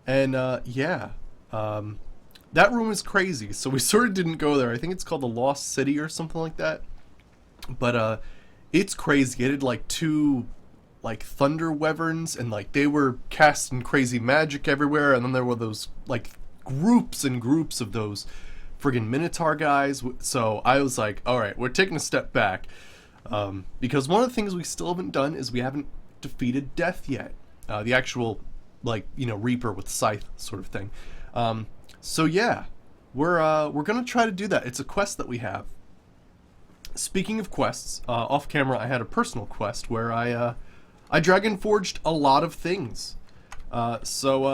And yeah, that room is crazy. So we sort of didn't go there. I think it's called the Lost City or something like that. But it's crazy. It had like two like thunder wyverns, and like they were casting crazy magic everywhere. And then there were those like groups and groups of those friggin' Minotaur guys. So I was like, all right, we're taking a step back, because one of the things we still haven't done is we haven't defeated Death yet. The actual, like, you know, Reaper with scythe sort of thing. So yeah, we're gonna try to do that. It's a quest that we have. Speaking of quests, off camera I had a personal quest where I dragon forged a lot of things. So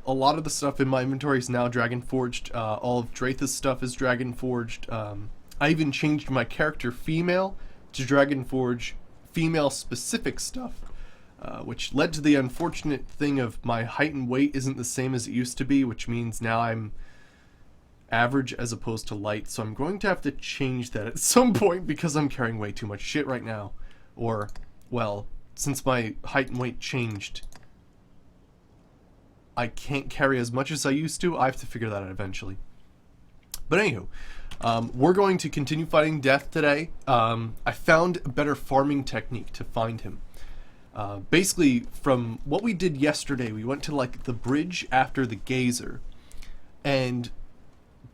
a lot of the stuff in my inventory is now dragon forged. All of Drath's stuff is dragon forged. I even changed my character female to dragon forge female specific stuff, which led to the unfortunate thing of my height and weight isn't the same as it used to be, which means now I'm average as opposed to light. So I'm going to have to change that at some point because I'm carrying way too much shit right now. Or, well, since my height and weight changed, I can't carry as much as I used to. I have to figure that out eventually. But anywho, we're going to continue fighting Death today. I found a better farming technique to find him. Basically, from what we did yesterday, we went to like the bridge after the geyser. And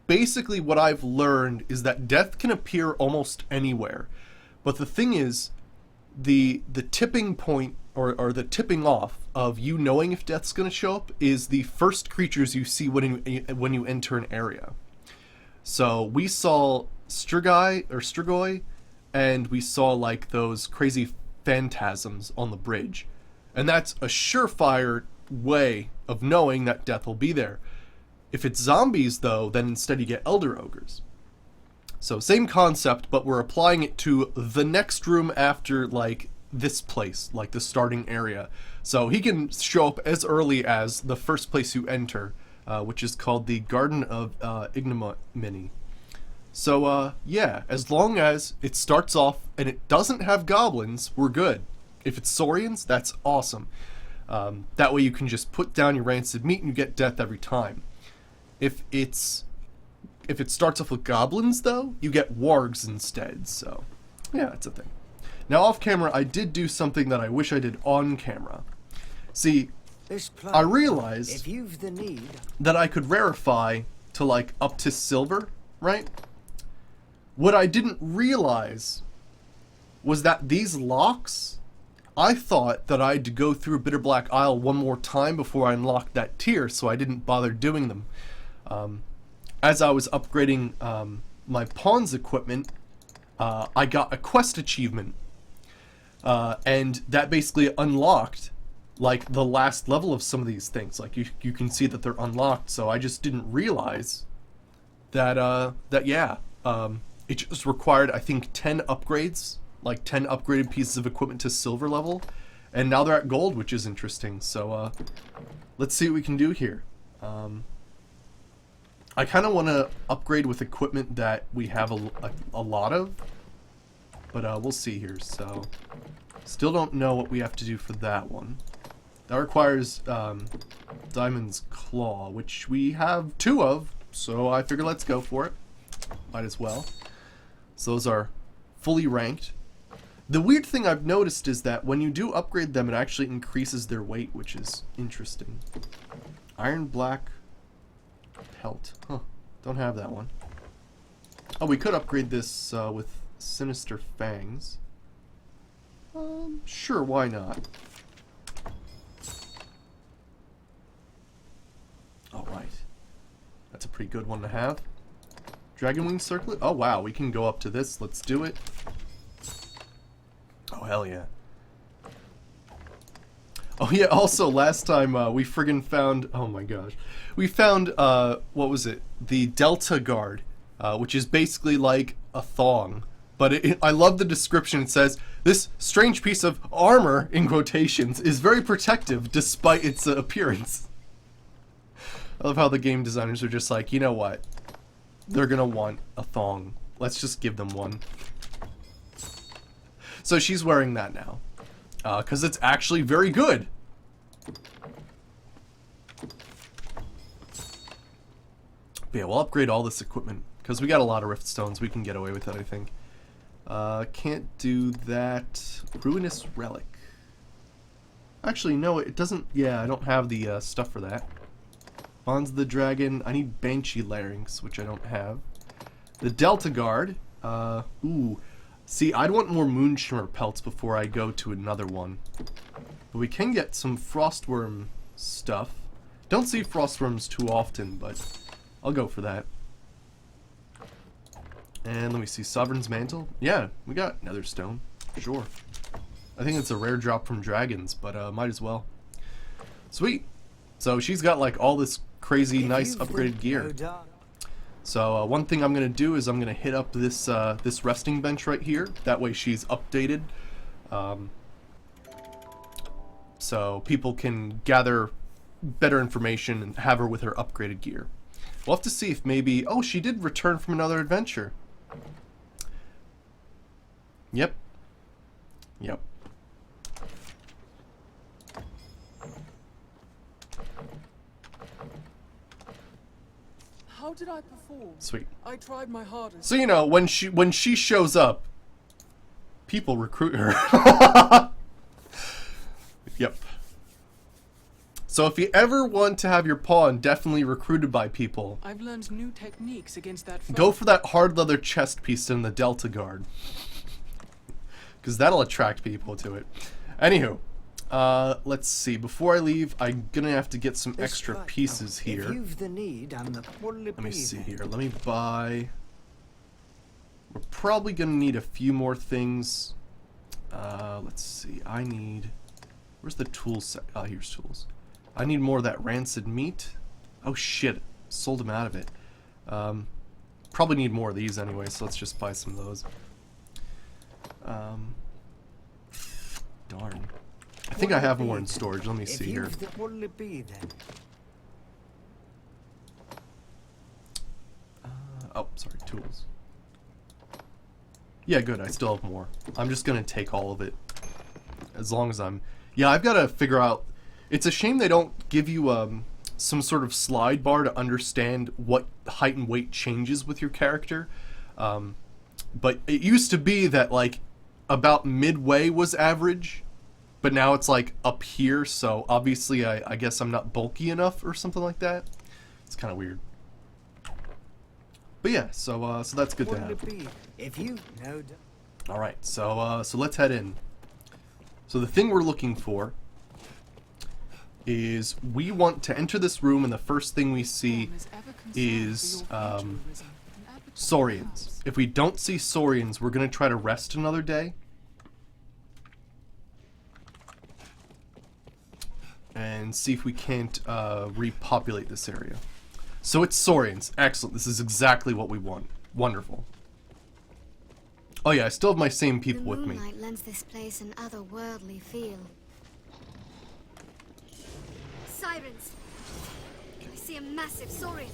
basically what I've learned is that Death can appear almost anywhere. But the thing is, the tipping point, or the tipping off of you knowing if Death's going to show up is the first creatures you see when you enter an area. So we saw Strigoi, and we saw like those crazy phantasms on the bridge. And that's a surefire way of knowing that Death will be there. If it's zombies, though, then instead you get Elder Ogres. So same concept, but we're applying it to the next room after, like, this place, like the starting area. So he can show up as early as the first place you enter, which is called the Garden of Ignominy. So, yeah, as long as it starts off and it doesn't have goblins, we're good. If it's Saurians, that's awesome. That way you can just put down your rancid meat and you get Death every time. If it starts off with goblins, though, you get wargs instead. So, yeah, that's a thing. Now, off camera, I did do something that I wish I did on camera. See, I realized that I could rarefy to, like, up to silver, right? What I didn't realize was that these locks, I thought that I had to go through Bitter Black Isle one more time before I unlocked that tier, so I didn't bother doing them. As I was upgrading my pawns equipment, I got a quest achievement, and that basically unlocked like the last level of some of these things. Like you can see that they're unlocked. So I just didn't realize that it just required, I think, 10 upgrades, like 10 upgraded pieces of equipment to silver level, and now they're at gold, which is interesting. So let's see what we can do here. I kind of want to upgrade with equipment that we have a lot of, but we'll see here. So, still don't know what we have to do for that one. That requires Diamond's Claw, which we have 2 of, so I figure let's go for it. Might as well. So those are fully ranked. The weird thing I've noticed is that when you do upgrade them, it actually increases their weight, which is interesting. Iron Black Pelt. Huh. Don't have that one. Oh, we could upgrade this with Sinister Fangs. Sure, why not? Alright. That's a pretty good one to have. Dragon Wing Circlet? Oh, wow, we can go up to this. Let's do it. Oh, hell yeah. Oh yeah, also last time we friggin' found, oh my gosh, we found, what was it? The Delta Guard, which is basically like a thong. But I love the description. It says, this strange piece of armor, in quotations, is very protective despite its appearance. I love how the game designers are just like, you know what? They're gonna want a thong. Let's just give them one. So she's wearing that now. Because it's actually very good. But yeah, we'll upgrade all this equipment, because we got a lot of rift stones. We can get away with it, I think. Can't do that. Ruinous relic. Actually, no, it doesn't. Yeah, I don't have the stuff for that. Bonds of the Dragon. I need Banshee Larynx, which I don't have. The Delta Guard. Ooh. See, I'd want more Moonshimmer pelts before I go to another one. But we can get some Frostworm stuff. Don't see Frostworms too often, but I'll go for that. And let me see, Sovereign's Mantle. Yeah, we got Nether Stone. Sure. I think it's a rare drop from dragons, but might as well. Sweet. So she's got like all this crazy nice upgraded gear. So one thing I'm gonna do is I'm gonna hit up this this resting bench right here. That way she's updated, so people can gather better information and have her with her upgraded gear. We'll have to see if maybe... Oh, she did return from another adventure. Yep. Yep. How did I perform? Sweet. I tried my hardest. So you know, when she shows up, people recruit her. Yep. So if you ever want to have your pawn definitely recruited by people, I've learned new techniques against that foe. go for that hard leather chest piece in the Delta Guard. Because that'll attract people to it. Anywho, let's see. Before I leave, I'm gonna have to get some extra pieces here. Let me see here. Let me buy... We're probably gonna need a few more things. Let's see. I need... Where's the tools set? Oh, here's tools. I need more of that rancid meat. Oh shit. Sold him out of it. Probably need more of these anyway, so let's just buy some of those. Darn. I think I have more in storage. Let me see here. Oh, sorry, tools. Yeah, good. I still have more. I'm just gonna take all of it. As long as I'm... Yeah, I've got to figure out... It's a shame they don't give you some sort of slide bar to understand what height and weight changes with your character. But it used to be that, like, about midway was average, but now it's, like, up here, so obviously I guess I'm not bulky enough or something like that. It's kind of weird. But yeah, so that's good to have. Alright, so let's head in. So the thing we're looking for is we want to enter this room, and the first thing we see is Saurians. If we don't see Saurians, we're going to try to rest another day. And see if we can't repopulate this area. So it's Saurians. Excellent. This is exactly what we want. Wonderful. Oh yeah, I still have my same people with me. The moonlight lends this place an otherworldly feel. Sirens! I see a massive saurian.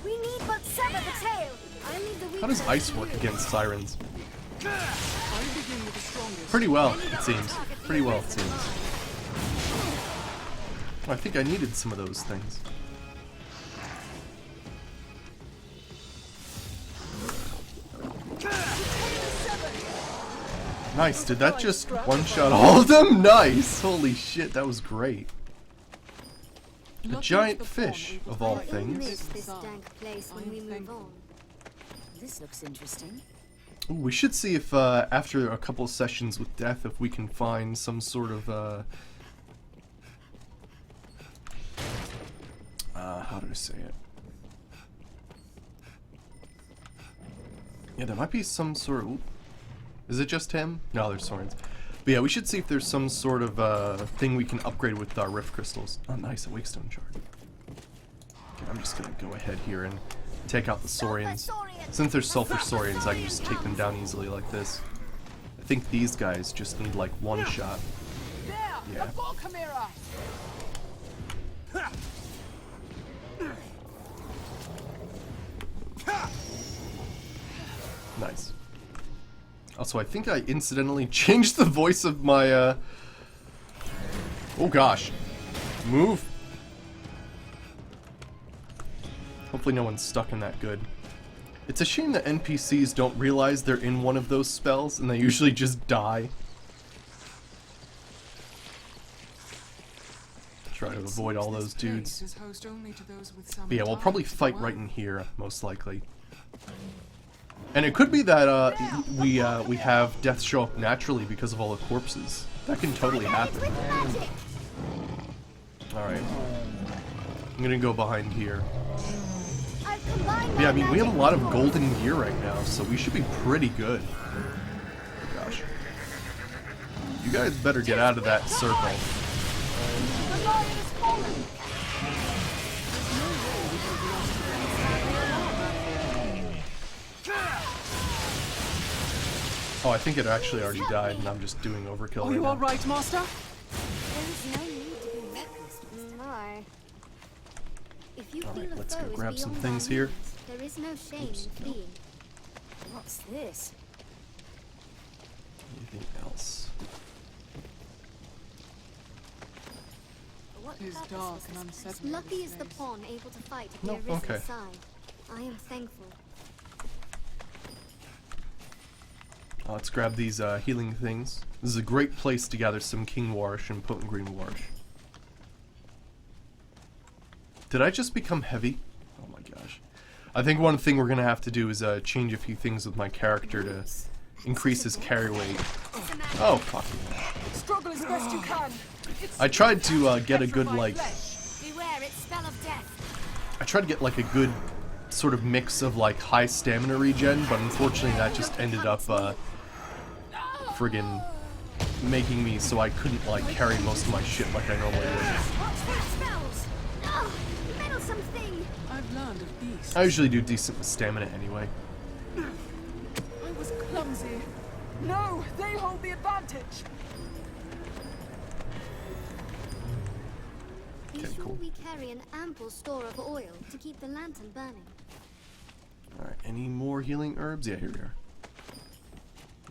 We need but sever the tail. I need the... How does ice work against sirens? Pretty well, it seems. Pretty well, it seems. Oh, I think I needed some of those things. Nice, did that just one-shot all of them? Nice! Holy shit, that was great. A giant fish, of all things. This looks interesting. Ooh, we should see if, after a couple of sessions with Death, if we can find some sort of, how do I say it? Yeah, there might be some sort of... Ooh. Is it just him? No, there's Saurians. But yeah, we should see if there's some sort of thing we can upgrade with our rift crystals. Oh, nice, a wakestone shard. Okay, I'm just gonna go ahead here and take out the Saurians. Since they're sulfur Saurians, I can just take them down easily like this. I think these guys just need like one shot. Yeah. Nice. Also, I think I incidentally changed the voice of my, Oh gosh. Move. Hopefully no one's stuck in that good. It's a shame that NPCs don't realize they're in one of those spells, and they usually just die. Try to avoid all those dudes. But yeah, we'll probably fight right in here, most likely. And it could be that we have death show up naturally because of all the corpses. That can totally happen. Alright. I'm gonna go behind here. Yeah, I mean, we have a lot of golden gear right now, so we should be pretty good. Oh, gosh. You guys better get out of that circle. Oh, I think it actually already died, and I'm just doing overkill right now. Are you alright, Master? There's no need to be reckless, Mr. Nye. If you feel a let's foe go is grab some beyond things our here. means, there is no shame in fleeing. What's this? Anything else? For what It is purpose dark was and this unsettling. Lucky is the pawn able to fight at the Nope, Arisen's okay. side. I am thankful. Let's grab these healing things. This is a great place to gather some King Warish and Potent Green Warish. Did I just become heavy? Oh my gosh. I think one thing we're going to have to do is change a few things with my character to increase his carry weight. Oh, fuck. Struggle as best you can. I tried to get a good, like... Beware its spell of death. I tried to get, like, a good sort of mix of, like, high stamina regen, but unfortunately that just ended up, friggin' making me so I couldn't, like, carry most of my shit like I normally would. Watch that spells! Oh, meddlesome thing! I've learned of beasts. I usually do decent with stamina anyway. I was clumsy. No, they hold the advantage. Be Okay, sure cool. we carry an ample store of oil to keep the lantern burning. Alright, any more healing herbs? Yeah, here we are.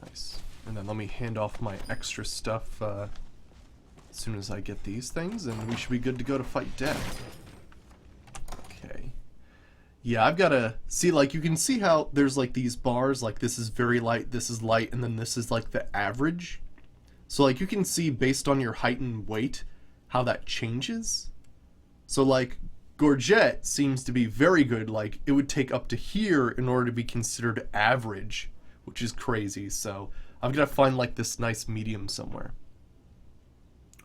Nice. And then let me hand off my extra stuff as soon as I get these things, and we should be good to go to fight death. Okay. Yeah, I've got to see, like, you can see how there's, like, these bars, like, this is very light, this is light, and then this is, like, the average. So, like, you can see, based on your height and weight, how that changes. So, like, Gorget seems to be very good. Like, it would take up to here in order to be considered average, which is crazy. So, I've got to find, like, this nice medium somewhere.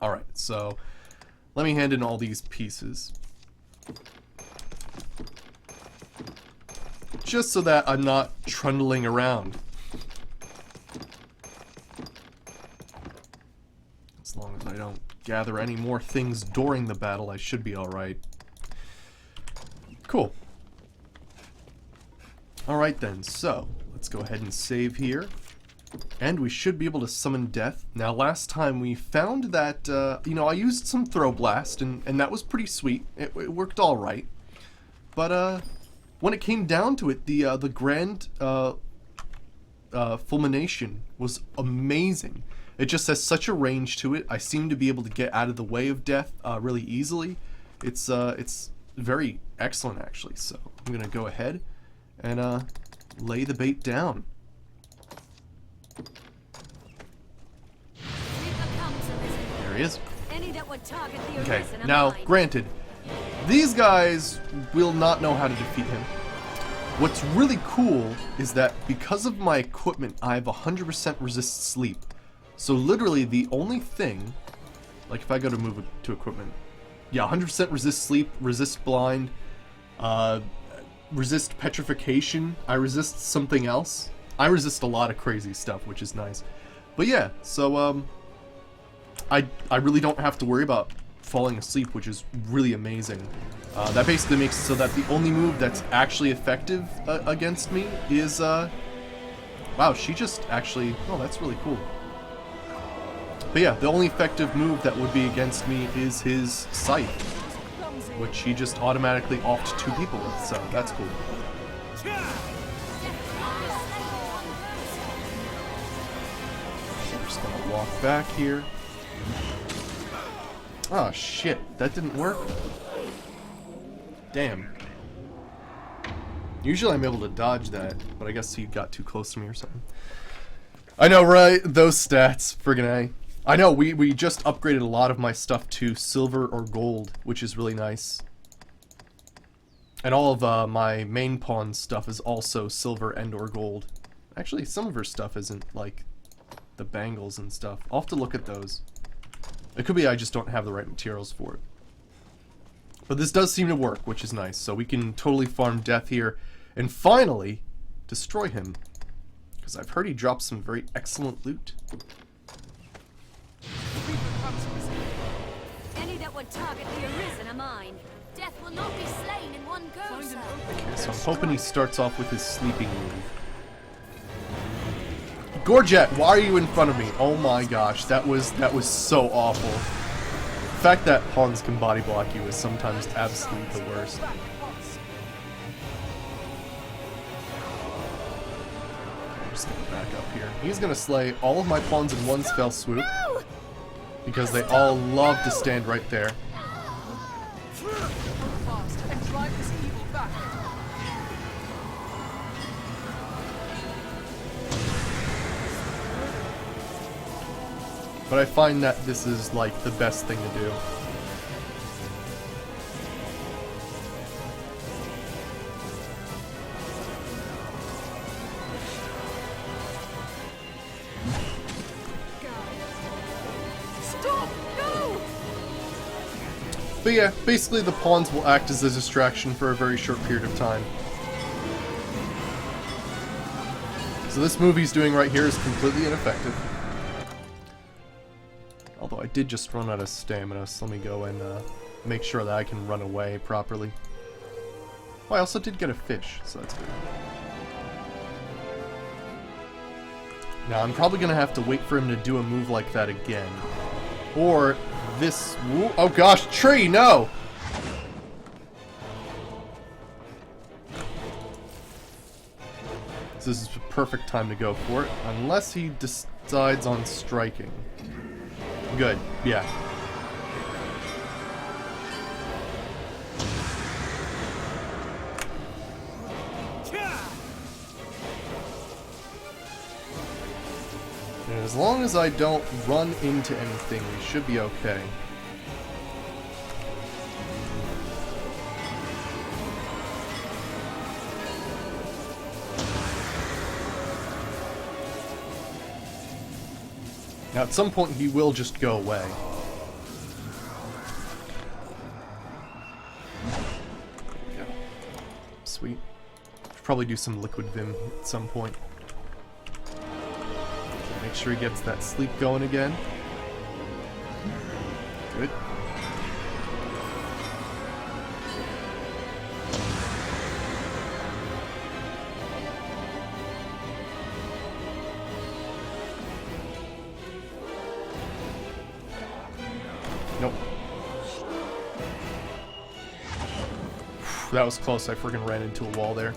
Alright, so, let me hand in all these pieces. Just so that I'm not trundling around. As long as I don't gather any more things during the battle, I should be alright. Cool. Alright then, so, let's go ahead and save here. And we should be able to summon death. Now, last time we found that, you know, I used some Throw Blast, and that was pretty sweet. It worked alright. But, when it came down to it, the Grand Fulmination was amazing. It just has such a range to it. I seem to be able to get out of the way of death really easily. It's very excellent, actually. So I'm gonna go ahead and lay the bait down. There he is. Okay, now granted, these guys will not know how to defeat him. What's really cool is that because of my equipment, I have 100% resist sleep. So literally the only thing, like if I go to move to equipment, yeah, 100% resist sleep, resist blind, resist petrification, I resist something else. I resist a lot of crazy stuff, which is nice. But yeah, so I really don't have to worry about falling asleep, which is really amazing. That basically makes it so that the only move that's actually effective against me is, wow, she just actually, oh, that's really cool. But yeah, the only effective move that would be against me is his Scythe, which he just automatically offed 2 people with, so that's cool. I'm just gonna walk back here. Oh shit, that didn't work? Damn. Usually I'm able to dodge that, but I guess he got too close to me or something. I know, right? Those stats. Friggin' A. I know, we just upgraded a lot of my stuff to silver or gold, which is really nice. And all of my main pawn stuff is also silver and or gold. Actually, some of her stuff isn't, like the bangles and stuff. I'll have to look at those. It could be I just don't have the right materials for it. But this does seem to work, which is nice. So we can totally farm death here and finally destroy him. Because I've heard he drops some very excellent loot. Any that would target the Arisen are mine. Death will not be slain in one go, sir. Okay, so I'm hoping he starts off with his sleeping move. Gorget, why are you in front of me? Oh my gosh, that was so awful. The fact that pawns can body block you is sometimes absolutely the worst. I'm just gonna back up here. He's gonna slay all of my pawns in one fell swoop. Because they all love to stand right there. Fast and drive this evil back. But I find that this is like the best thing to do. Stop! No! But yeah, basically the pawns will act as a distraction for a very short period of time. So this move he's doing right here is completely ineffective. Although I did just run out of stamina, so let me go and make sure that I can run away properly. Oh, I also did get a fish, so that's good. Now I'm probably going to have to wait for him to do a move like that again. Or this... Oh gosh, tree, no! This is the perfect time to go for it, unless he decides on striking. Good, yeah. And as long as I don't run into anything, we should be okay. Now, at some point, he will just go away. There we go. Sweet. Should probably do some liquid vim at some point. Make sure he gets that sleep going again. Good. Nope. That was close. I friggin' ran into a wall there.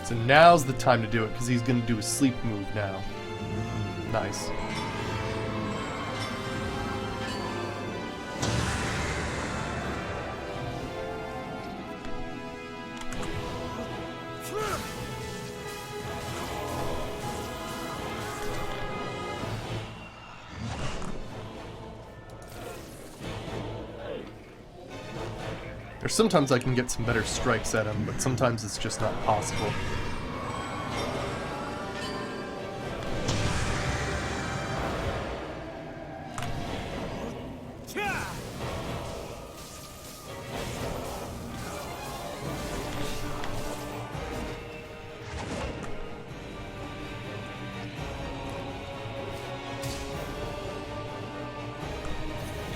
So now's the time to do it, because he's going to do a sleep move now. Nice. There's sometimes I can get some better strikes at him, but sometimes it's just not possible.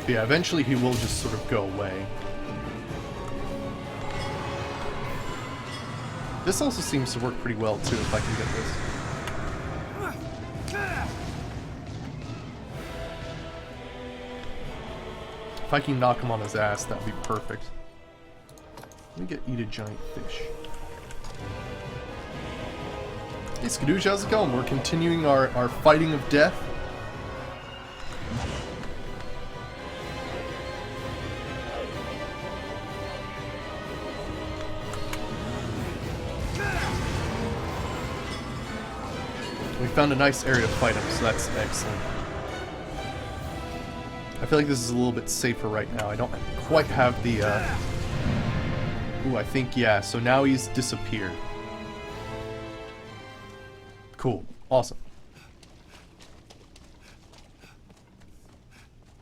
But yeah, eventually he will just sort of go away. This also seems to work pretty well too, if I can get this. If I can knock him on his ass, that would be perfect. Let me eat a giant fish. Hey Skadoosh, how's it going? We're continuing our fighting of death. We found a nice area to fight him, so that's excellent. I feel like this is a little bit safer right now. I don't quite have the, Ooh, I think, yeah, so now he's disappeared. Cool. Awesome.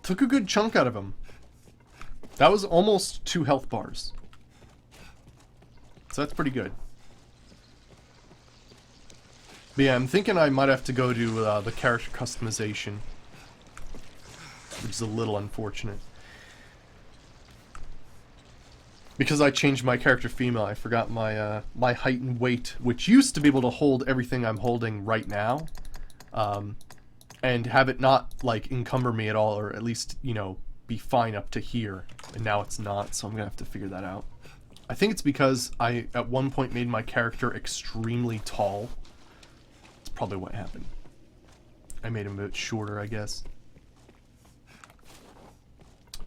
Took a good chunk out of him. That was almost 2 health bars. So that's pretty good. But yeah, I'm thinking I might have to go to the character customization, which is a little unfortunate. Because I changed my character female, I forgot my my height and weight, which used to be able to hold everything I'm holding right now, and have it not like encumber me at all, or at least, you know, be fine up to here. And now it's not, so I'm gonna have to figure that out. I think it's because I at one point made my character extremely tall. That's probably what happened. I made him a bit shorter, I guess.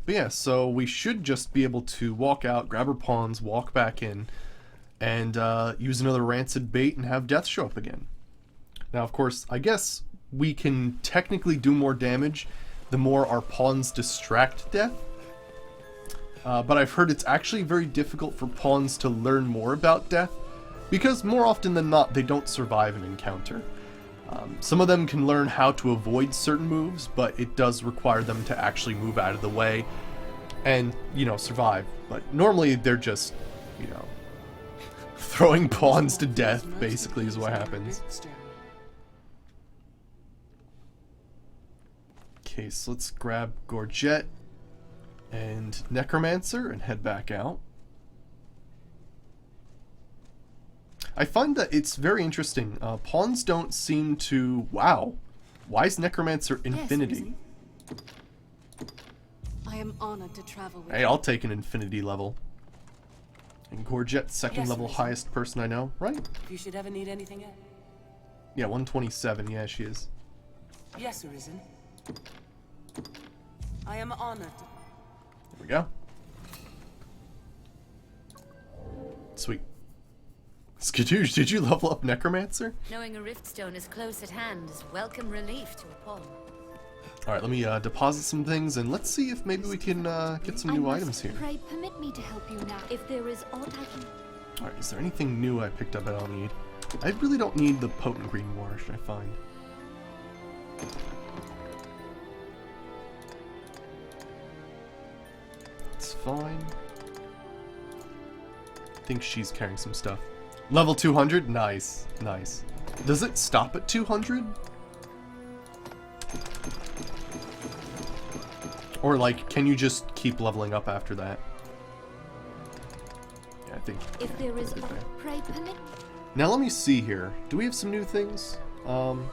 But yeah, so we should just be able to walk out, grab our pawns, walk back in, and use another rancid bait and have death show up again. Now, of course, I guess we can technically do more damage the more our pawns distract death. But I've heard it's actually very difficult for pawns to learn more about death, because more often than not, they don't survive an encounter. Some of them can learn how to avoid certain moves, but it does require them to actually move out of the way and, you know, survive. But normally they're just, you know, throwing pawns to death, basically, is what happens. Okay, so let's grab Gorget and Necromancer and head back out. I find that it's very interesting. Pawns don't seem to... Wow. Why is Necromancer Infinity? Yes, I am honored to travel with Hey, I'll take an Infinity level. And Gorget, second Yes, level Arisen. highest person I know. Right? If you should ever need anything else. Yeah, 127. Yeah, she is. Yes, Arisen. I am honored. There we go. Sweet. Skadoosh, did you level up Necromancer? Knowing a riftstone is close at hand is welcome relief to a pawn. Alright, let me deposit some things, and let's see if maybe we can get some new items here. Pray permit me to help you now. If there is aught I can... Alright, is there anything new I picked up I don't need? I really don't need the potent green water, should I find? It's fine. I think she's carrying some stuff. Level 200? Nice. Nice. Does it stop at 200? Or, like, can you just keep leveling up after that? Yeah, I think... If there is aught, pray permit... Now let me see here. Do we have some new things? I'll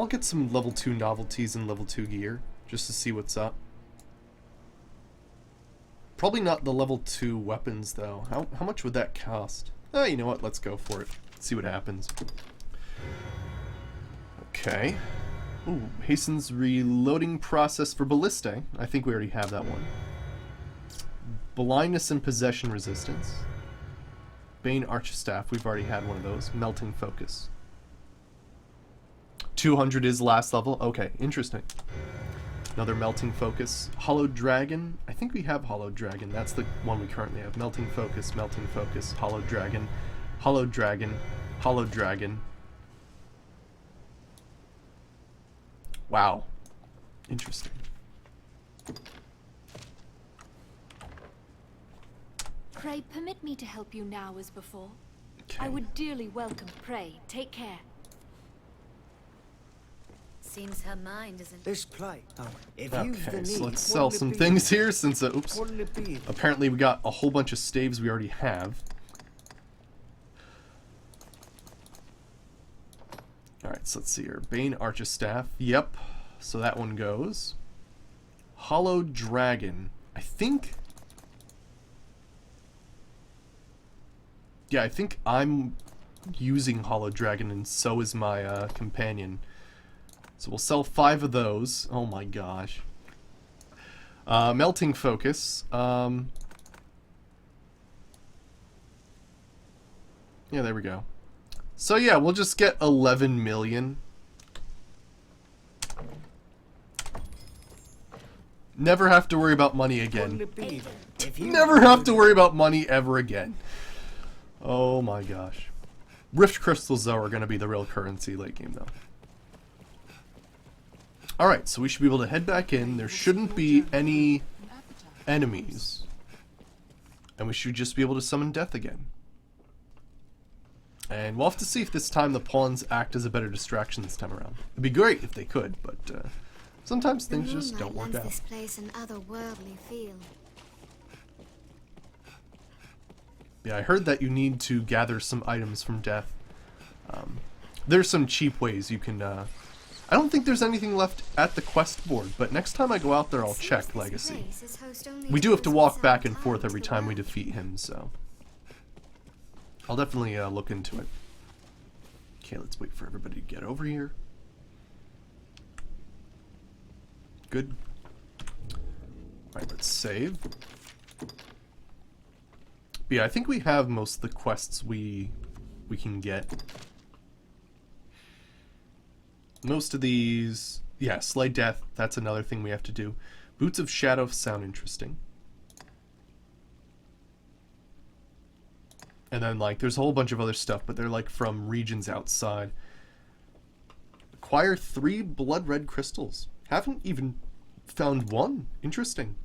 get some level 2 novelties and level 2 gear, just to see what's up. Probably not the level 2 weapons, though. How much would that cost? You know what? Let's go for it. See what happens. Okay. Ooh, hastens reloading process for Ballistae. I think we already have that one. Blindness and possession resistance. Bane Archstaff. We've already had one of those. Melting focus. 200 is last level. Okay, interesting. Another melting focus. Hollow Dragon. I think we have Hollow Dragon. That's the one we currently have. Melting focus, Hollow Dragon, Hollow Dragon, Hollow Dragon. Wow. Interesting. Pray permit me to help you now as before. Okay. I would dearly welcome. Pray, take care. Seems her mind isn't... This plate. If you've the Okay, so need, let's sell what'll it some be? things here since, oops. What'll it be? Apparently we got a whole bunch of staves we already have. Alright, so let's see here. Bane Archstaff. Yep. So that one goes. Hollow Dragon. I think... Yeah, I think I'm using Hollow Dragon, and so is my companion. So we'll sell 5 of those. Oh my gosh. Melting Focus. Yeah, there we go. So yeah, we'll just get 11 million. Never have to worry about money again. Wouldn't it be if you Never have to worry about money ever again. Oh my gosh. Rift crystals, though, are going to be the real currency late game, though. Alright, so we should be able to head back in. There shouldn't be any enemies. And we should just be able to summon death again. And we'll have to see if this time the pawns act as a better distraction this time around. It'd be great if they could, but sometimes things just don't work out. This place an otherworldly feel. Yeah, I heard that you need to gather some items from death. There's some cheap ways you can... I don't think there's anything left at the quest board, but next time I go out there I'll check Legacy. We do have to walk back and forth every time we defeat him, so... I'll definitely look into it. Okay, let's wait for everybody to get over here. Good. Alright, let's save. But yeah, I think we have most of the quests we can get. Most of these... Yeah, Slay Death, that's another thing we have to do. Boots of Shadow sound interesting. And then, like, there's a whole bunch of other stuff, but they're, like, from regions outside. Acquire 3 blood red crystals. Haven't even found one. Interesting.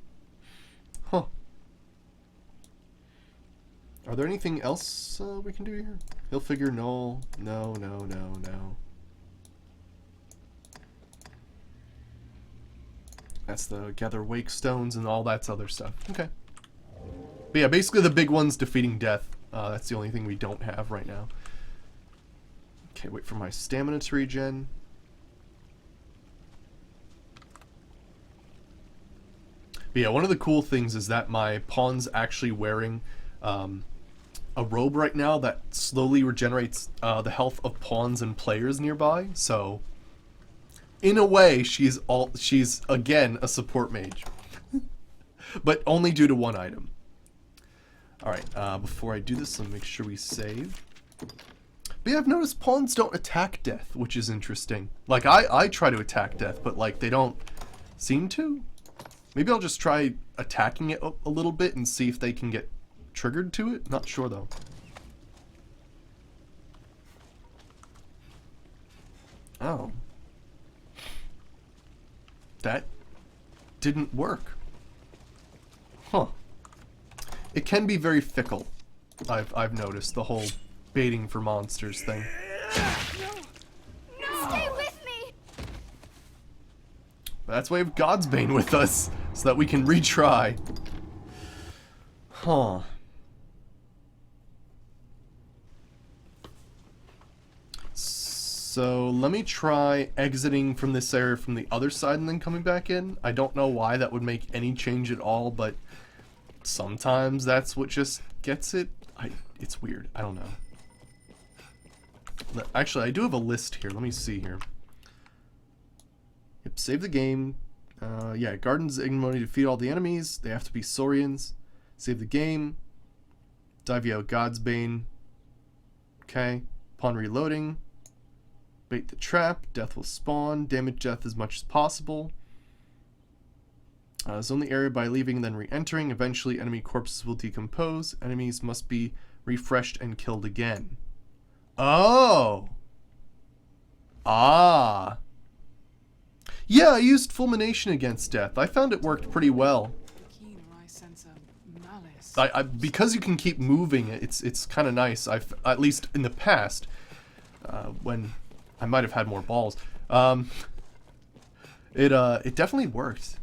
Huh. Are there anything else we can do here? He'll figure null. No, no, no, no. That's the gather wake stones and all that other stuff. Okay. But yeah, basically the big one's defeating death. That's the only thing we don't have right now. Okay, wait for my stamina to regen. But yeah, one of the cool things is that my pawn's actually wearing a robe right now that slowly regenerates the health of pawns and players nearby. So, in a way, she's again a support mage, but only due to one item. Alright, before I do this, let me make sure we save. But yeah, I've noticed pawns don't attack death, which is interesting. Like, I try to attack death, but, like, they don't seem to. Maybe I'll just try attacking it a little bit and see if they can get triggered to it. Not sure, though. Oh. That didn't work. Huh. It can be very fickle. I've noticed the whole baiting for monsters thing. No! Stay with me! That's why we have God's Bane with us, so that we can retry. Huh. So let me try exiting from this area from the other side and then coming back in. I don't know why that would make any change at all, but sometimes that's what just gets it. It's weird. I don't know. Actually, I do have a list here. Let me see here. Yep, save the game. Yeah, Garden's Ignominy to defeat all the enemies. They have to be Saurians. Save the game. Divio God's Bane. Okay. Upon reloading. Bait the trap. Death will spawn. Damage death as much as possible. Zone the area by leaving and then re-entering. Eventually, enemy corpses will decompose. Enemies must be refreshed and killed again. Oh! Ah! Yeah, I used Fulmination against death. I found it worked pretty well. Because you can keep moving, it's kind of nice. At least in the past, when I might have had more balls, it definitely worked.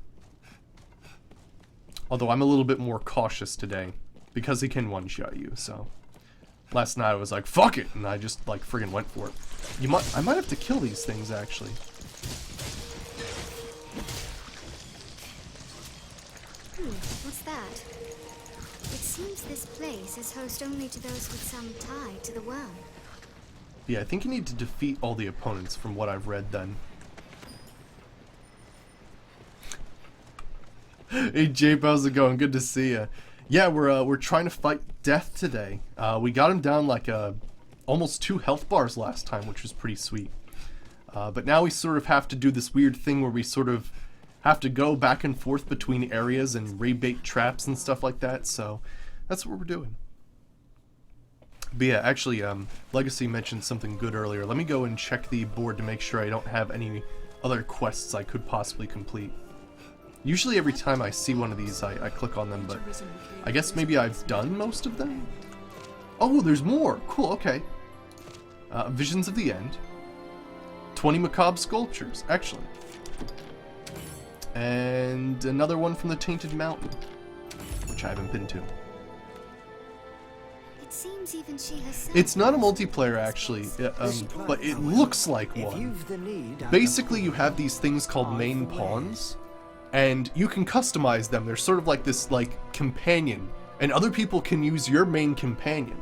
Although I'm a little bit more cautious today because he can one-shot you. So last night I was like, "Fuck it," and I just like friggin' went for it. I might have to kill these things actually. What's that? It seems this place is host only to those with some tie to the worm. Yeah, I think you need to defeat all the opponents from what I've read then. Hey Jape, how's it going? Good to see ya. Yeah, we're trying to fight death today. We got him down like a almost 2 health bars last time, which was pretty sweet. But now we sort of have to do this weird thing where we sort of have to go back and forth between areas and rebait traps and stuff like that, so that's what we're doing. But yeah, actually, Legacy mentioned something good earlier. Let me go and check the board to make sure I don't have any other quests I could possibly complete. Usually every time I see one of these, I click on them, but I guess maybe I've done most of them? Oh, there's more! Cool, okay. Visions of the End. 20 macabre sculptures. Excellent. And another one from the Tainted Mountain, which I haven't been to. It seems even she herself. It's not a multiplayer, actually, but it looks like one. Basically, you have these things called main pawns, and you can customize them. They're sort of like this, companion, and other people can use your main companion.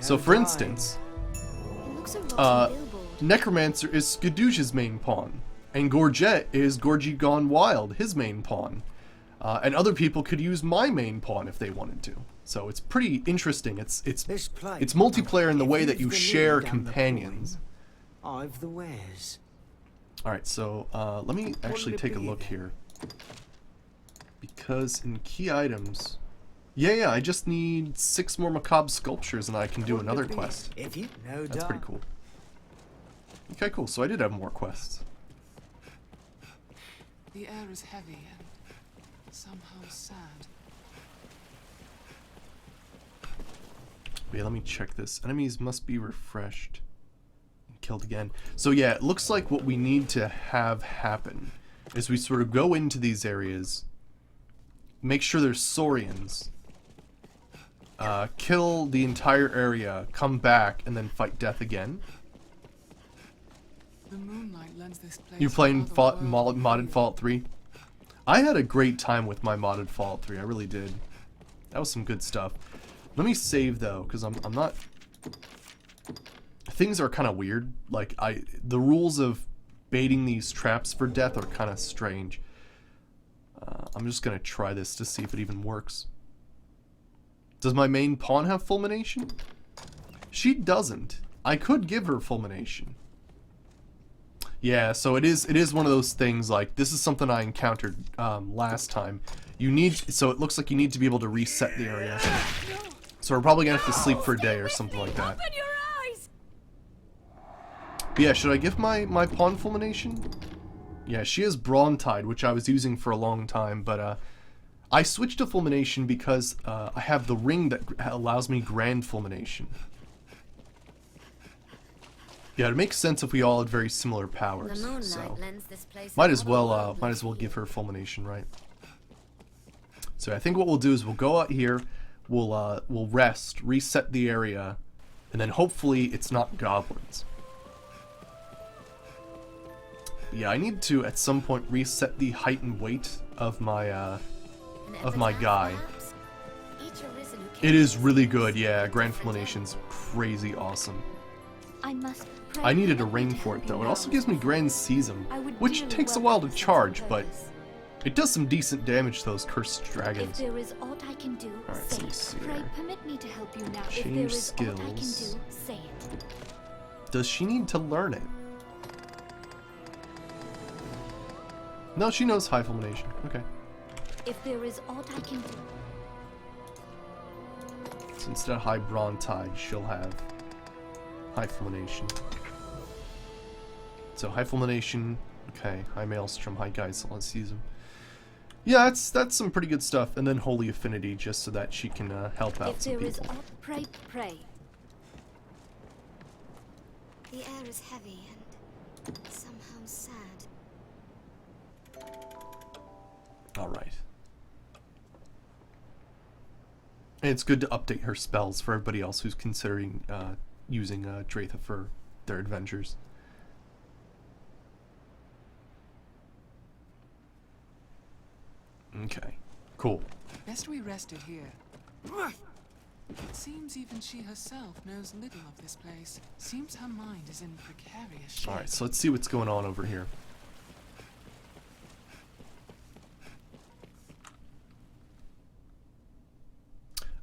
So, for instance, It looks a rotten billboard. Necromancer is Skadoosh's main pawn, and Gorget is Gorgie Gone Wild, his main pawn. And other people could use my main pawn if they wanted to. So it's pretty interesting. It's multiplayer in the way that you share companions. I've the wares. Alright, so let me actually take a look here. Because in key items... Yeah, I just need 6 more macabre sculptures and I can do another quest. That's pretty cool. Okay, cool. So I did have more quests. The air is heavy and somehow sad. Wait, let me check this. Enemies must be refreshed and killed again. So yeah, it looks like what we need to have happen is we sort of go into these areas, make sure there's Saurians, kill the entire area, come back, and then fight death again. The moonlight lends this place. You playing another world. modded Fallout 3? I had a great time with my modded Fallout 3. I really did. That was some good stuff. Let me save though, because I'm not. Things are kind of weird. Like the rules of baiting these traps for death are kind of strange. I'm just gonna try this to see if it even works. Does my main pawn have fulmination? She doesn't. I could give her fulmination. Yeah, so it is one of those things, like, this is something I encountered last time. So it looks like you need to be able to reset the area. So we're probably gonna have to sleep for a day or something like that. Open your eyes! But yeah, should I give my pawn fulmination? Yeah, she is Brawn-Tide, which I was using for a long time, but I switched to fulmination because I have the ring that allows me grand fulmination. Yeah, it makes sense if we all had very similar powers. The moonlight So lends this place might as another well world give her fulmination, right? So I think what we'll do is we'll go out here, we'll rest, reset the area, and then hopefully it's not goblins. Yeah, I need to at some point reset the height and weight of my guy. perhaps? Each Arisen who It is cares really knows good, yeah. the Grand different Fulmination's crazy awesome. I must pray. I needed a ring for it though. It also gives me Grand Seize-em, I would which dearly takes a welcome while to such a charge, but purpose. it does some decent damage to those cursed If dragons. there is aught I can do, Alright, say so it. let's see Pray here. permit me to help you now. If Change there is aught I can do, skills. say it. Does she need to learn it? No, she knows High Fulmination. Okay. If there is aught I can do, So instead of High Brawn-Tide, she'll have High Fulmination. So High Fulmination, okay, High Maelstrom, High Geisel, let's use them. Yeah, that's some pretty good stuff. And then Holy Affinity, just so that she can help out if some there is people. aught, pray, pray. The air is heavy and somehow sad. Alright. And it's good to update her spells for everybody else who's considering using Dratha for their adventures. Okay, cool. Best we rested here. It seems even she herself knows little of this place. Seems her mind is in precarious shape. Alright, so let's see what's going on over here.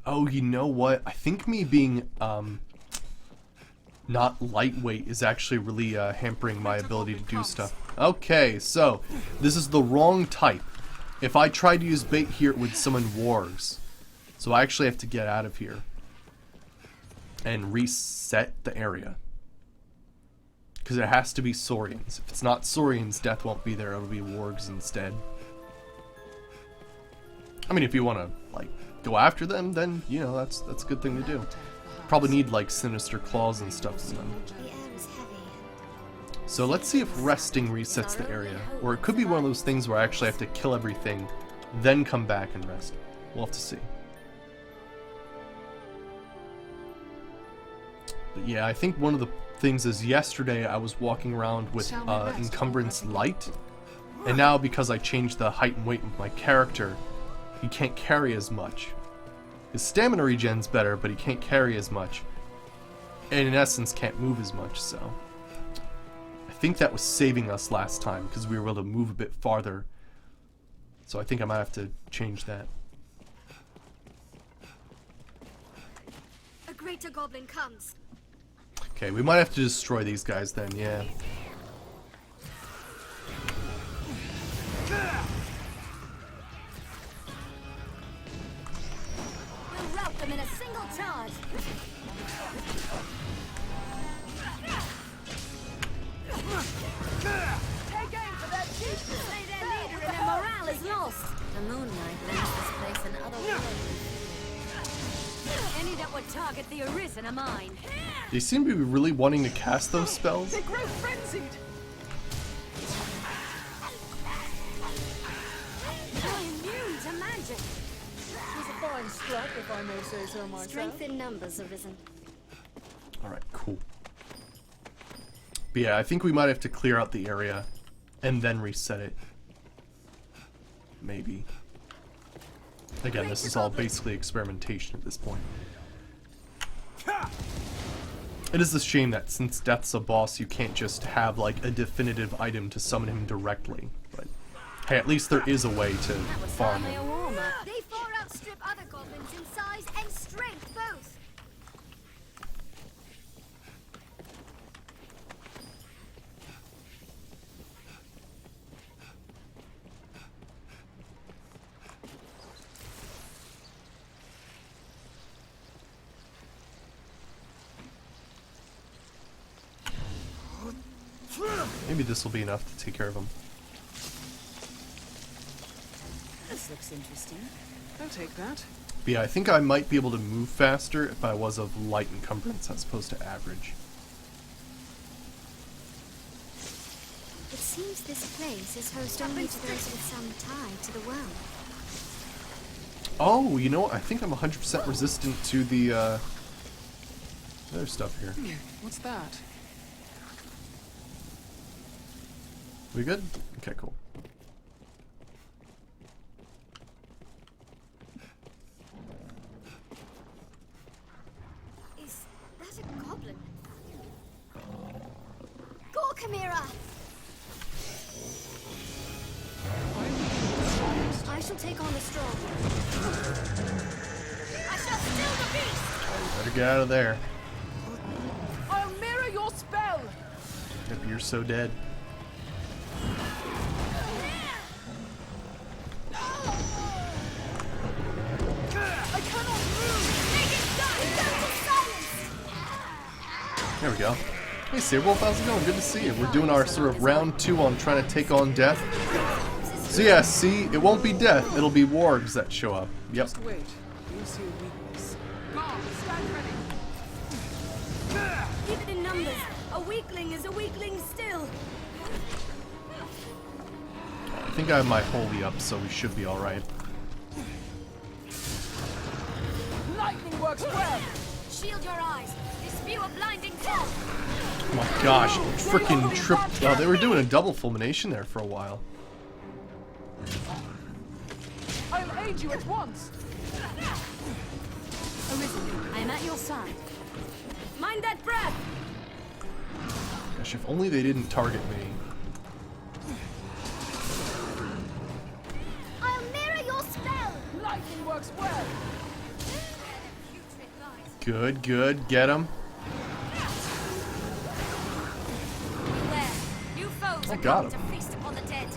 Oh, you know what? I think me being not lightweight is actually really hampering my ability to do stuff. Okay, so this is the wrong type. If I tried to use bait here, it would summon wargs. So I actually have to get out of here and reset the area. Because it has to be Saurians. If it's not Saurians, death won't be there. It'll be wargs instead. I mean, if you want to, like, go after them, then, you know, that's a good thing to do. Probably need, like, sinister claws and stuff still. The air is heavy. So let's see if resting resets the area. Or it could be one of those things where I actually have to kill everything, then come back and rest. We'll have to see. But yeah, I think one of the things is yesterday I was walking around with encumbrance light. And now because I changed the height and weight of my character, he can't carry as much. His stamina regen's better, but he can't carry as much. And in essence can't move as much, so. I think that was saving us last time, because we were able to move a bit farther. So I think I might have to change that. A greater goblin comes. Okay, we might have to destroy these guys then, yeah. We'll rout them in a single charge. Take aim for their chief. Slay their leader and their morale is lost. The moonlight lends this place an other world. Any that would target the Arisen are mine. They seem to be really wanting to cast those spells. They grow frenzied. They're immune to magic. She's a fine scrap, if I may say so myself. Strength in numbers, Arisen. Alright, cool. But yeah, I think we might have to clear out the area and then reset it. Maybe. Again, this is all basically experimentation at this point. It is a shame that since Death's a boss, you can't just have like a definitive item to summon him directly. But hey, at least there is a way to farm him. They far outstrip other goblins in size and strength both. Maybe this will be enough to take care of him. This looks interesting. I'll take that. But yeah, I think I might be able to move faster if I was of light encumbrance as opposed to average. It seems this place is host only to those with some tie to the world. Oh, you know what? I think I'm 100% resistant to the other stuff here. What's that? We good? Okay, cool. Is that a goblin? Gorkamira! I shall take on the strong. I shall still the beast! Better get out of there. I'll mirror your spell! Yep, you're so dead. I cannot move! There we go. Hey, Seawolf, how's it going? Good to see you. We're doing our sort of round 2 on trying to take on Death. So yeah, see, it won't be Death, it'll be wargs that show up. Yep. Just wait. You'll see a weakness. Guard, stand ready! Keep it in numbers. A weakling is a weakling still. I think I have my holy up, so we should be alright. Lightning works well! Shield your eyes. They spew a blinding fog. Oh my gosh, freaking trip. Oh, they were doing a double fulmination there for a while. I'll aid you at once! Arisen, I am at your side. Mind that breath! Gosh, if only they didn't target me. I'll mirror your spell! Lightning works well! Good, good, get him. got him. To feast upon the dead.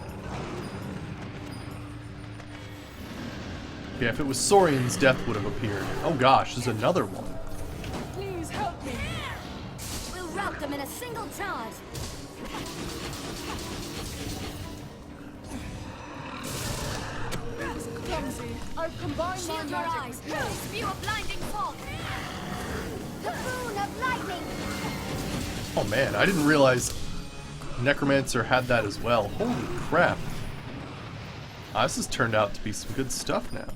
Yeah, if it was Saurian's death would have appeared. Oh gosh, there's another one. Please help me. We'll rout them in a single charge. That was clumsy. I've combined my Shield your magic eyes. with yours. Spew a blinding fog. The boon of lightning. Oh man, I didn't realize Necromancer had that as well. Holy crap. This has turned out to be some good stuff now.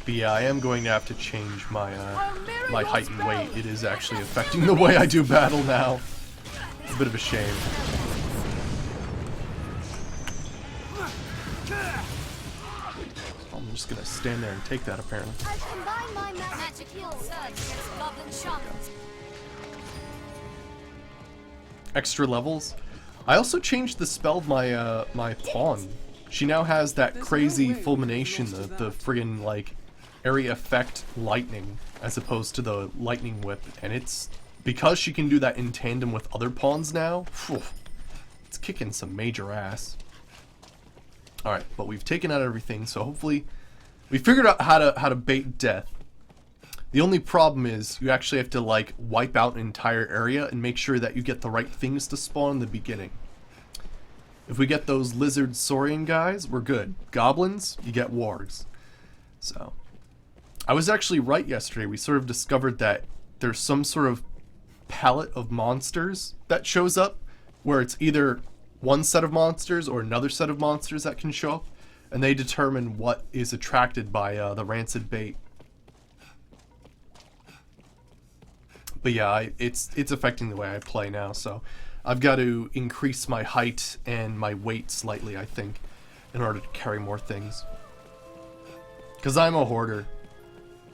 But yeah, I am going to have to change my my height and weight. It is actually affecting the way I do battle now. It's a bit of a shame. I'm just gonna stand there and take that apparently. I've combined my magic heal surge against goblin shamans. Extra levels. I also changed the spell of my my pawn. She now has that crazy fulmination, the friggin' like area effect lightning, as opposed to the lightning whip, and it's because she can do that in tandem with other pawns now. Phew, it's kicking some major ass. All right, but we've taken out everything, so hopefully we figured out how to bait death. The only problem is you actually have to like wipe out an entire area and make sure that you get the right things to spawn in the beginning. If we get those lizard saurian guys, we're good. Goblins, you get wargs. So I was actually right yesterday. We sort of discovered that there's some sort of palette of monsters that shows up where it's either one set of monsters or another set of monsters that can show up, and they determine what is attracted by the rancid bait. But yeah, it's affecting the way I play now, so I've got to increase my height and my weight slightly, I think, in order to carry more things. Because I'm a hoarder.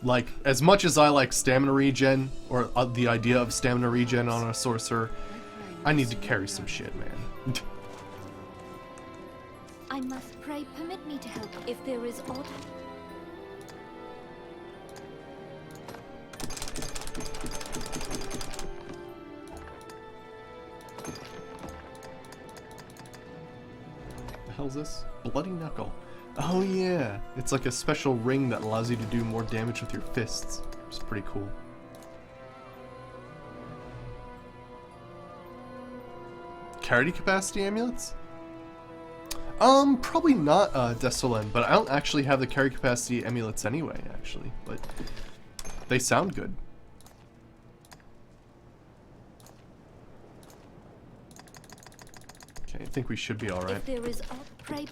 Like, as much as I like stamina regen, or the idea of stamina regen on a sorcerer, I need to carry some shit, man. I must pray permit me to help if there is aught. The hell's this? Bloody Knuckle. Oh yeah, it's like a special ring that allows you to do more damage with your fists. It's pretty cool. Carry capacity amulets? Probably not Desolen, but I don't actually have the carry capacity amulets anyway, actually, but they sound good. Okay, I think we should be alright. If there is aught, pray,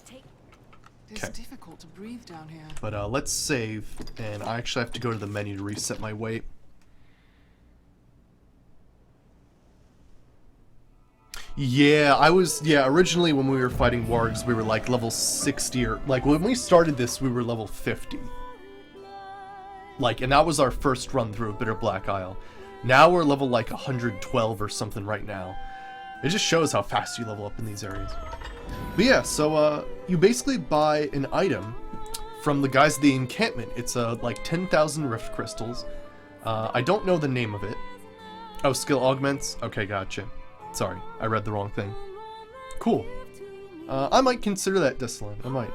take. It's Okay. difficult to breathe down here. But let's save, and I actually have to go to the menu to reset my weight. Yeah, originally when we were fighting wargs, we were like level 60, or like when we started this, we were level 50. Like, and that was our first run through of Bitter Black Isle. Now we're level like 112 or something right now. It just shows how fast you level up in these areas. But yeah, so you basically buy an item from the guys at the encampment. It's like 10,000 rift crystals. I don't know the name of it. Oh, skill augments? Okay, gotcha. Sorry, I read the wrong thing. Cool. I might consider that Desolen. I might.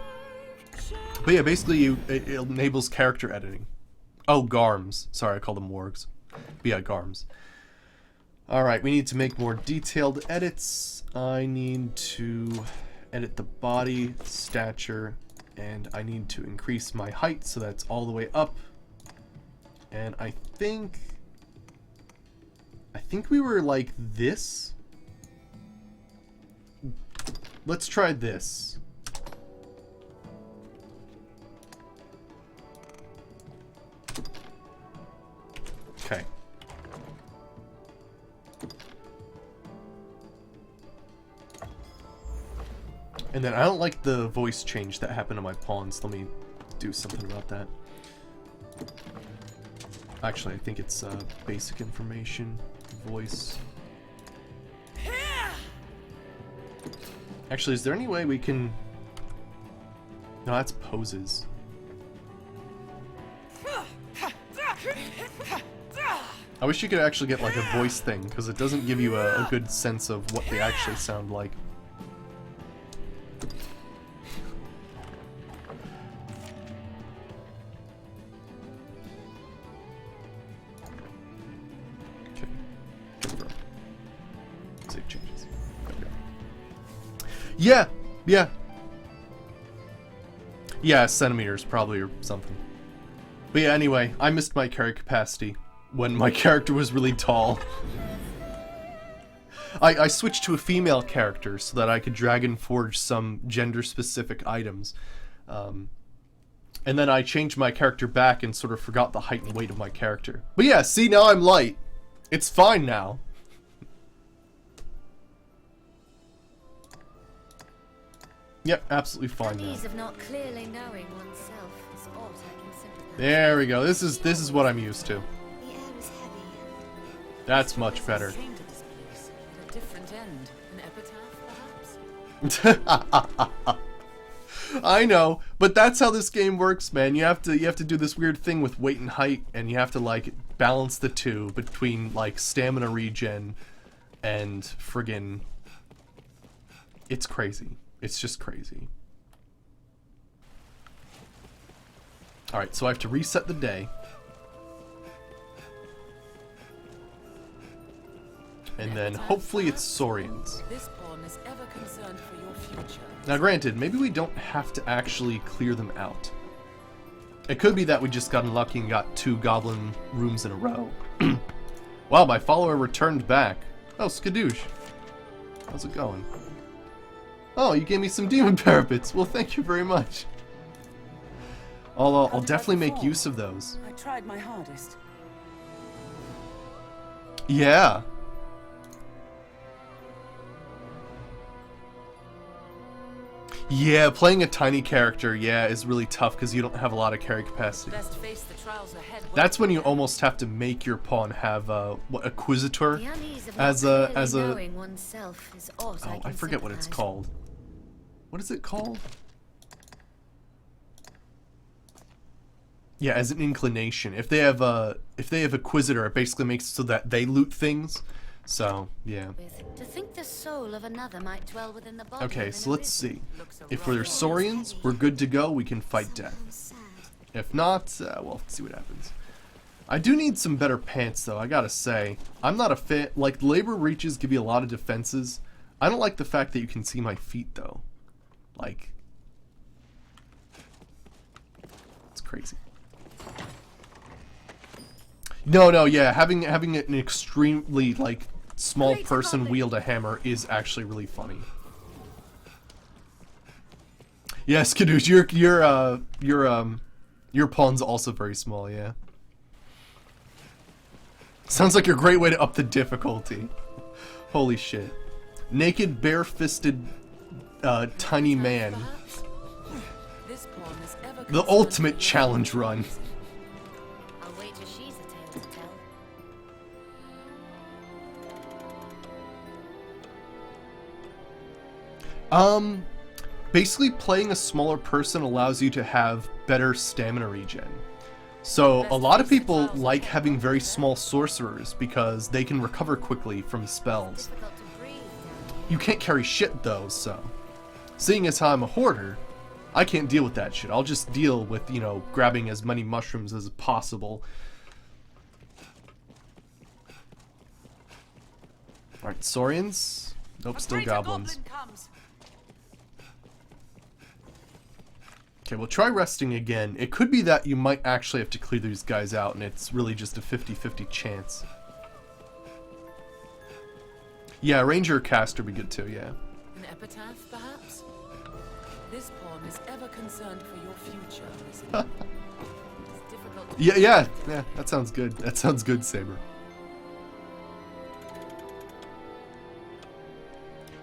But yeah, basically it enables character editing. Oh, Garms. Sorry, I called them wargs. But yeah, Garms. Alright, we need to make more detailed edits. I need to edit the body, stature, and I need to increase my height so that's all the way up. And I think we were like this. Let's try this. Okay. And then I don't like the voice change that happened to my pawns. Let me do something about that. Actually, I think it's basic information, voice. Actually, is there any way we can... No, that's poses. I wish you could actually get like a voice thing, because it doesn't give you a good sense of what they actually sound like. Okay. Confirm. Save changes. Okay. Yeah! Yeah! Yeah, centimeters probably or something. But yeah, anyway, I missed my carry capacity when my character was really tall. I switched to a female character so that I could dragon forge some gender-specific items. And then I changed my character back and sort of forgot the height and weight of my character. But yeah, see, now I'm light. It's fine now. Yep, absolutely fine now. Unease of not clearly knowing oneself is aught I can sympathize. There we go. This is what I'm used to. The air is heavy. That's much better. Came to this place at a different end. An epitaph, perhaps? I know, but that's how this game works, man. You have to do this weird thing with weight and height, and you have to like balance the two between like stamina regen and friggin'. It's crazy. It's just crazy. Alright, so I have to reset the day. And then hopefully it's Saurians. This pawn is ever concerned for your future. Now granted, maybe we don't have to actually clear them out. It could be that we just got unlucky and got 2 goblin rooms in a row. Wow, my follower returned back. Oh, Skadoosh. How's it going? Oh, you gave me some demon parapets. Well, thank you very much. I'll definitely make use of those. I tried my hardest. Yeah. Yeah, playing a tiny character, yeah, is really tough because you don't have a lot of carry capacity. Best face the trials ahead. That's when you almost have to make your pawn have what, Acquisitor The unease of as not a clearly knowing oneself is aught oh, I can forget what it's sympathize. called. What is it called? Yeah, as an inclination. If they have Acquisitor, it basically makes it so that they loot things. So, yeah. To think the soul of another might dwell within the body. Okay, of so an let's arisen. see. If we're Saurians, we're good to go. We can fight death. Sounds sad. If not, well, let's see what happens. I do need some better pants, though, I gotta say. I'm not a fan. Like, labor reaches give you a lot of defenses. I don't like the fact that you can see my feet, though. Like, it's crazy. No, yeah, having an extremely, like, small person wield a hammer is actually really funny. Yes, Skadoosh, your pawn's also very small, yeah. Sounds like a great way to up the difficulty. Holy shit. Naked, bare-fisted, tiny man. This pawn is ever The concerned ultimate for your challenge run. I'll wager she's a tale to tell. Basically playing a smaller person allows you to have better stamina regen. So a lot of people like having very small sorcerers because they can recover quickly from spells. Difficult to breathe down here. You can't carry shit though, so. Seeing as how I'm a hoarder, I can't deal with that shit. I'll just deal with, you know, grabbing as many mushrooms as possible. Alright, Saurians. Nope, still goblins. Okay, we'll try resting again. It could be that you might actually have to clear these guys out, and it's really just a 50-50 chance. Yeah, Ranger Caster would be good too, yeah. An epitaph, perhaps? This pawn is ever concerned for your future, Arisen. It's difficult to Yeah, that sounds good. That sounds good, Saber.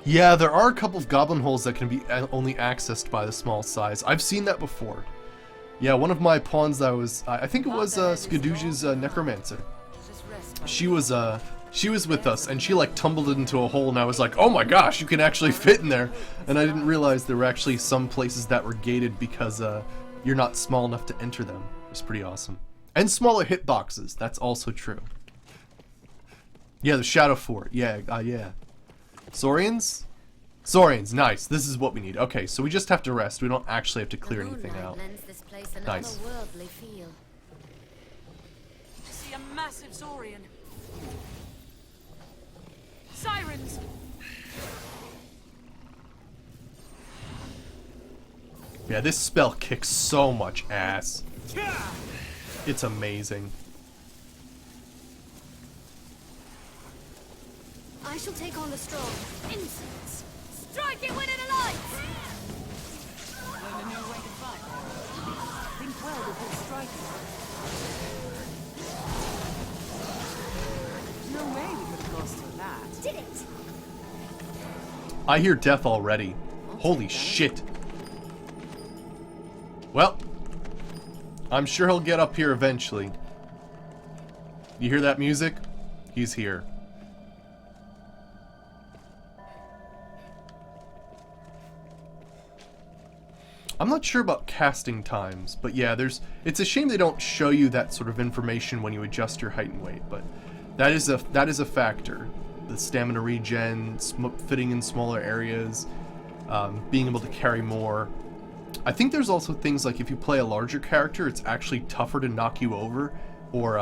Yeah, there are a couple of goblin holes that can be only accessed by the small size. I've seen that before. Yeah, one of my pawns that was, I think it was Skadoosh's Necromancer. just rest by She was with us, and she like tumbled into a hole, and I was like, oh my gosh, you can actually fit in there. And I didn't realize there were actually some places that were gated because you're not small enough to enter them. It's pretty awesome. And smaller hitboxes, that's also true. Yeah, the Shadow Fort. Yeah, yeah. Saurians? Saurians, nice. This is what we need. Okay, so we just have to rest. We don't actually have to clear anything out. Lends this place an Nice. otherworldly feel. I see a massive Saurian. Sirens! Yeah, this spell kicks so much ass. It's amazing. I shall take on the strong. Insolence! Strike it when it alights! Learn a new way to fight. Think well before striking. No way we could have lost to that. Did it! I hear death already. Holy shit. Well, I'm sure he'll get up here eventually. You hear that music? He's here. I'm not sure about casting times, but yeah, it's a shame they don't show you that sort of information when you adjust your height and weight, but that is a factor. The stamina regen, fitting in smaller areas, being able to carry more. I think there's also things like if you play a larger character, it's actually tougher to knock you over, or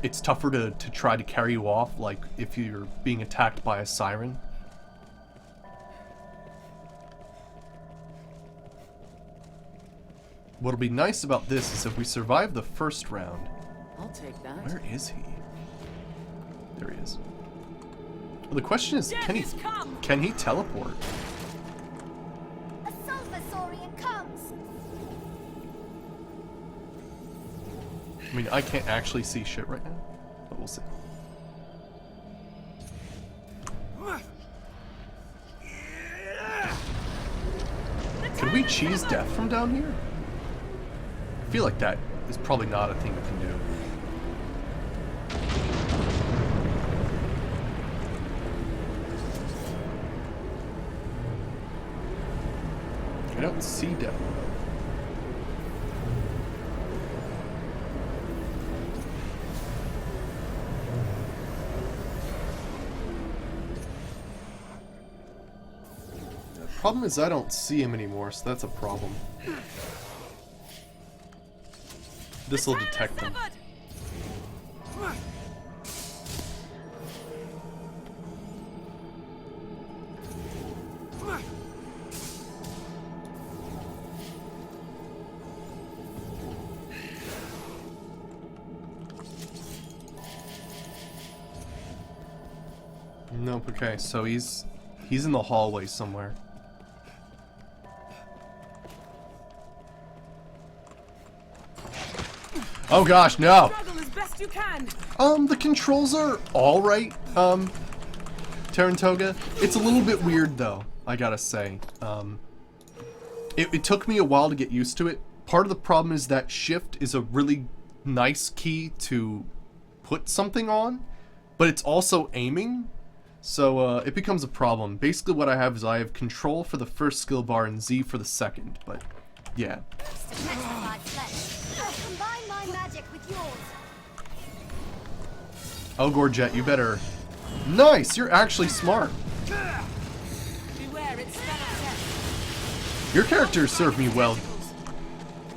it's tougher to try to carry you off, like if you're being attacked by a siren. What'll be nice about this is if we survive the first round. I'll take that. Where is he? There he is. Well, the question is, can he teleport? A sulfur saurian comes! I mean, I can't actually see shit right now, but we'll see. Can we cheese death from down here? I feel like that is probably not a thing we can do. I don't see death. The problem is I don't see him anymore, so that's a problem. This will detect them. Nope, okay, so he's in the hallway somewhere. Oh gosh, no! Struggle as best you can. The controls are alright, Tarantoga. It's a little bit weird though, I gotta say. It took me a while to get used to it. Part of the problem is that shift is a really nice key to put something on, but it's also aiming, so it becomes a problem. Basically what I have is I have control for the first skill bar and Z for the second, but yeah. Petrified flesh. Combine my magic with yours. Oh, Gorget, you better... Nice! You're actually smart. Beware, it's death. Your characters serve me well.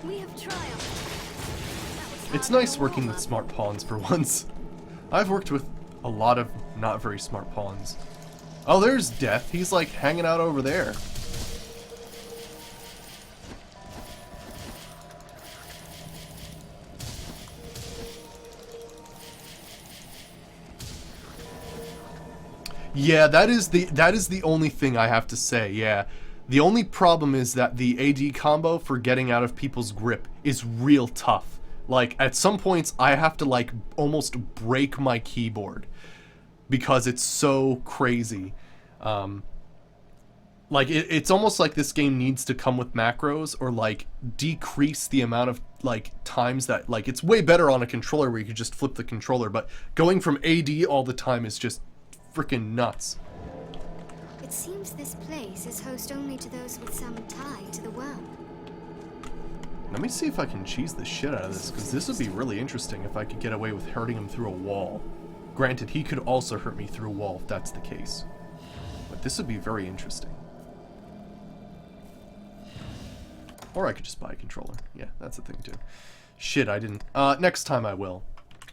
We have triumphed. It's nice working with smart pawns for once. I've worked with a lot of not very smart pawns. Oh, there's Death. He's like hanging out over there. Yeah, that is the only thing I have to say. Yeah. The only problem is that the AD combo for getting out of people's grip is real tough. Like, at some points, I have to, like, almost break my keyboard because it's so crazy. Like, it's almost like this game needs to come with macros or, like, decrease the amount of, like, times that, like, it's way better on a controller where you could just flip the controller, but going from AD all the time is just freaking nuts. It seems this place is host only to those with some tie to the world. Let me see if I can cheese the shit out of this, because this would be really interesting if I could get away with hurting him through a wall. Granted, he could also hurt me through a wall if that's the case. But this would be very interesting. Or I could just buy a controller. Yeah, that's the thing too. Shit, I didn't. Next time I will.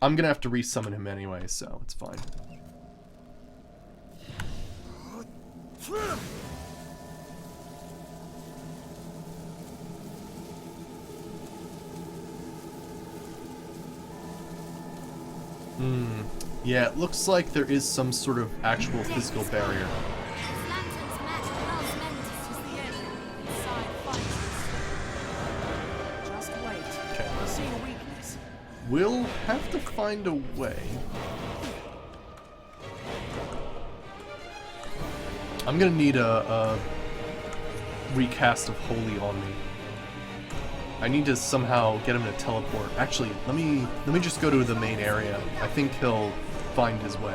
I'm gonna have to resummon him anyway, so it's fine. Yeah, it looks like there is some sort of actual physical barrier. Lanterns met house This is the end. Inside fighters. Just wait. Okay. We'll see a weakness. We'll have to find a way. I'm gonna need a recast of Holy on me. I need to somehow get him to teleport. Actually, let me just go to the main area. I think he'll find his way.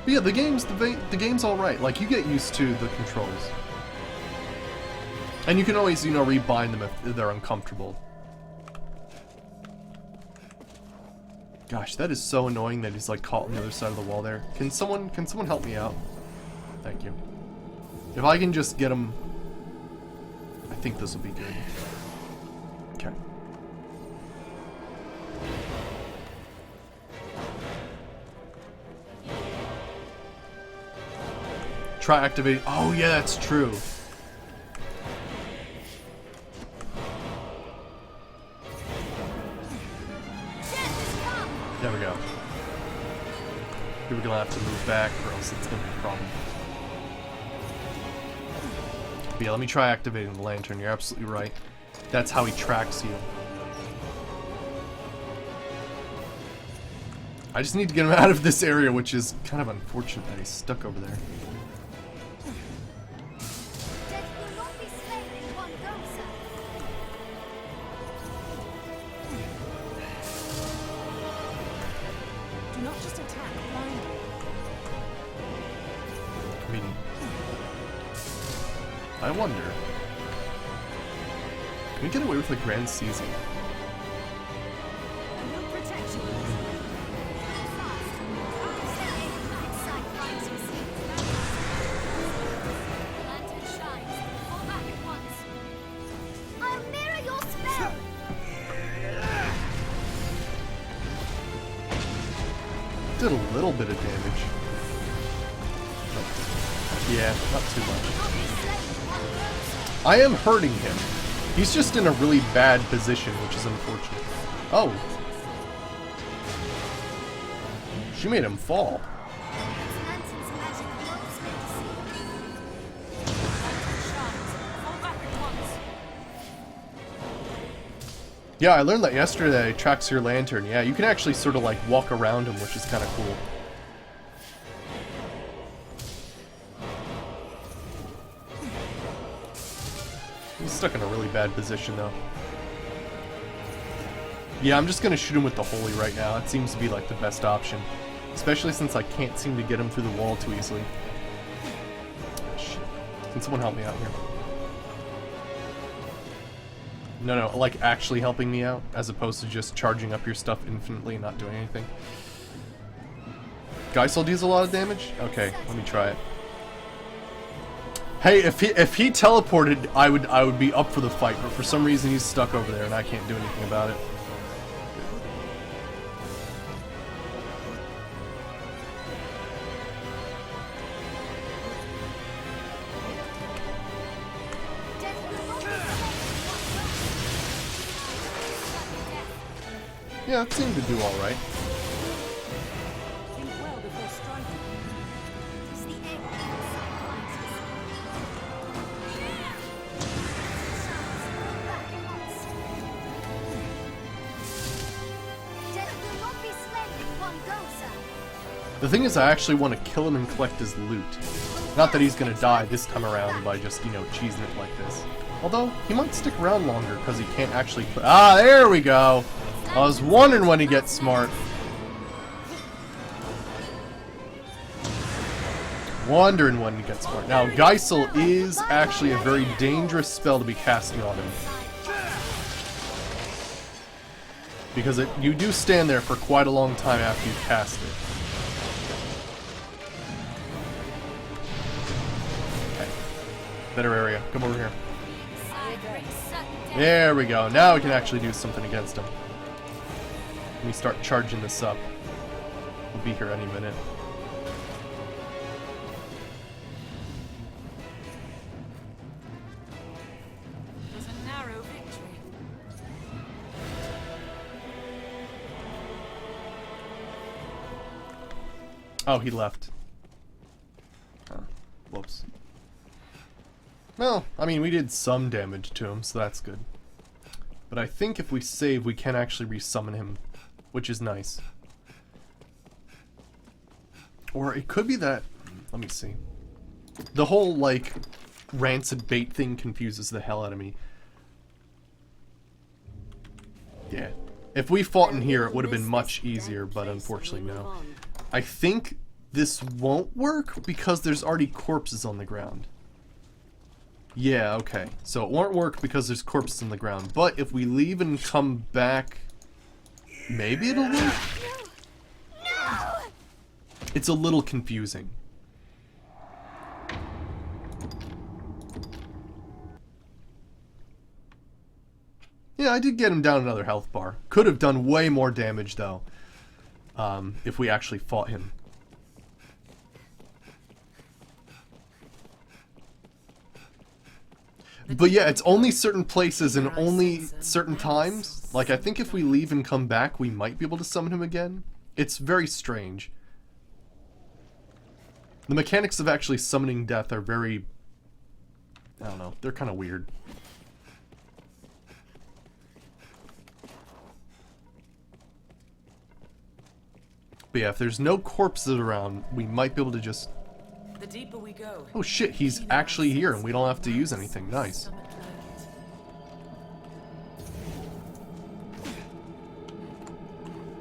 But yeah, the game's all right. Like, you get used to the controls, and you can always, you know, rebind them if they're uncomfortable. Gosh, that is so annoying that he's like caught on the other side of the wall there. Can someone help me out? Thank you. If I can just get him, I think this will be good. Okay. Try activating. Oh yeah, that's true. There we go. Here we're gonna have to move back, or else it's gonna be a problem. But yeah, let me try activating the lantern. You're absolutely right. That's how he tracks you. I just need to get him out of this area, which is kind of unfortunate that he's stuck over there. Do not just attack blindly. I mean, I wonder. Can we get away with a grand seizing? will protect you. Lantern shines. Fall back at once. I'll mirror your spell. Did a little bit of damage. Yeah, not too much. I am hurting him. He's just in a really bad position, which is unfortunate. Oh. She made him fall. Lantern's magic knows me to see. Lantern shines. Fall back at once. Yeah, I learned that yesterday. It tracks your lantern. Yeah, you can actually sort of like walk around him, which is kind of cool. He's stuck in a really bad position, though. Yeah, I'm just gonna shoot him with the Holy right now. It seems to be like the best option. Especially since I can't seem to get him through the wall too easily. Oh, shit. Can someone help me out here? No, like actually helping me out, as opposed to just charging up your stuff infinitely and not doing anything. Geisel deals a lot of damage? Okay, let me try it. Hey, if he teleported, I would be up for the fight, but for some reason he's stuck over there and I can't do anything about it. Yeah, it seemed to do all right. Think well before striking. It's the aim of the sacrifices. Fall back at once. Death will not be slain in one go, sir. The thing is, I actually want to kill him and collect his loot. Not that he's gonna die this time around by just, you know, cheesing it like this. Although, he might stick around longer because he can't actually put... Ah, there we go! I was wondering when he gets smart. Wondering when he gets smart. Now, Geisel is actually a very dangerous spell to be casting on him. Because you do stand there for quite a long time after you cast it. Okay. Better area. Come over here. There we go. Now we can actually do something against him. Let me start charging this up. We'll be here any minute. It was a narrow victory. Oh, he left. Oh, whoops. Well, I mean, we did some damage to him, so that's good. But I think if we save, we can actually resummon him, which is nice. Or it could be that... Let me see. The whole, like, rancid bait thing confuses the hell out of me. Yeah. If we fought in here, it would have been much easier, but unfortunately, no. I think this won't work because there's already corpses on the ground. Yeah, okay. So it won't work because there's corpses on the ground. But if we leave and come back, maybe it'll work? No! It's a little confusing. Yeah, I did get him down another health bar. Could have done way more damage, though, if we actually fought him. But yeah, it's only certain places and only certain times. Like, I think if we leave and come back, we might be able to summon him again. It's very strange. The mechanics of actually summoning death are very... I don't know, they're kind of weird. But yeah, if there's no corpses around, we might be able to just... The deeper we go. Oh shit, he's actually here and we don't have to use anything. Nice.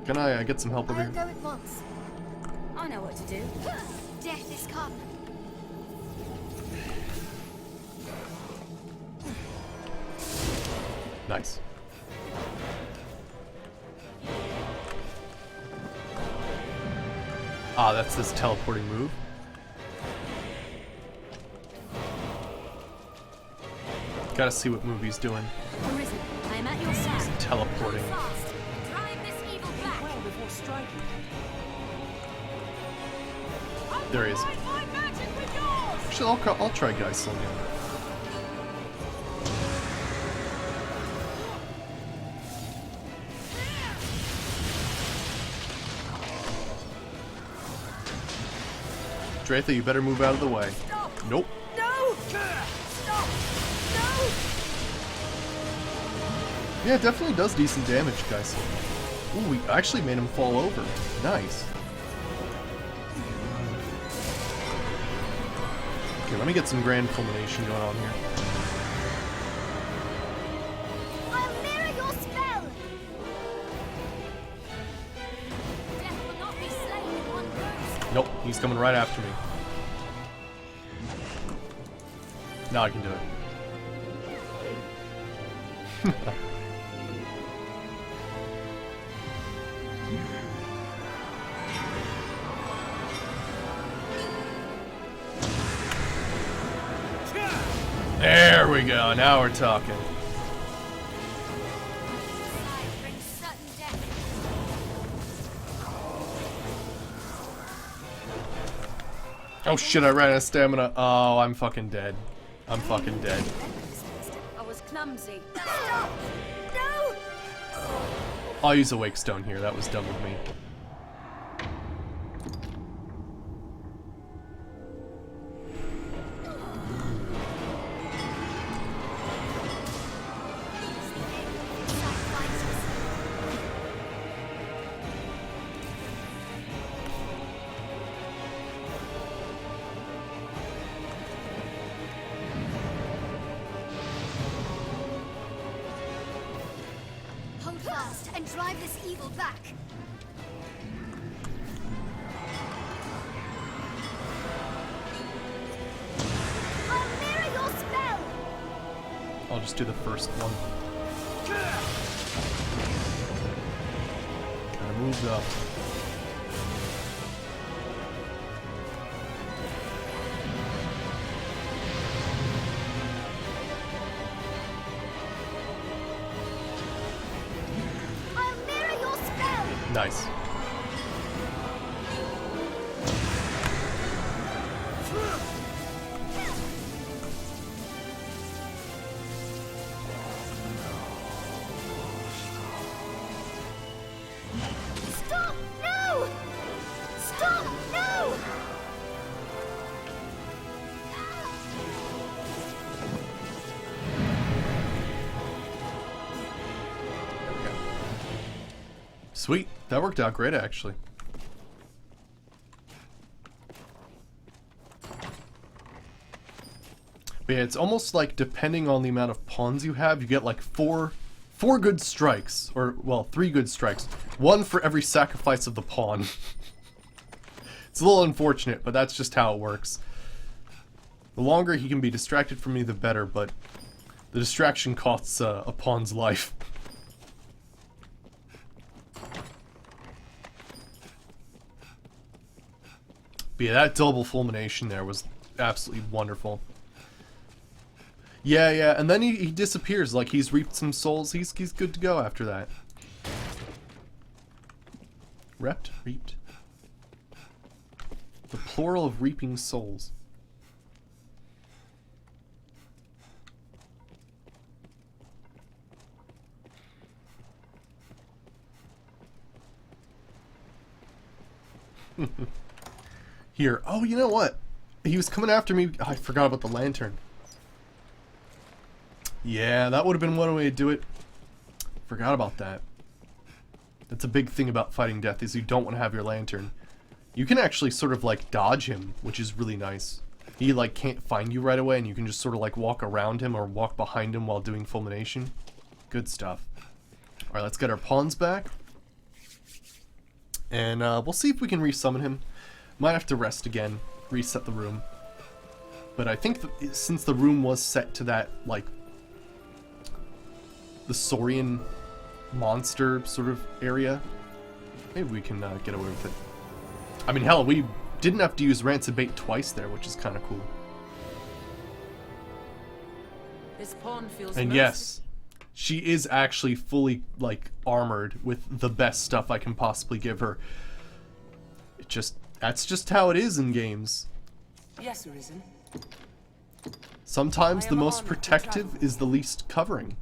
Can I get some help over I'll here? go at once. I know what to do. Death is come. Nice. Ah, that's this teleporting move. Gotta see what move he's doing. Arisen, I am at your side. Teleporting. Fast. Drive this evil back. Well before striking. There he is. Actually, I'll try Geisel again. Dratha, you better move out of the way. Stop. Nope. No! Stop! No! Yeah, it definitely does decent damage, Geisel. Ooh, we actually made him fall over. Nice. Okay, let me get some grand fulmination going on here. I'll mirror your spell! Death will not be slain in one burst. Nope, he's coming right after me. Now I can do it. There we go, now we're talking. Side brings certain death. Oh shit, I ran out of stamina. Oh, I'm fucking dead. I'm fucking dead. I was clumsy. Stop! No! I'll use a Wake Stone here, that was dumb of me. and drive this evil back. I'll mirror your spell. I'll just do the first one. Kinda moved up. I'll mirror your spell. Nice. Stop! No! Stop! No! There we go. Sweet. That worked out great, actually. But yeah, it's almost like depending on the amount of pawns you have, you get like four good strikes, or well, 3 good strikes. 1 for every sacrifice of the pawn. It's a little unfortunate, but that's just how it works. The longer he can be distracted from me, the better, but the distraction costs a pawn's life. But yeah, that double fulmination there was absolutely wonderful. Yeah, and then he disappears like he's reaped some souls. He's good to go after that. Reaped? The plural of reaping souls. Here. Oh, you know what? He was coming after me. Oh, I forgot about the lantern. Yeah, that would have been one way to do it. Forgot about that. That's a big thing about fighting death, is you don't want to have your lantern. You can actually sort of like dodge him, which is really nice. He like can't find you right away, and you can just sort of like walk around him or walk behind him while doing fulmination. Good stuff. Alright, let's get our pawns back. And we'll see if we can resummon him. Might have to rest again, reset the room. But I think that since the room was set to that, like, the Saurian monster sort of area, maybe we can get away with it. I mean, hell, we didn't have to use rancid bait twice there, which is kind of cool. This pawn feels And yes, she is actually fully, like, armored with the best stuff I can possibly give her. That's just how it is in games. Yes, Arisen. Sometimes I the am most honored to protective travel. is the least covering.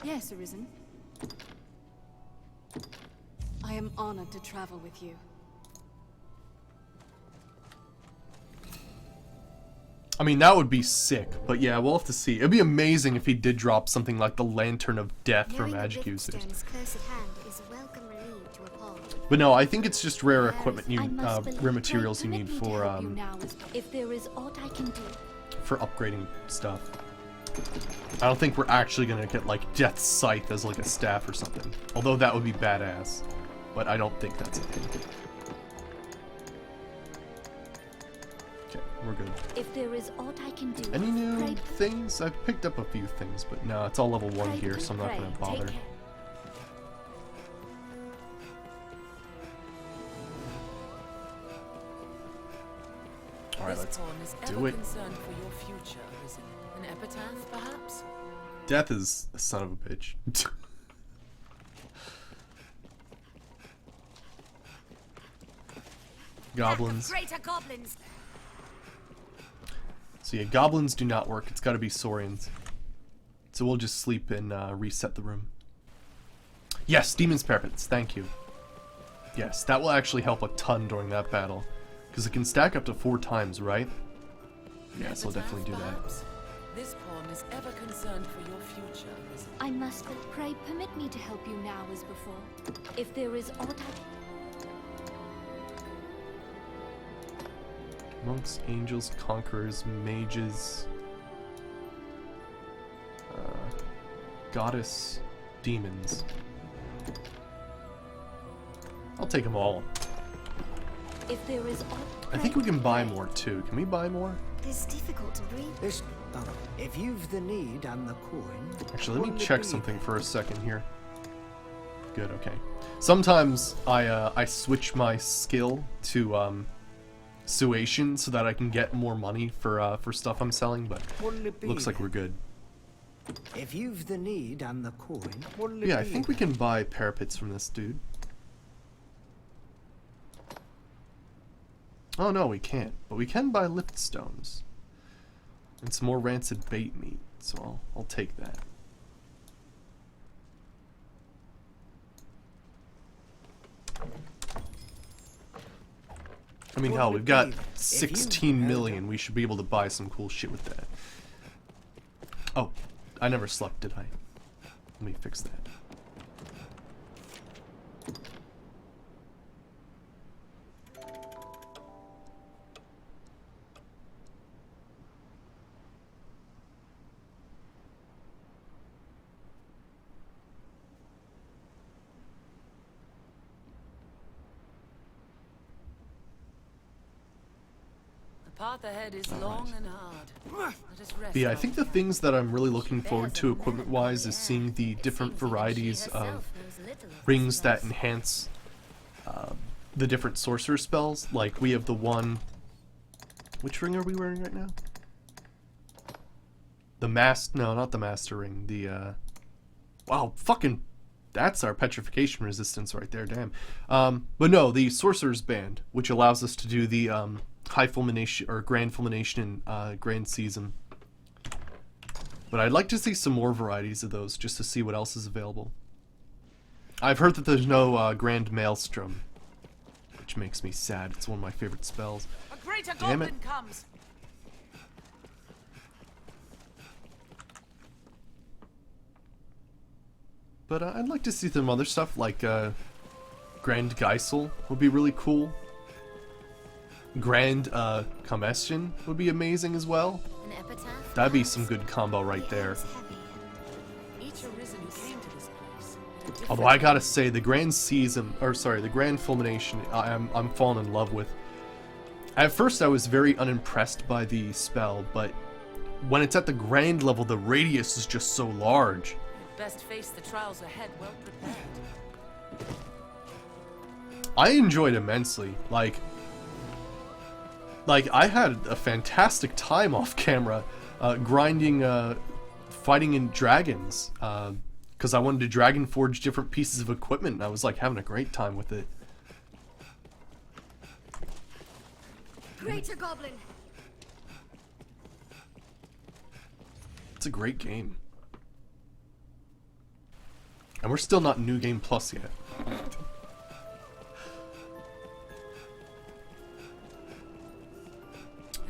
Yes, Arisen. I am honored to travel with you. I mean, that would be sick, but yeah, we'll have to see. It'd be amazing if he did drop something like the Lantern of Death for Knowing the magic users. Riftstone is close at hand is a welcome relief to a pawn. But no, I think it's just rare Yes, equipment I must believe. rare materials you Pray need permit me to for help you now if there is aught I can do. for upgrading stuff. I don't think we're actually gonna get like Death's Scythe as like a staff or something. Although that would be badass. But I don't think that's a thing. Okay, we're good. If there is aught I can do, Any new pray, things? I've picked up a few things, but no, it's all level 1 pray, here, so I'm not pray, gonna take bother. care. Alright, This let's pawn is do ever it. concerned for your future, Arisen. An epitaph, perhaps? Death is a son of a bitch. Goblins. Greater goblins. So yeah, goblins do not work. It's got to be Saurians. So we'll just sleep and reset the room. Yes, Demon's Parapets. Thank you. Yes, that will actually help a ton during that battle. Because it can stack up to 4 times, right? Yes, I'll definitely do that. Perhaps? This pawn is ever concerned for your future, Arisen. I must but pray permit me to help you now as before. If there is aught Monks, angels, conquerors, mages. goddess demons. I'll take them all. If there is I think we can buy more too. Can we buy more? It's difficult to breathe. This, if you've the need and the coin. Actually, let me wouldn't it check be something then? for a second here. Good, okay. Sometimes I switch my skill to suation so that I can get more money for stuff I'm selling, but Wouldn't it be looks like then? we're good. If you've the need and the coin, wouldn't it Yeah, I be think we then? can buy parapets from this dude. Oh no, we can't. But we can buy lift stones. And some more rancid bait meat, so I'll take that. I mean, hell, we've got 16 million. We should be able to buy some cool shit with that. Oh, I never slept, did I? Let me fix that. The path ahead is long and hard. Let us rest But yeah, I our think the things that I'm really looking forward to equipment-wise is seeing the different varieties of rings that enhance the different sorcerer spells. Like, we have the one... Which ring are we wearing right now? The No, not the Master Ring. The, Wow, fucking... That's our petrification resistance right there, damn. But no, the Sorcerer's Band, which allows us to do the, High Fulmination, or Grand Fulmination, Grand Season. But I'd like to see some more varieties of those, just to see what else is available. I've heard that there's no, Grand Maelstrom, which makes me sad. It's one of my favorite spells. A greater Damn it. goblin comes. But I'd like to see some other stuff, like Grand Geisel would be really cool. Grand Combustion would be amazing as well. An epitaph? That'd be some good combo right there. It's heavy. Each Arisen came to this place. at a different Although I gotta say, the Grand Season, or sorry, the Grand Fulmination, I'm falling in love with. At first, I was very unimpressed by the spell, but when it's at the Grand level, the radius is just so large. You'd best face the trials ahead well prepared. I enjoyed immensely. Like I had a fantastic time off camera, grinding, fighting in dragons, because I wanted to dragon forge different pieces of equipment, and I was like having a great time with it. Greater goblin. It's a great game. And we're still not New Game Plus yet.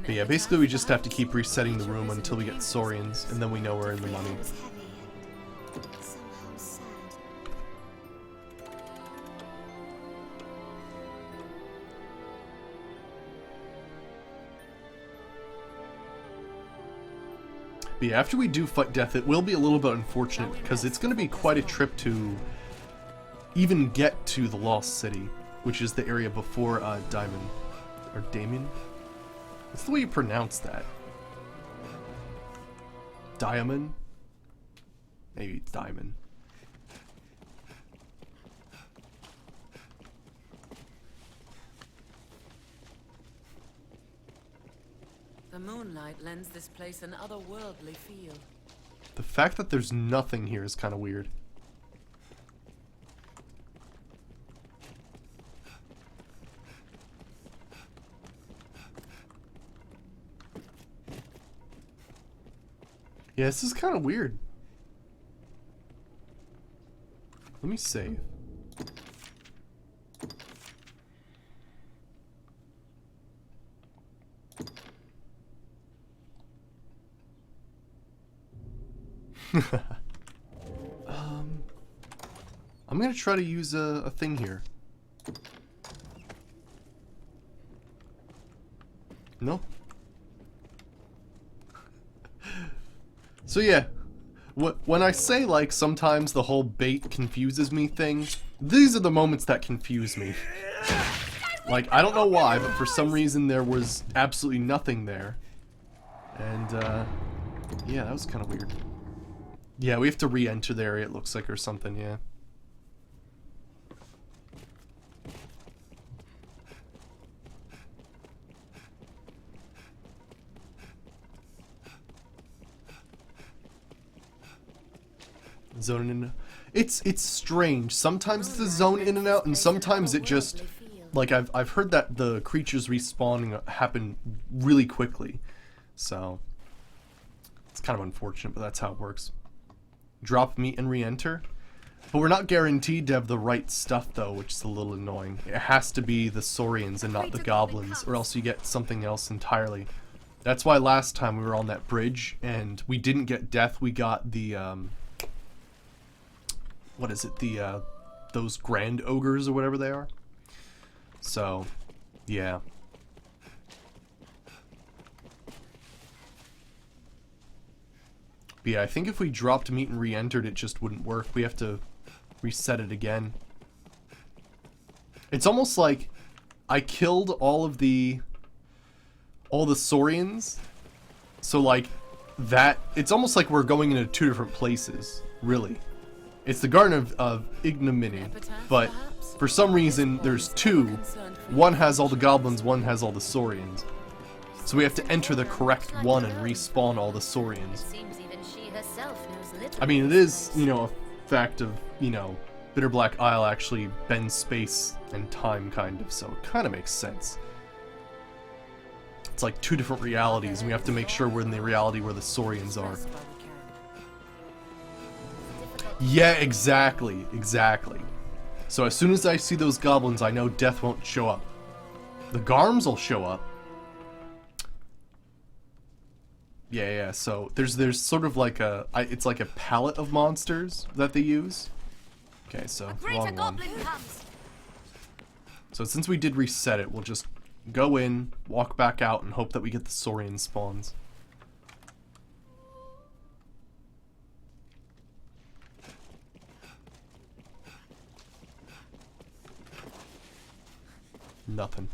But yeah, basically we just have to keep resetting the room until we get Saurians, and then we know we're in the money. It was heavy and somehow sad. But yeah, after we do fight death, it will be a little bit unfortunate, because it's going to be quite a trip to even get to the Lost City, which is the area before Diamond. Or Damien? What's the way you pronounce that? Diamond? Maybe it's Diamond. The moonlight lends this place an otherworldly feel. The fact that there's nothing here is kind of weird. Yeah, this is kind of weird. Let me save. I'm gonna try to use a thing here. No. So yeah, When I say, like, sometimes the whole bait confuses me thing, these are the moments that confuse me. Like, I don't know why, but for some reason there was absolutely nothing there. And, yeah, that was kind of weird. Yeah, we have to re-enter the area, it looks like, or something, yeah. Zone in and out. It's strange. Sometimes it's a zone in and out, and sometimes it just, like, I've heard that the creatures respawning happen really quickly. So it's kind of unfortunate, but that's how it works. Drop meat and re-enter. But we're not guaranteed to have the right stuff, though, which is a little annoying. It has to be the Saurians and not the goblins, or else you get something else entirely. That's why last time we were on that bridge, and we didn't get death, we got the, what is it, the, those grand ogres or whatever they are. So, yeah. But yeah, I think if we dropped meat and re-entered, it just wouldn't work. We have to reset it again. It's almost like I killed all the Saurians. So, like, that, it's almost like we're going into two different places, really. It's the Garden of Ignominy, but for some reason there's two. One has all the goblins, one has all the Saurians. So we have to enter the correct one and respawn all the Saurians. I mean, it is, you know, a fact of, you know, Bitter Black Isle actually bends space and time, kind of, so it kind of makes sense. It's like two different realities, and we have to make sure we're in the reality where the Saurians are. Yeah, exactly, exactly. So as soon as I see those goblins, I know death won't show up. The Garms will show up. Yeah, so there's sort of like a, it's like a palette of monsters that they use. Okay, so wrong one. So since we did reset it, we'll just go in, walk back out, and hope that we get the Saurian spawns. Nothing.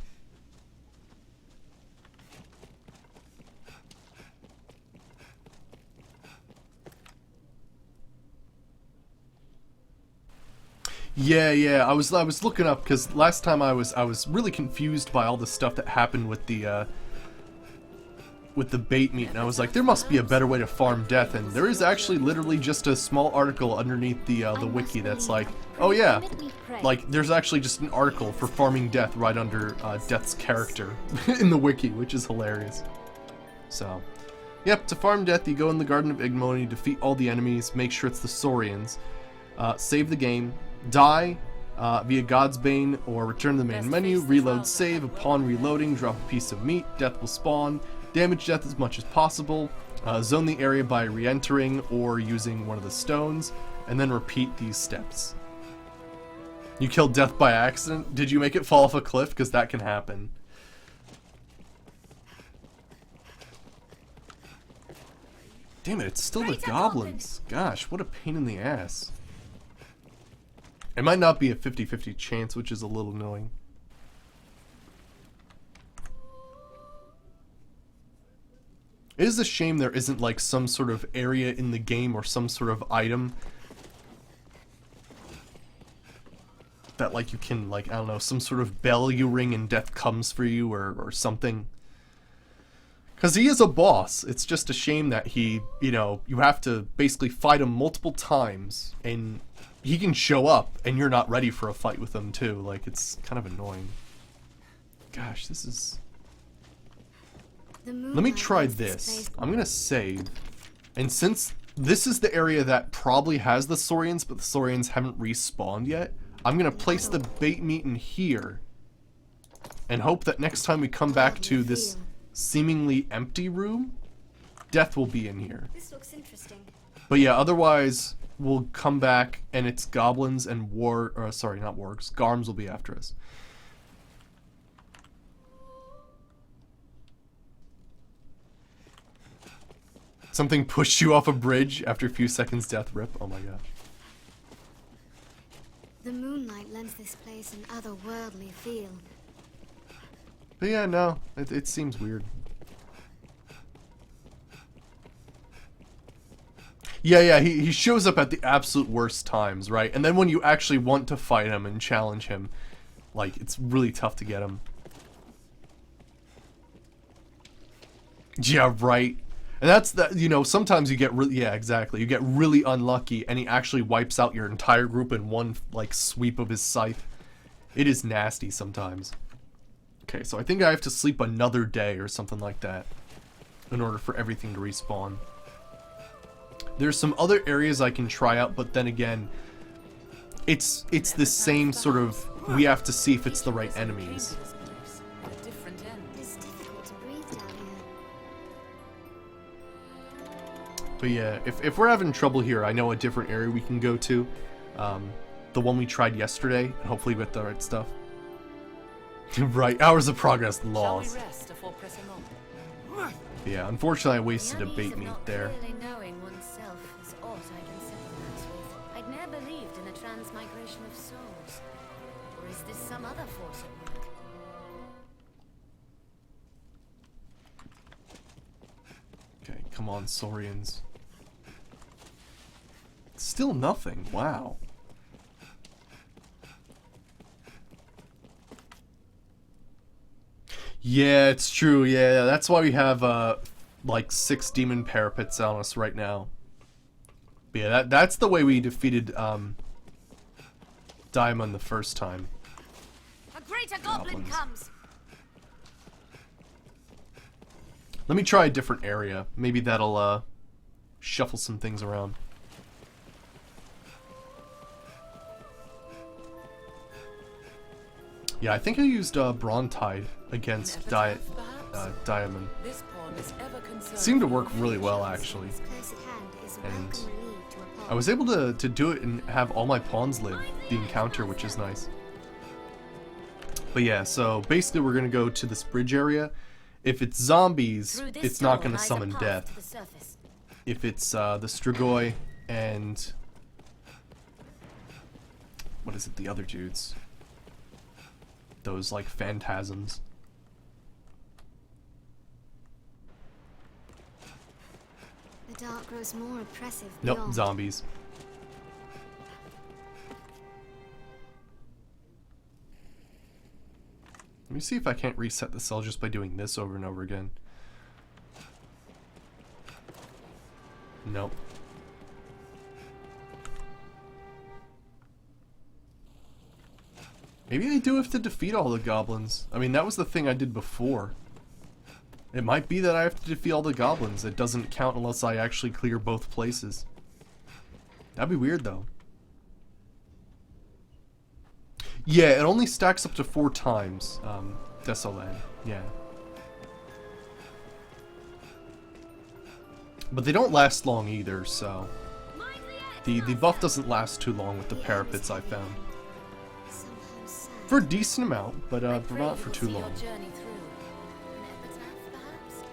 Yeah, I was looking up because last time I was really confused by all the stuff that happened with the bait meat, and I was like, there must be a better way to farm death, and there is actually literally just a small article underneath the wiki that's like, oh yeah, like there's actually just an article for farming death right under Death's character in the wiki, which is hilarious. So, yep, to farm death, you go in the Garden of Ignominy, defeat all the enemies, make sure it's the Saurians, save the game, die via God's Bane, or return to the main menu, reload save. Upon reloading, drop a piece of meat, death will spawn, damage death as much as possible, zone the area by re-entering or using one of the stones, and then repeat these steps. You killed death by accident? Did you make it fall off a cliff? Because that can happen. Damn it, it's still the goblins. Gosh, what a pain in the ass. It might not be a 50-50 chance, which is a little annoying. It is a shame there isn't like some sort of area in the game or some sort of item that like you can, like, I don't know, some sort of bell you ring and death comes for you or something. Because he is a boss. It's just a shame that he, you know, you have to basically fight him multiple times and he can show up and you're not ready for a fight with him too. Like, it's kind of annoying. Gosh, this is... Let me try this. I'm gonna save. And since this is the area that probably has the Saurians, but the Saurians haven't respawned yet, I'm gonna place the bait meat in here and hope that next time we come back to this seemingly empty room, death will be in here. This looks interesting. But yeah, otherwise we'll come back and it's goblins and sorry, not wargs. Garms will be after us. Something pushed you off a bridge after a few seconds death rip. Oh my gosh. The moonlight lends this place an otherworldly feel. But yeah, no, it seems weird. Yeah, he shows up at the absolute worst times, right? And then when you actually want to fight him and challenge him, like, it's really tough to get him. Yeah, right. And that's that, you know, sometimes you get really, yeah, exactly. You get really unlucky and he actually wipes out your entire group in one, like, sweep of his scythe. It is nasty sometimes. Okay, so I think I have to sleep another day or something like that in order for everything to respawn. There's some other areas I can try out, but then again, it's the same sort of, we have to see if it's the right enemies. It's difficult to breathe down here. But yeah, if we're having trouble here, I know a different area we can go to. The one we tried yesterday, and hopefully with the right stuff. Right, hours of progress lost. Yeah, unfortunately I wasted a bait meat there. Really knowing oneself is aught I can sympathize with. I'd never believed in a transmigration of souls. Or is this some other force at work? Okay, come on, Saurians. Still nothing, wow. Yeah, it's true, yeah, that's why we have, like, 6 demon parapets on us right now. But yeah, that's the way we defeated, Diamond the first time. A greater goblin Goblins. comes. Let me try a different area. Maybe that'll, shuffle some things around. Yeah, I think I used, Brontide against Diamond. Seemed to work really well, actually. Close at hand is a And welcome relief to a I was able to do it and have all my pawns live the encounter, which is nice. But yeah, so basically we're gonna go to this bridge area. If it's zombies, Through this it's not door gonna lies a summon path to death. the surface. If it's the Strigoi and what is it, the other dudes? Those like phantasms. The dark grows more oppressive Nope, beyond. zombies. Let me see if I can't reset the cell just by doing this over and over again. Nope. Maybe I do have to defeat all the goblins. I mean, that was the thing I did before. It might be that I have to defeat all the goblins. It doesn't count unless I actually clear both places. That'd be weird, though. Yeah, it only stacks up to 4 times, Desolan. Yeah. But they don't last long either, so... The buff doesn't last too long with the parapets I found. Somehow sad. For a decent amount, but not for too long.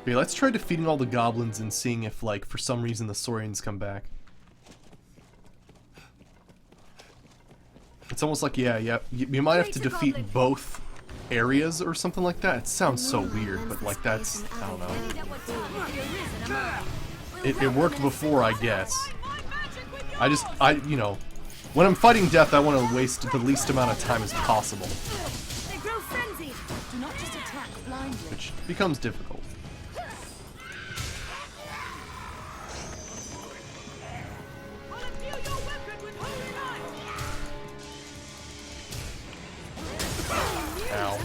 But yeah, let's try defeating all the goblins and seeing if, like, for some reason the Saurians come back. It's almost like, yeah, you might have to defeat both areas or something like that. It sounds so weird, but like that's, I don't know. It worked before, I guess. You know, when I'm fighting death, I want to waste the least amount of time as possible, They grow frenzied. Do not just attack blindly. which becomes difficult. Ow.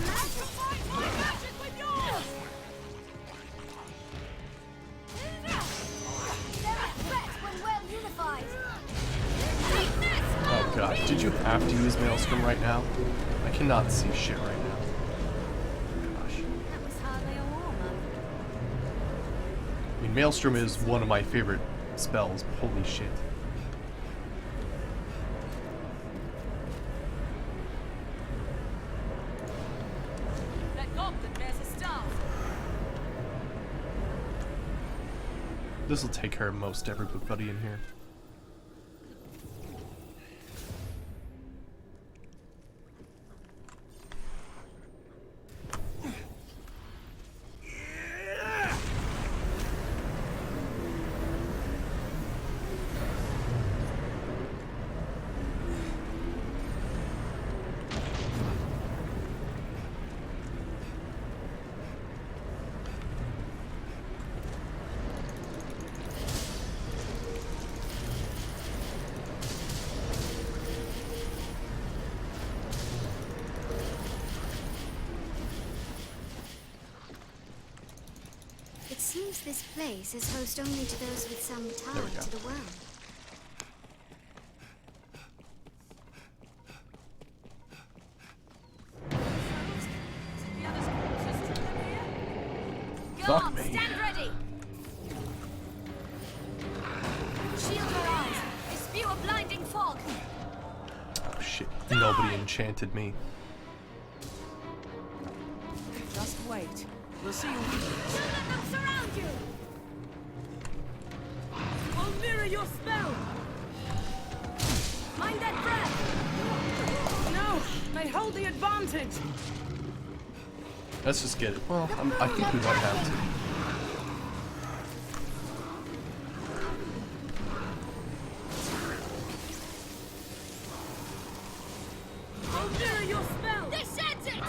Oh god, did you have to use Maelstrom right now? I cannot see shit right now. Gosh. That was hardly a warm-up. I mean, Maelstrom is one of my favorite spells. Holy shit. That goblin bears a staff. This will take care of most everybody in here. It seems this place is host only to those with some There we tie go. to the world. Fuck me. Stand ready! Shield your eyes! They spew a blinding fog! Oh shit. Nobody enchanted me. Just wait. We'll see you. Don't let them surround you! I'll mirror your spell! Mind that breath! No! They hold the advantage! Let's just get it. Well, I think we might have to. I'll mirror your spell! This ends it!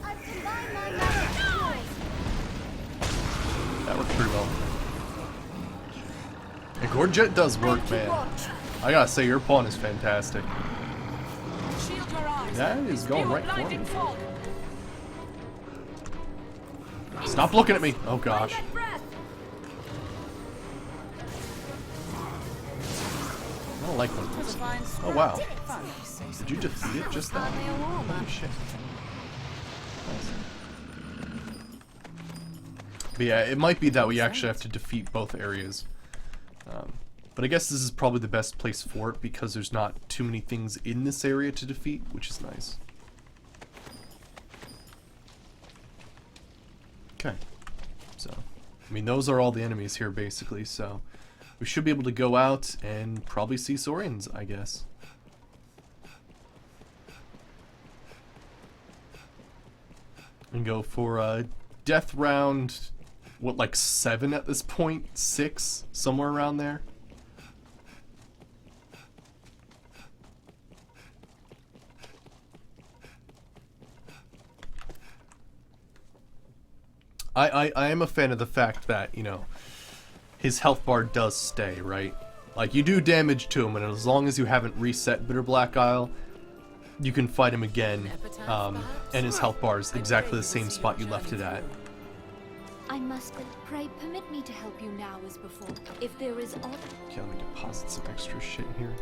I've combined my magic skills. That worked pretty well. And Gorget does work, Keep man. watch. I gotta say, your pawn is fantastic. Shield your eyes! That is going Spew a right for blinding me. fog! Stop looking at me! Oh Mind gosh. that breath! I don't like when It was a fine Oh wow. fun. Did you defeat it just that? Hardly a warmer. Holy shit. But yeah, it might be that we actually have to defeat both areas. But I guess this is probably the best place for it because there's not too many things in this area to defeat, which is nice. Okay. So, I mean, those are all the enemies here basically, so we should be able to go out and probably see Saurians, I guess. And go for a death round, what, like 7 at this point? 6? Somewhere around there? I am a fan of the fact that, you know, his health bar does stay, right? Like, you do damage to him, and as long as you haven't reset Bitter Black Isle, you can fight him again, and his health bar is exactly the same spot you left it at. I must pray permit me to help you now as before. If there is aught Okay, let me deposit some extra shit in here.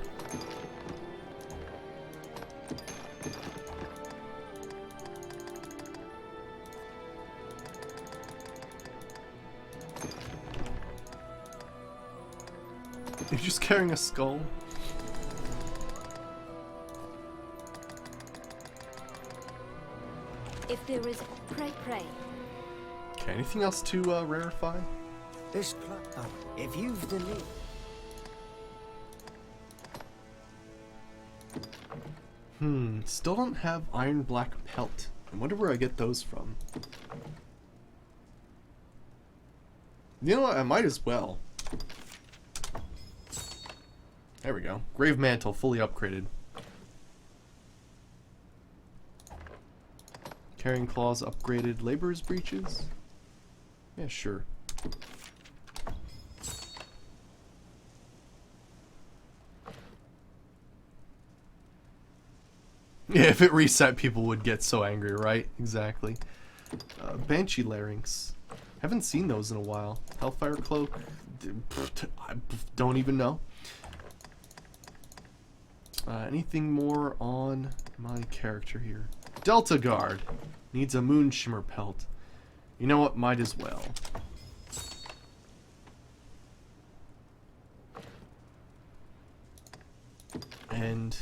You're just carrying a skull? if there is pray. Okay, anything else to rarefy? This if you've the need. Still don't have iron black pelt. I wonder where I get those from. You know what, I might as well. There we go. Grave Mantle, fully upgraded. Carrying Claws upgraded. Laborer's Breeches? Yeah, sure. Yeah, if it reset, people would get so angry, right? Exactly. Banshee Larynx. Haven't seen those in a while. Hellfire Cloak. I don't even know. Anything more on my character here? Delta Guard. Needs a Moon Shimmer Pelt. You know what? Might as well. And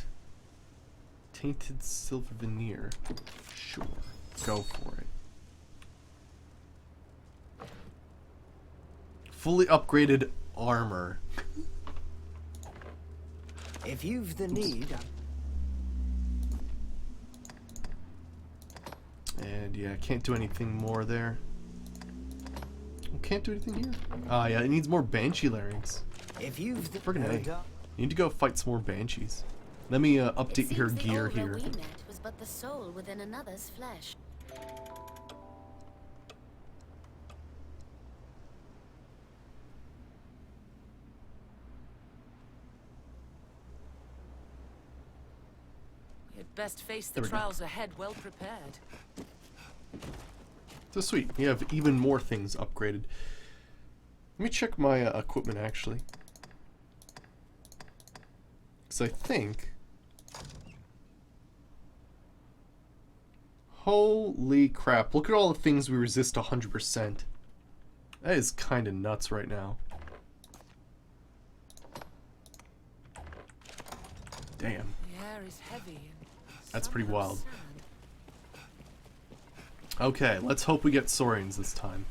Tainted Silver Veneer. Sure. Go for it. Fully upgraded armor. If you've the need, And yeah, can't do anything more there. Oh, can't do anything here. Ah, yeah, it needs more banshee larynx. if you've the Friggin' A. Need to go fight some more banshees. Let me update her gear here. We met was but the soul within another's flesh. We had best face the There we go. trials ahead well prepared. So sweet. You have even more things upgraded. Let me check my equipment actually. Because I think... Holy crap. Look at all the things we resist 100%. That is kind of nuts right now. Damn. The air is heavy and That's pretty somehow wild. sad. Okay, let's hope we get saurians this time.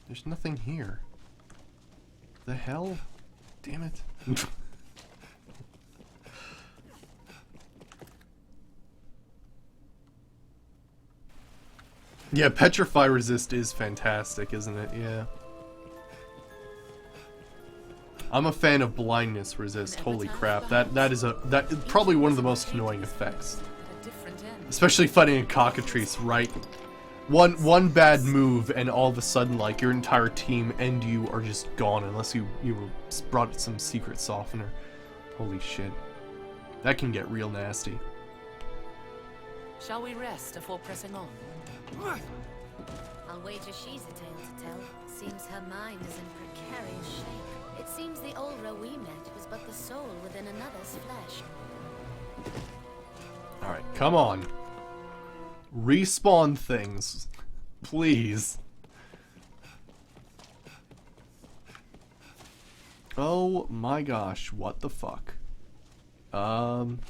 There's nothing here. The hell? Damn it. Yeah, petrify resist is fantastic, isn't it? Yeah. I'm a fan of blindness resist. Holy crap. That is probably one of the most annoying effects. At a different end. Especially fighting a cockatrice, right? One bad move and all of a sudden like your entire team and you are just gone unless you brought some secret softener. Holy shit. That can get real nasty. Shall we rest before pressing on? I'll wager she's a tale to tell. Seems her mind is in precarious shape. It seems the Ulra we met was but the soul within another's flesh. Alright, come on. Respawn things. Please. Oh my gosh, what the fuck? I'm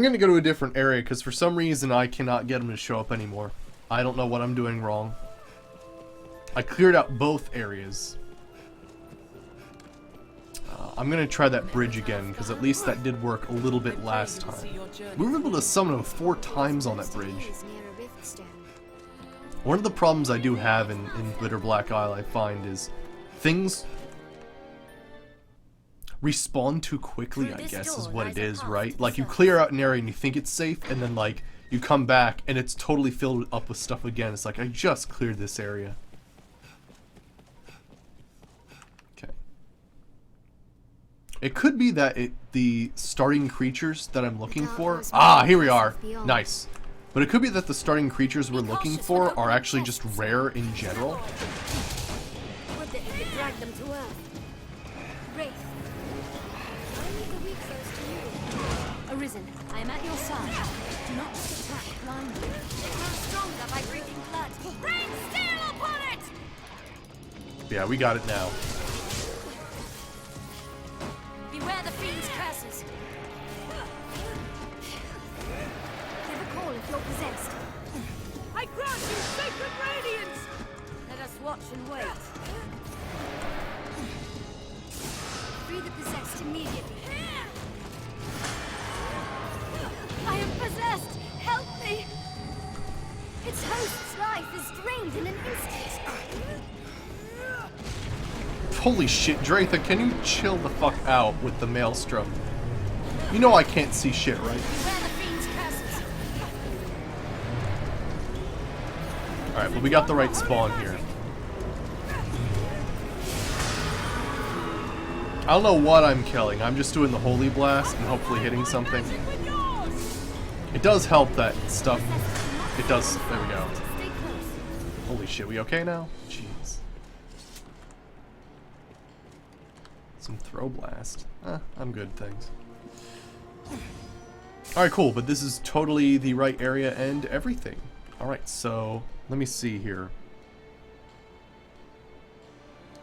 gonna go to a different area because for some reason I cannot get them to show up anymore. I don't know what I'm doing wrong. I cleared out both areas. I'm gonna try that bridge again because at least that did work a little bit last time. We were able to summon them 4 times on that bridge. Is near a rift stone. One of the problems I do have in Bitter Black Isle, I find, is things respawn too quickly, I guess, is what it is, right? Like, you clear out an area and you think it's safe, and then, like, you come back and it's totally filled up with stuff again. It's like, I just cleared this area. Okay. It could be that the starting creatures that I'm looking for... Ah, here we are. Nice. But it could be that the starting creatures we're looking for are actually just rare in general. Would that you could drag them to Earth. Wraith. I leave the weak foes to you. Arisen, I am at your side. Do not attack blindly. It grows stronger by drinking blood. Rain steel upon it! Yeah, we got it now. Beware the fiend's curses. Give a call if you're possessed. I grant you sacred radiance! Let us watch and wait. Free the possessed immediately. I am possessed! Help me! Its host's life is drained in an instant. Holy shit, Dratha, can you chill the fuck out with the maelstrom? You know I can't see shit, right? Beware the fiend's curses. Alright, well we got the right spawn here. I don't know what I'm killing. I'm just doing the Holy Blast and hopefully hitting something. It does help that stuff. It does. There we go. Stay close. Holy shit, we okay now? Jeez. Some throw blast. I'm good, thanks. Alright, cool, but this is totally the right area and everything. Alright, so let me see here.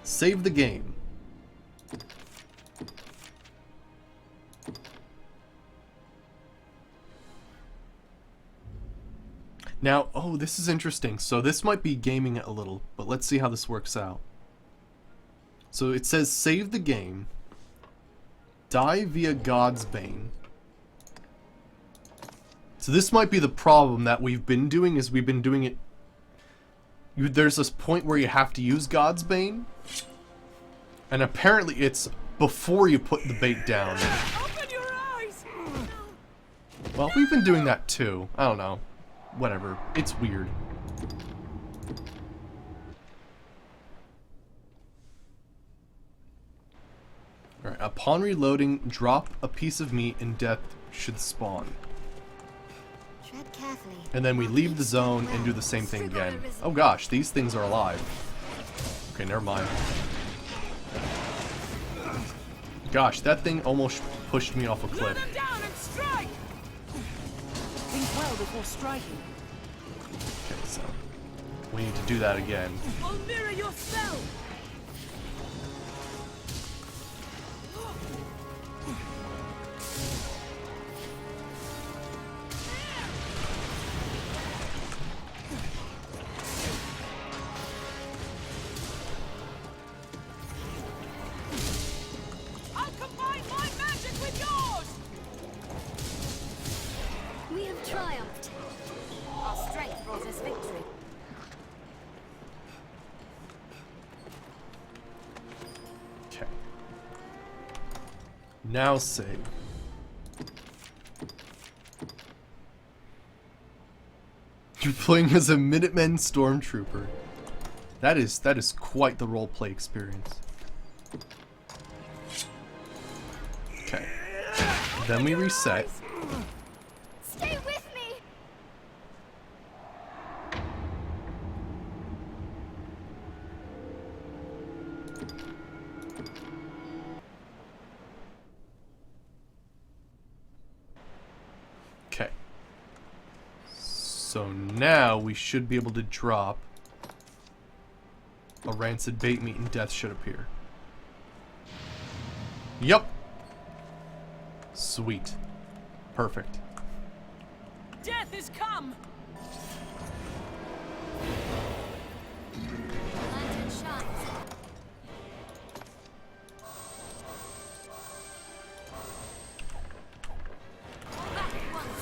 Save the game. Now, oh, this is interesting. So this might be gaming it a little, but let's see how this works out. So it says save the game. Die via God's Bane. So this might be the problem that we've been doing, is we've been doing it... There's this point where you have to use God's Bane. And apparently it's before you put the bait down. Open your eyes! Well, we've been doing that too. I don't know. Whatever. It's weird. Alright, upon reloading, drop a piece of meat and death should spawn. Tread carefully. And then we leave the zone and do the same thing again. Oh gosh, these things are alive. Okay, never mind. Gosh, that thing almost pushed me off a cliff. Them down and strike! Think well before striking. Okay, so we need to do that again. I'll mirror your spell! I'll combine my magic with yours! We have triumphed. Our strength brought us victory. Okay. Now save. You're playing as a Minutemen Stormtrooper. That is quite the roleplay experience. Okay. Then we reset. Stay with me. Okay. So now we should be able to drop a rancid bait meat and death should appear. Yup. Sweet. Perfect. Death is come! Lantern shines. Back at once.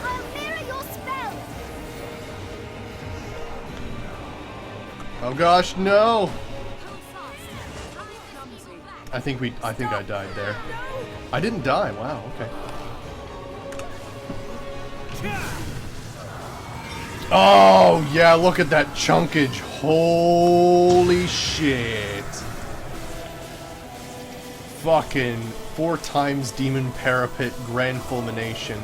I'll mirror your spell. Oh gosh, no! Hold fast. I think I died there. I didn't die. Wow. Okay. Oh yeah, look at that chunkage. Holy shit. Fucking 4 times Demon Parapet Grand Fulmination.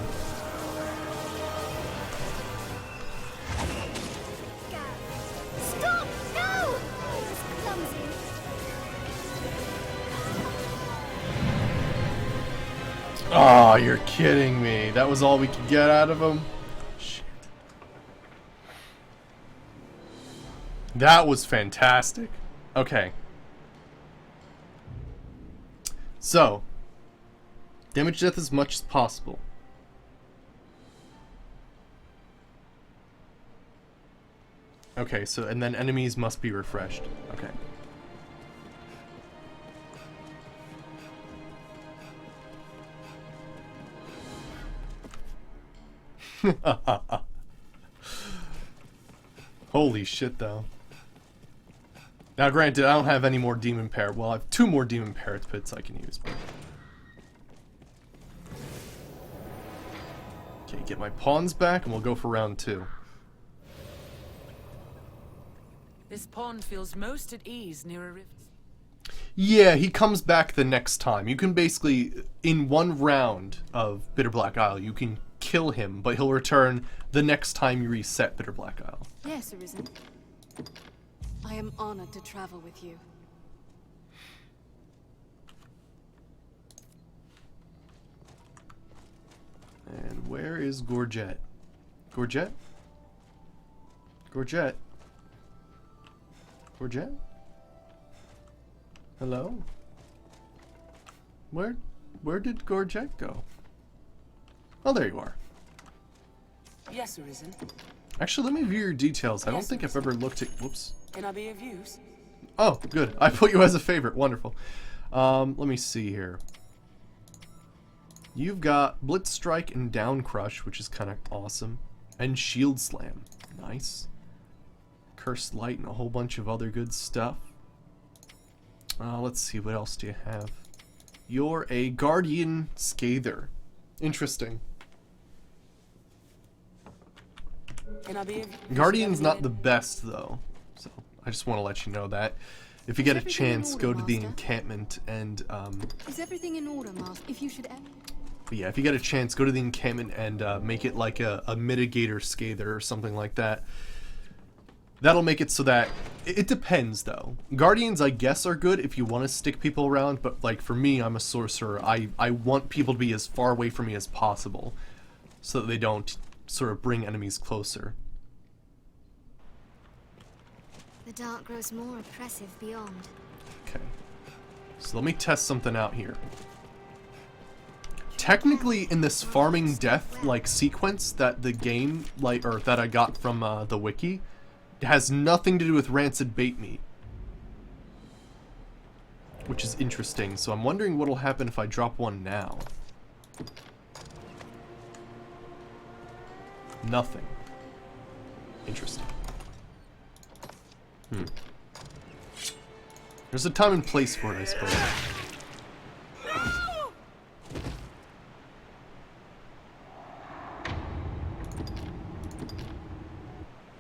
Stop! No! This is clumsy. Oh, you're kidding me. That was all we could get out of him? Shit. That was fantastic. Okay. So, damage death as much as possible. Okay, so, and then enemies must be refreshed. Okay. Holy shit, though. Now, granted, I don't have any more demon parrot. Well, I have 2 more demon parrot pits I can use. But... Okay, get my pawns back, and we'll go for round 2. This pawn feels most at ease near a rift. Yeah, he comes back the next time. You can basically, in one round of Bitter Black Isle, you can kill him, but he'll return the next time you reset Bitter Black Isle. Yes, Arisen. I am honored to travel with you. And where is Gorget? Gorget? Gorget? Gorget? Hello? Where did Gorget go? Oh, there you are. Yes, Arisen. Actually, let me view your details. I don't Yes, think I've ever looked at... Whoops. Can I be of use? Oh, good. I put you as a favorite. Wonderful. Let me see here. You've got Blitz Strike and Down Crush, which is kind of awesome. And Shield Slam. Nice. Cursed Light and a whole bunch of other good stuff. Let's see. What else do you have? You're a Guardian Scather. Interesting. Can I be of use? Guardian's not the best, though. So, I just want to let you know that. If you get a everything in chance, order, go to the Master? encampment and, Is everything in order, Master? If you should ever... But yeah, if you get a chance, go to the encampment and make it like a mitigator scather or something like that. That'll make it so that... It depends, though. Guardians, I guess, are good if you want to stick people around, but like for me, I'm a sorcerer. I want people to be as far away from me as possible so that they don't sort of bring enemies closer. The dark grows more oppressive beyond. Okay. So let me test something out here. Technically, in this farming death like sequence that the game or that I got from the wiki, it has nothing to do with rancid bait meat, which is interesting. So I'm wondering what'll happen if I drop one now. Nothing. Interesting. There's a time and place for it, I suppose.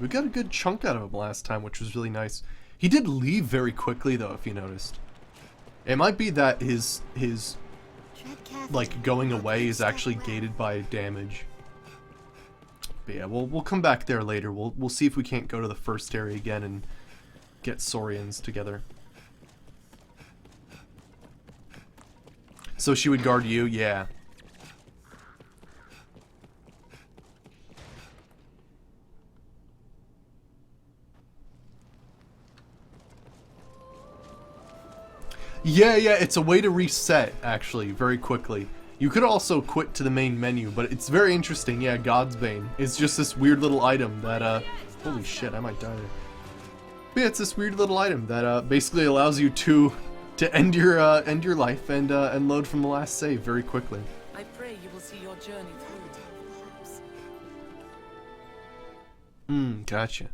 We got a good chunk out of him last time, which was really nice. He did leave very quickly, though, if you noticed. It might be that his Tread carefully. like going away is actually gated by damage. But yeah, we'll come back there later. We'll see if we can't go to the first area again and get Saurians together. So she would guard you, yeah. Yeah, it's a way to reset, actually, very quickly. You could also quit to the main menu, but it's very interesting. Yeah, God's Bane. It's just this weird little item that, holy shit, I might die there. But yeah, it's this weird little item that, basically allows you to end your life and load from the last save very quickly. I pray you will see your journey through. Gotcha.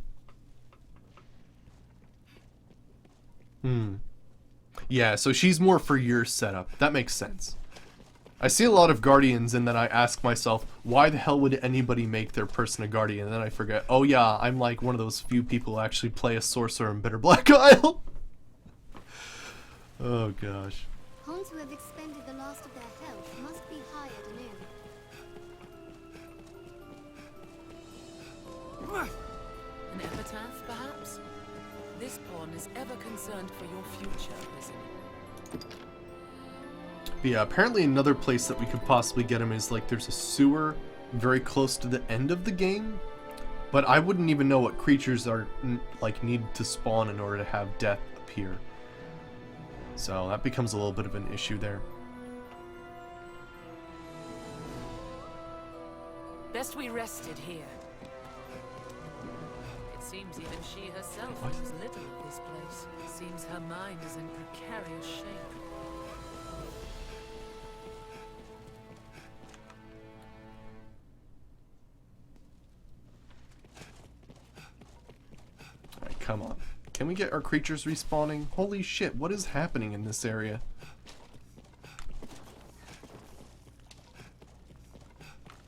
Yeah, so she's more for your setup. That makes sense. I see a lot of Guardians and then I ask myself, why the hell would anybody make their person a Guardian? And then I forget, oh yeah, I'm like one of those few people who actually play a Sorcerer in Bitter Black Isle. Oh gosh. Pawns who have expended the last of their health must be hired anew. An epitaph, perhaps? This pawn is ever concerned for your future, isn't it? But yeah, apparently another place that we could possibly get him is like there's a sewer very close to the end of the game, but I wouldn't even know what creatures are like need to spawn in order to have death appear. So that becomes a little bit of an issue there. Best we rested here. It seems even she herself What? knows little of this place. Seems her mind is in precarious shape. Alright, come on. Can we get our creatures respawning? Holy shit, what is happening in this area?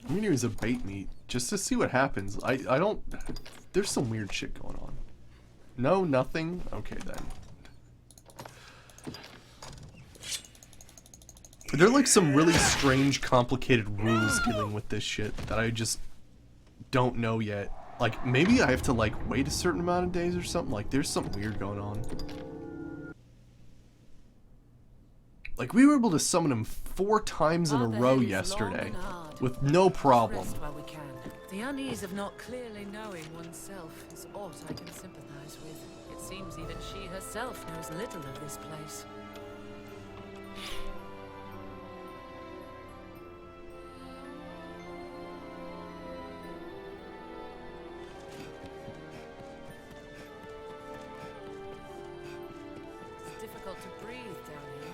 I'm gonna use a bait meat just to see what happens. I don't... There's some weird shit going on. No, nothing? Okay, then. There are like some really strange, complicated rules dealing with this shit that I just don't know yet. Like, maybe I have to, like, wait a certain amount of days or something. Like, there's something weird going on. Like, we were able to summon him 4 times in a row yesterday with no problem. Rest while we can. The unease of not clearly knowing oneself is aught I can sympathize with. It seems even she herself knows little of this place. It's difficult to breathe down here.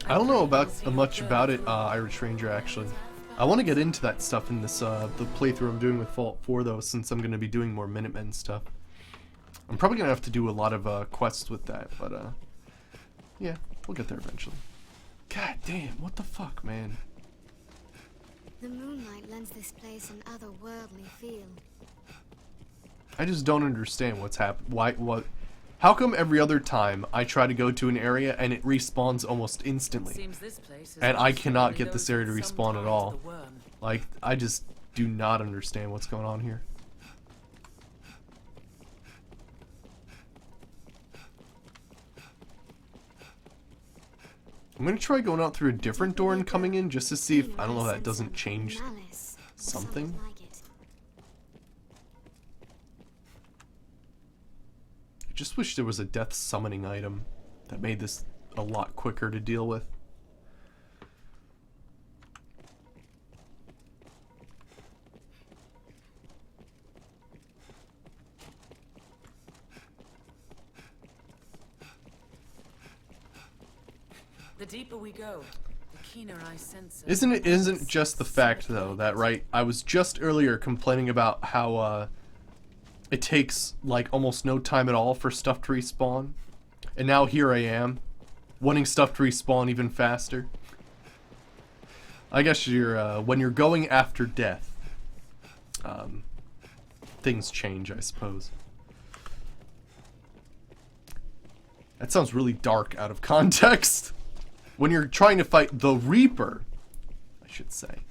I don't know much about it, Irish Ranger, actually. I want to get into that stuff in this the playthrough I'm doing with Fallout 4, though, since I'm going to be doing more Minutemen stuff. I'm probably going to have to do a lot of quests with that, but yeah, we'll get there eventually. God damn, what the fuck, man? The moonlight lends this place an otherworldly feel. I just don't understand what's happened. How come every other time I try to go to an area and it respawns almost instantly? Seems this place is And I cannot only get this those area to with some respawn tie at to all. the worm. Like, I just do not understand what's going on here. I'm gonna try going out through a different door and coming in just to see if, I don't know, that doesn't change Malice, or something. like it. I just wish there was a death summoning item that made this a lot quicker to deal with. The deeper we go, the keener I sense it. Isn't just the fact though that, right, I was just earlier complaining about how it takes like almost no time at all for stuff to respawn, and now here I am wanting stuff to respawn even faster. I guess you're when you're going after death, things change, I suppose. That sounds really dark out of context. When you're trying to fight the Reaper, I should say.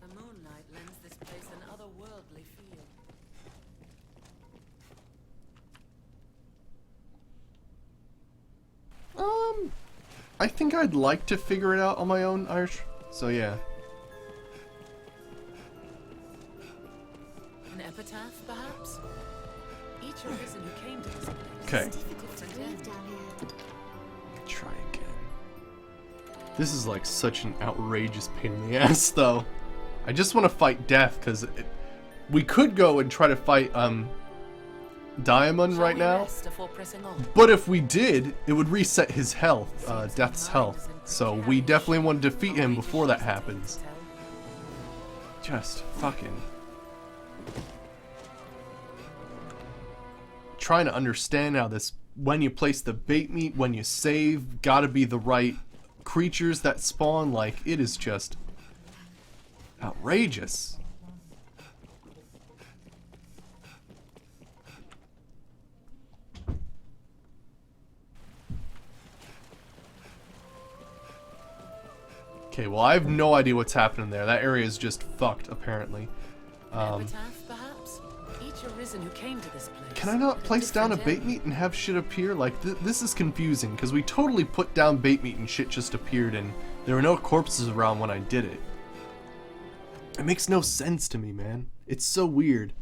The moonlight lends this place an otherworldly feel. I think I'd like to figure it out on my own, Irish. So yeah. An epitaph, perhaps? Each Arisen who came to this place. Okay. Difficult to breathe down here. Try again. This is like such an outrageous pain in the ass, though. I just want to fight death because we could go and try to fight Diamond Shall right we now. rest before pressing on? But if we did, it would reset his health, Death's health. So we definitely want to defeat him before that happens. Just fucking trying to understand how this, when you place the bait meat, when you save, gotta be the right creatures that spawn. Like, it is just outrageous. Okay, well, I have no idea what's happening there. That area is just fucked, apparently. Epitaph, perhaps? Each Arisen who came to this place. Can I not had place down a different bait meat and have shit appear? Like, this is confusing, because we totally put down bait meat and shit just appeared, and there were no corpses around when I did it. It makes no sense to me, man. It's so weird.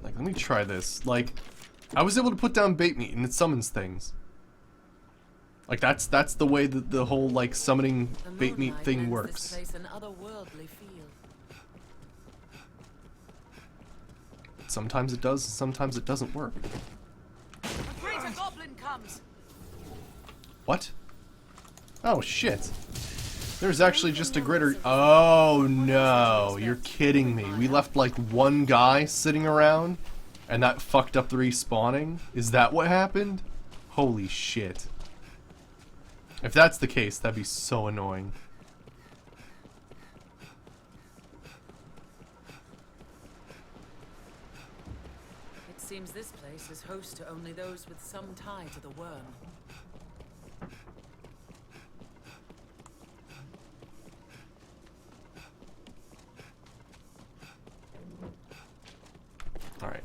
Like, let me try this. Like, I was able to put down bait meat and it summons things. Like, that's the way that the whole, like, summoning The bait meat moonlight thing lends works. This place an otherworldly feel. Sometimes it does, sometimes it doesn't work. A greater goblin comes. What? Oh, shit. There's actually just a gritter. Oh, no. You're kidding me. We left, like, one guy sitting around, and that fucked up the respawning? Is that what happened? Holy shit. If that's the case, that'd be so annoying. It seems this place is host to only those with some tie to the worm. Alright.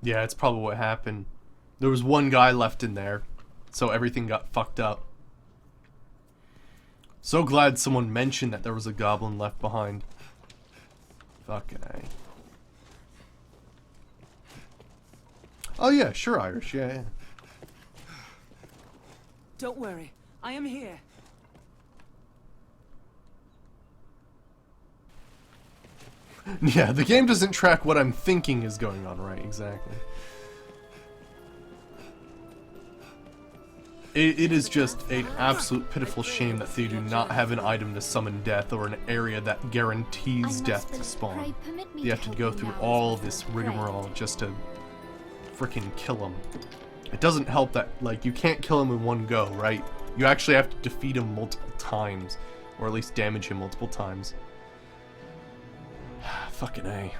Yeah, it's probably what happened. There was one guy left in there, so everything got fucked up. So glad someone mentioned that there was a goblin left behind. Fucking A. Oh yeah, sure, Irish, yeah. Don't worry, I am here. Yeah, the game doesn't track what I'm thinking is going on, right? Exactly. It is just an absolute pitiful shame that they do not have an item to summon death or an area that guarantees death to spawn. You have to go through all this rigmarole just to freaking kill him. It doesn't help that, like, you can't kill him in one go, right? You actually have to defeat him multiple times, or at least damage him multiple times. Fucking A.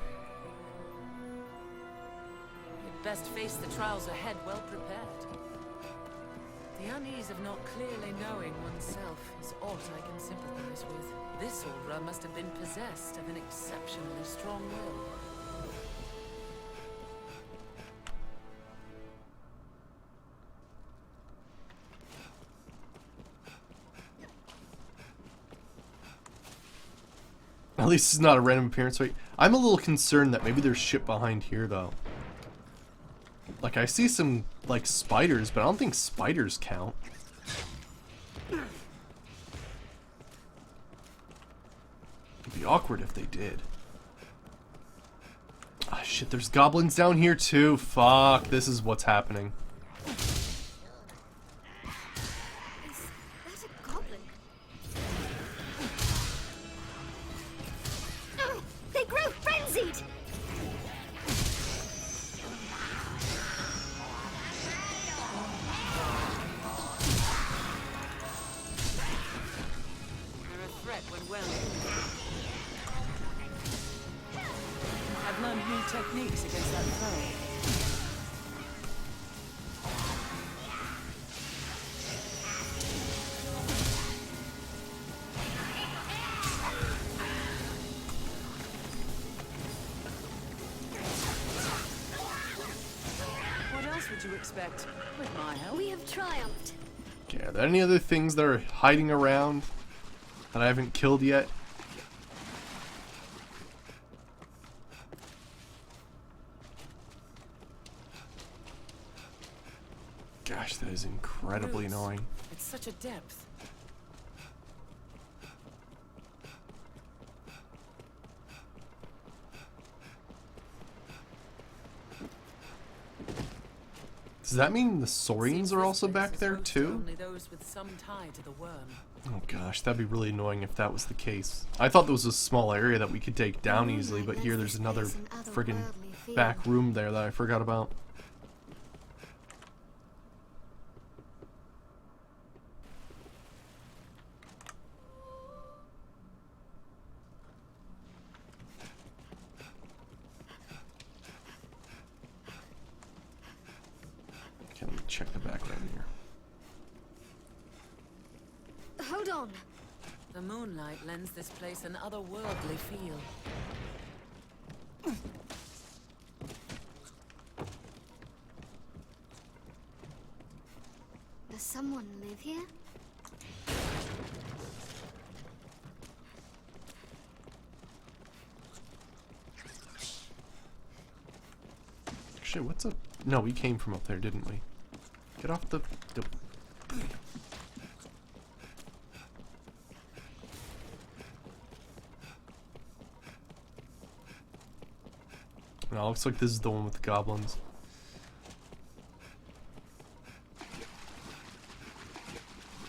You'd best face the trials ahead well prepared. The unease of not clearly knowing oneself is aught I can sympathize with. This aura must have been possessed of an exceptionally strong will. At least it's not a random appearance, right? I'm a little concerned that maybe there's shit behind here, though. Like, I see some, like, spiders, but I don't think spiders count. It'd be awkward if they did. Ah, shit, there's goblins down here, too. Fuck, this is what's happening. That's a goblin. They grow frenzied! They're a threat when well. I've learned new techniques against that foe. What else would you expect? With my help? We have triumphed. Okay, are there any other things that are hiding around that I haven't killed yet? Gosh, that is incredibly Roots. annoying. It's such a depth. Does that mean the Saurians Seems are this also place back is there host to too? Only those with some tie to the worm. Oh gosh, that'd be really annoying if that was the case. I thought there was a small area that we could take down easily, but here there's another friggin' back room there that I forgot about. Okay, let me check the back end here. Hold on. The moonlight lends this place an otherworldly feel. Does someone live here? Actually, what's up? No, we came from up there, didn't we? Get off the... No, looks like this is the one with the goblins.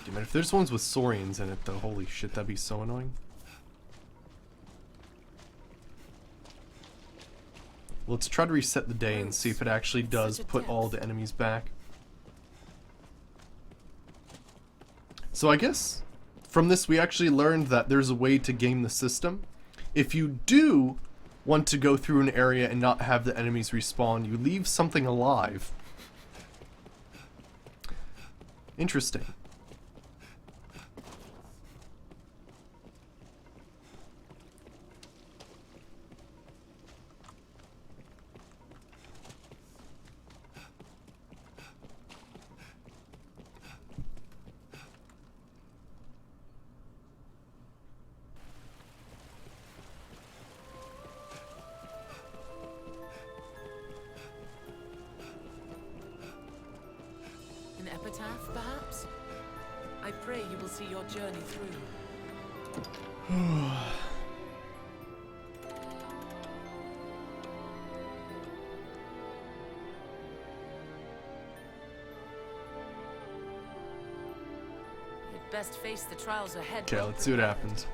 Damn it, if there's ones with Saurians in it though, holy shit, that'd be so annoying. Let's try to reset the day and see if it actually does put all the enemies back. So I guess from this we actually learned that there's a way to game the system. If you do want to go through an area and not have the enemies respawn, you leave something alive. Interesting. epitaph, perhaps? I pray you will see your journey through. You'd best face the trials ahead. Okay, let's see what happens.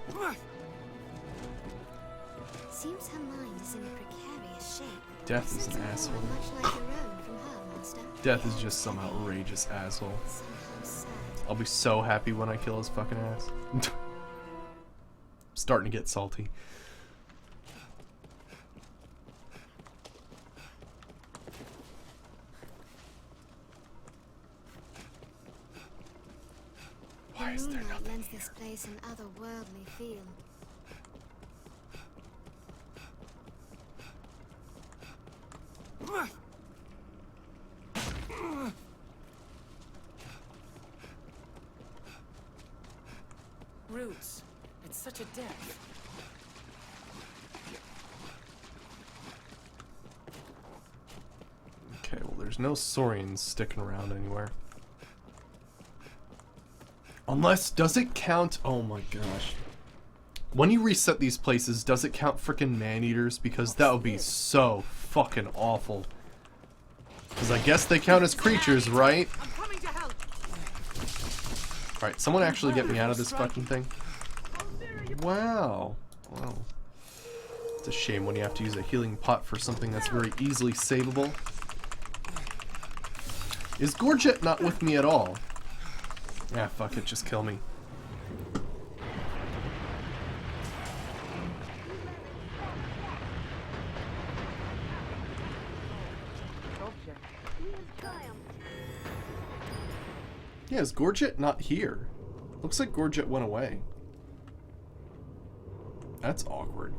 Seems her mind is in precarious shape. Death is an asshole. Much like your own from her, Master. Death is just some outrageous asshole. Somehow sad. I'll be so happy when I kill his fucking ass. Starting to get salty. Why is there Moonlight nothing lends here? this place an otherworldly feel. Roots. It's such a depth. Okay, well, there's no Saurians sticking around anywhere. Unless, does it count? Oh my gosh. When you reset these places, does it count frickin' man-eaters? Because that would be so fucking awful. Because I guess they count as creatures, right? I'm coming to help. Alright, someone actually get me out of this fucking thing. Wow. Wow. It's a shame when you have to use a healing pot for something that's very easily savable. Is Gorget not with me at all? Yeah, fuck it, just kill me. Yeah, is Gorget not here? Looks like Gorget went away. That's awkward.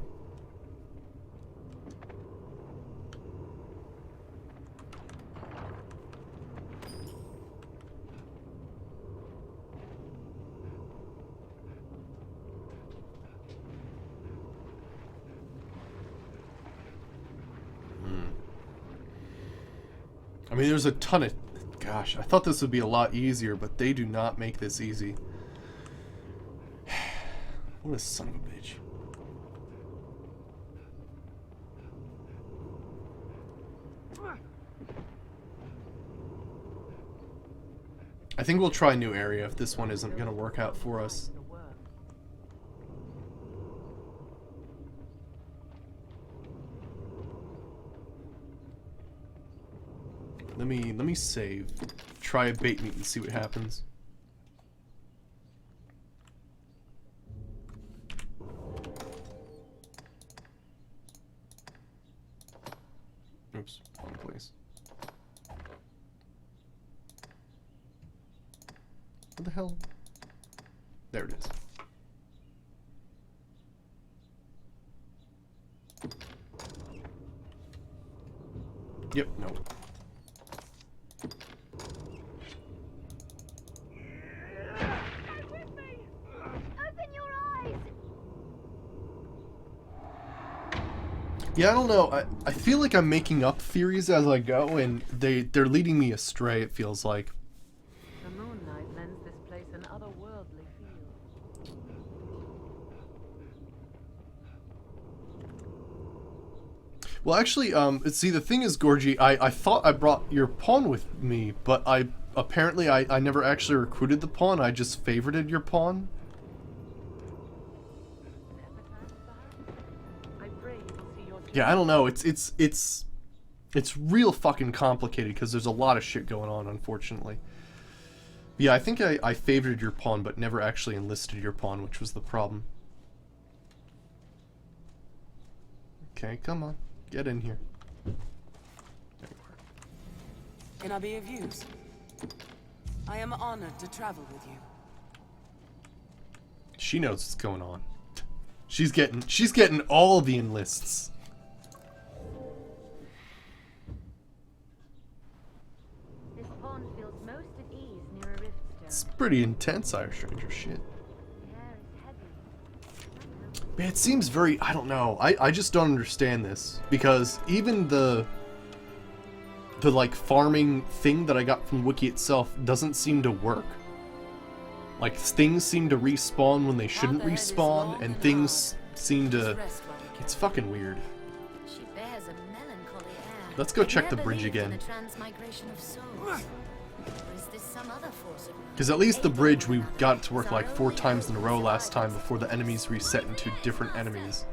I mean, there's a ton of... Gosh, I thought this would be a lot easier, but they do not make this easy. What a son of a bitch. I think we'll try a new area if this one isn't going to work out for us. Let me save. Try a bait meat and see what happens. Oops, wrong place. What the hell? There it is. Yep, no. Yeah, I don't know. I feel like I'm making up theories as I go, and they're leading me astray, it feels like. The moonlight lends this place an otherworldly feel. Well, actually, see, the thing is, Gorgie, I thought I brought your pawn with me, but apparently I never actually recruited the pawn, I just favorited your pawn. Yeah, I don't know. It's real fucking complicated because there's a lot of shit going on, unfortunately. Yeah, I think I favorited your pawn, but never actually enlisted your pawn, which was the problem. Okay, come on, get in here. There you are. Can I be of use? I am honored to travel with you. She knows what's going on. She's getting all the enlists. This pawn feels most at ease near a rift stone. It's pretty intense, Irish Stranger shit. The air is heavy. Man, it seems very, I don't know. I just don't understand this. Because even the the like farming thing that I got from the wiki itself doesn't seem to work. Like things seem to respawn when they shouldn't respawn, and things seem to... It's fucking weird. She bears a melancholy air. Let's go check the Never bridge believed in again. a transmigration of souls. Or is this some other force at work? Because at least the bridge we got to work like 4 times in a row last time before the enemies reset into different enemies.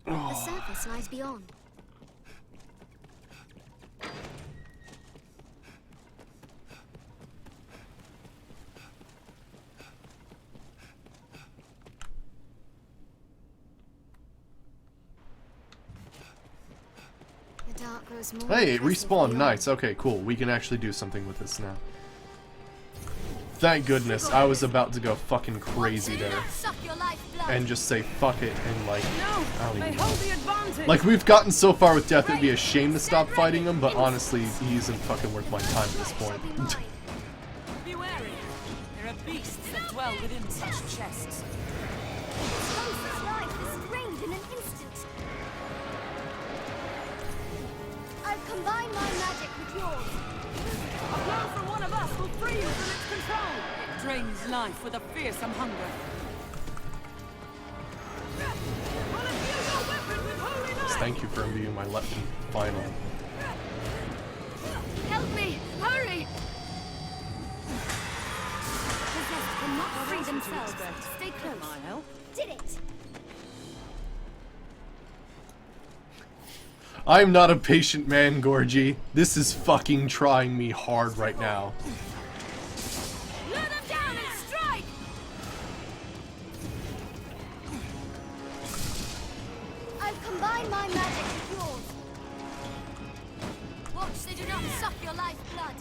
The surface lies beyond. The dark grows more Hey, it impressive respawned. beyond. Nice. Okay, cool. We can actually do something with this now. Thank goodness. I was about to go fucking crazy there. Suck your lifeblood. And just say fuck it and like... I don't They even hold know. the advantage. Like, we've gotten so far with death, it'd be a shame to stop fighting him, but honestly, he isn't fucking worth my time at this point. Be wary. There are beasts that dwell within such chests. Close's life is drained in an instant. I've combined my magic with yours. A blow from one of us will free you from its control. It drains life with a fearsome hunger. I'll imbue your weapon with holy light. Thank you for imbuing my weapon, finally. Help me! Hurry! Possessed cannot free themselves. Stay close. My help. Did it! I'm not a patient man, Gorgie. This is fucking trying me hard right now. Lure them down and strike! I've combined my magic with yours. Watch they do not suck your lifeblood.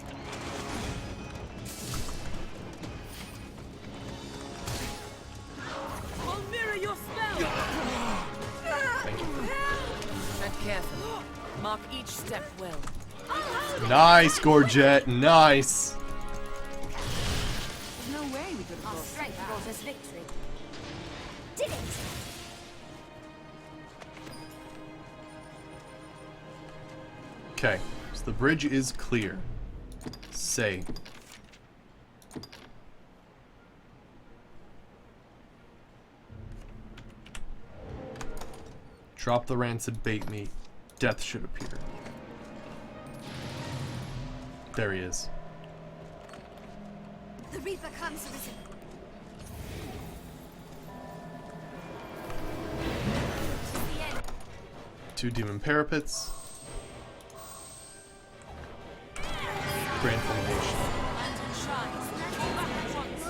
I'll mirror your spell. Thank you. Tread carefully. Mark each step well. Nice, Gorgette. Nice. There's no way we could have Our lost strength that. brought us victory. Did it! Okay, so the bridge is clear. Say. Drop the rancid bait meat. Death should appear. There he is. The Reaper comes, Arisen. This is the end. 2 demon parapets. Grand Formation. Lantern shines. Back at once.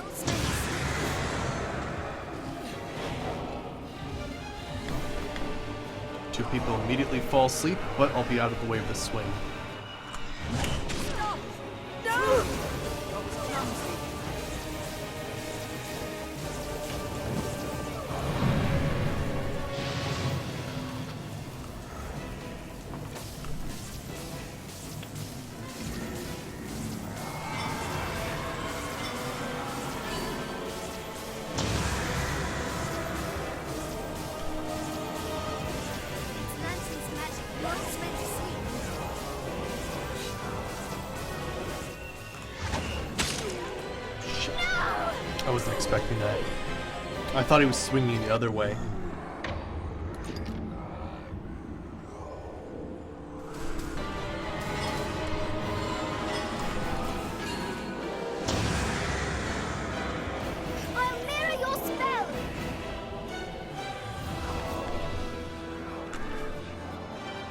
Two people immediately fall asleep, but I'll be out of the way of the swing. Lantern's magic once went to sleep. Shit. I wasn't expecting that. I thought he was swinging the other way. I'll mirror your spell!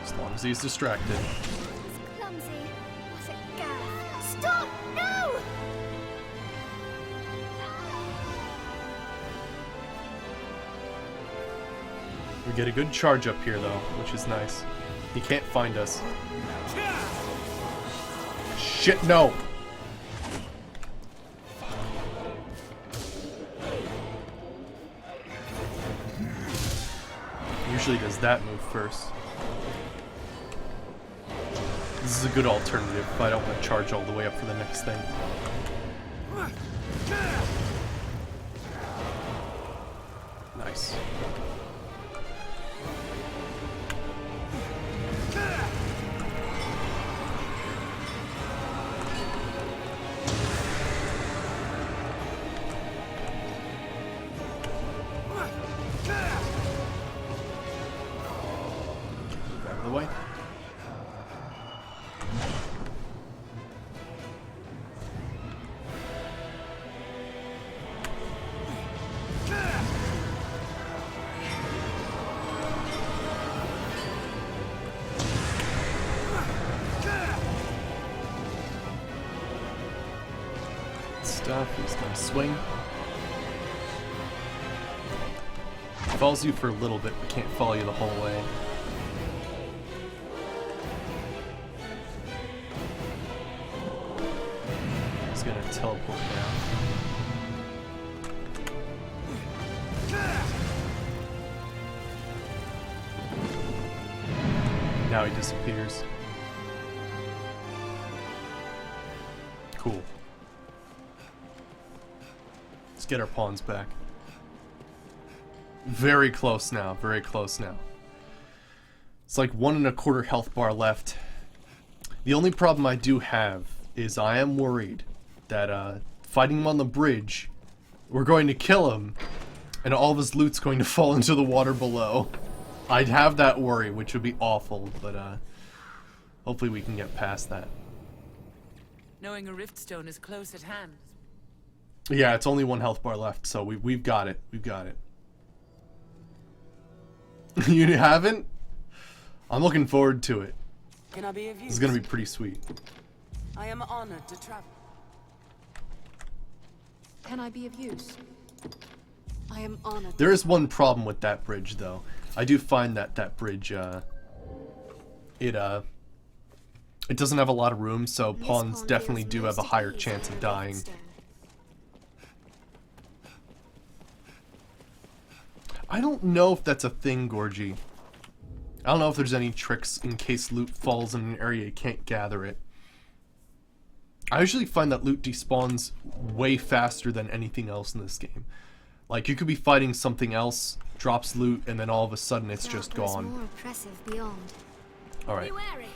As long as he's distracted. It's clumsy. What a gaffe. Stop! No! We get a good charge up here, though, which is nice. He can't find us. Shit, no! Usually does that move first. This is a good alternative if I don't want to charge all the way up for the next thing. Nice. stuff. He's gonna swing. Follows you for a little bit, but can't follow you the whole way. He's gonna teleport down. Now he disappears. Cool. Let's get our pawns back. Very close now, very close now. It's like 1 1/4 health bar left. The only problem I do have is I am worried that fighting him on the bridge, we're going to kill him, and all of his loot's going to fall into the water below. I'd have that worry, which would be awful, but hopefully we can get past that. Knowing a riftstone is close at hand. Yeah, it's only 1 health bar left, so we've got it. We've got it. You haven't? I'm looking forward to it. Can I be of use? This is gonna be pretty sweet. I am honored to travel. Can I be of use? I am honored. There is one problem with that bridge, though. I do find that that bridge, it doesn't have a lot of room, so This pawns pawn definitely feels do have most a higher at ease chance near of a dying. riftstone. I don't know if that's a thing, Gorgie. I don't know if there's any tricks in case loot falls in an area you can't gather it. I usually find that loot despawns way faster than anything else in this game. Like, you could be fighting something else, drops loot, and then all of a sudden it's just Dark grows gone. more oppressive beyond. Alright. Be wary.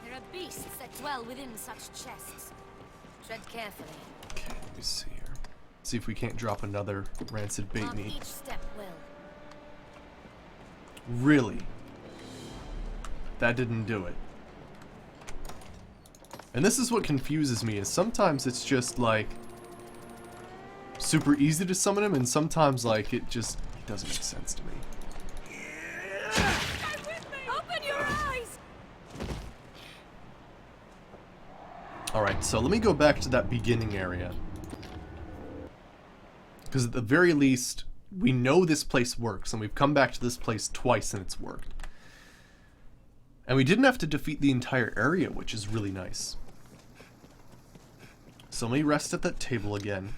There are beasts that dwell within such chests. Tread carefully. Okay, let me see here. See if we can't drop another rancid bait Mark meat. each step well. Really? That didn't do it. And this is what confuses me, is sometimes it's just like super easy to summon him, and sometimes like it just doesn't make sense to me. Open your eyes! Alright, so let me go back to that beginning area. Because at the very least, we know this place works, and we've come back to this place twice and it's worked. And we didn't have to defeat the entire area, which is really nice. So let me rest at that table again.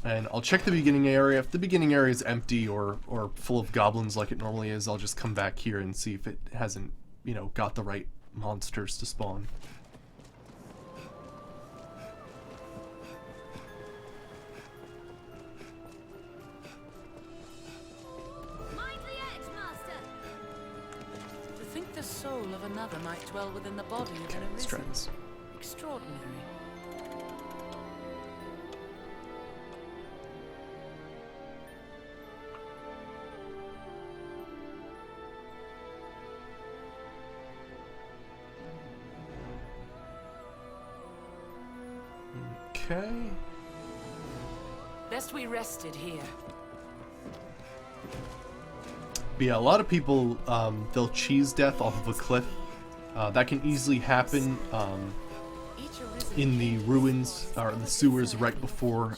And I'll check the beginning area. If the beginning area is empty or full of goblins like it normally is, I'll just come back here and see if it hasn't, you know, got the right monsters to spawn. Mind the edge, Master! To think the soul of another might dwell within the body of an Let's Arisen. try this. Extraordinary. Okay. Best we rested here. But yeah, a lot of people, they'll cheese death off of a cliff. That can easily happen Each Arisen in the ruins, or the sewers right before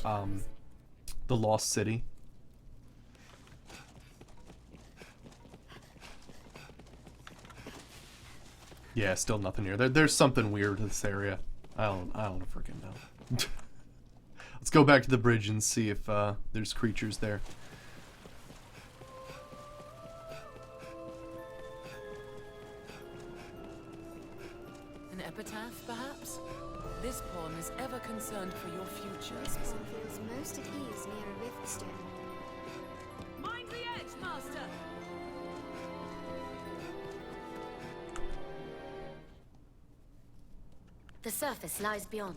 the Lost City. Yeah, still nothing here. There's something weird in this area. I don't freaking know. Let's go back to the bridge and see if there's creatures there. An epitaph, perhaps? This pawn is ever concerned for your future. This pawn feels most at ease near a riftstone. Mind the edge, Master! The surface lies beyond.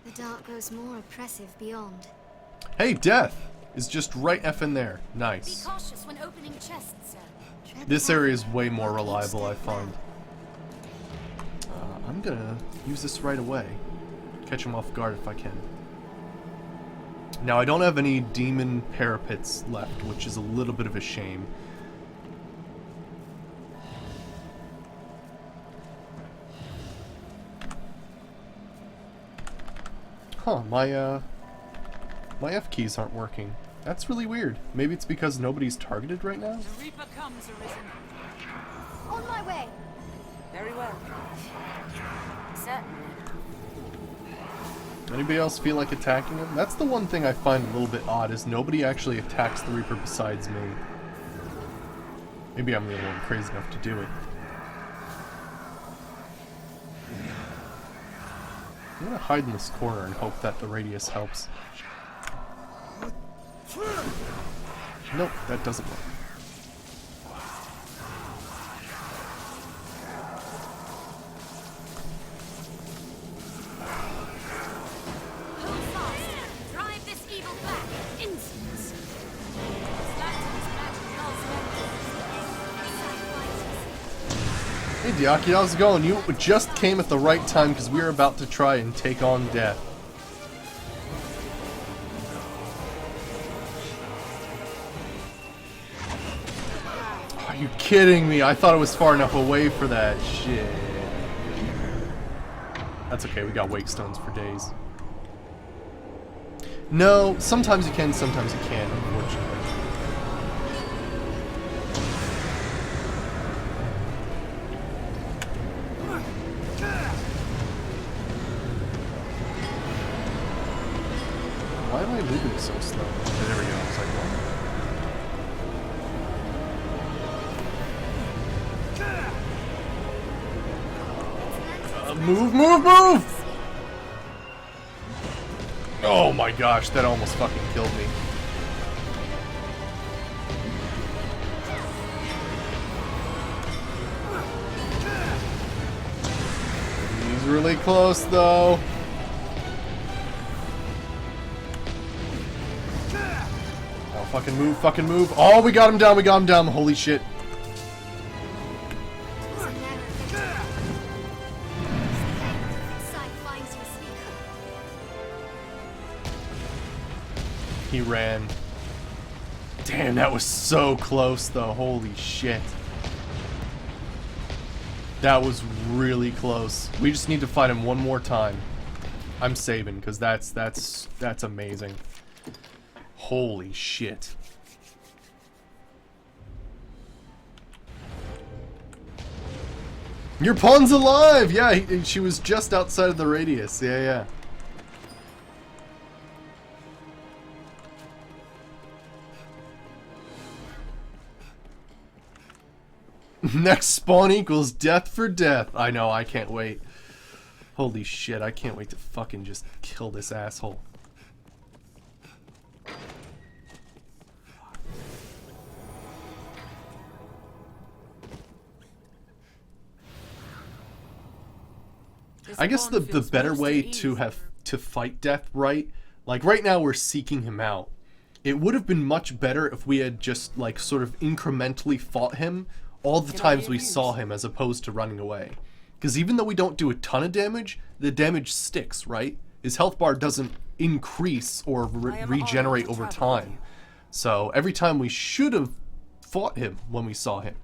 The dark grows more oppressive beyond. Hey, Death is just right effing there. Be Nice. cautious when opening chests, sir. Tread This area is carefully. way more Mark each reliable, I step find. well. I'm gonna use this right away. Catch him off guard if I can. Now, I don't have any demon parapets left, which is a little bit of a shame. Huh, my F keys aren't working. That's really weird. Maybe it's because nobody's targeted right now? The Reaper comes, Arisen. On my way. Very well. Certainly. Anybody else feel like attacking him? That's the one thing I find a little bit odd, is nobody actually attacks the Reaper besides me. Maybe I'm the only one crazy enough to do it. I'm gonna hide in this corner and hope that the radius helps. Nope, that doesn't work. Hold fast. Drive this evil back. Insolence. Hey Diaki, how's it going? You just came at the right time because we were about to try and take on death. Are you kidding me? I thought it was far enough away for that shit. That's okay, we got wake stones for days. No, sometimes you can, sometimes you can't, unfortunately. Why am I moving so slow? Okay, there we go. I was like, what? Move, move, move! Oh my gosh, that almost fucking killed me. He's really close though. Oh, fucking move, fucking move. Oh, we got him down, we got him down. Holy shit. He ran. Damn, that was so close though. Holy shit. That was really close. We just need to fight him one more time. I'm saving because that's amazing. Holy shit. Your pawn's alive! Yeah, she was just outside of the radius. Yeah, yeah. Next spawn equals death for death. I know, I can't wait. Holy shit, I can't wait to fucking just kill this asshole. I guess the better way to fight death right, like right now we're seeking him out. It would have been much better if we had just like sort of incrementally fought him all the times we saw him as opposed to running away. Because even though we don't do a ton of damage, the damage sticks, right? His health bar doesn't increase or regenerate over time. So every time we should have fought him when we saw him.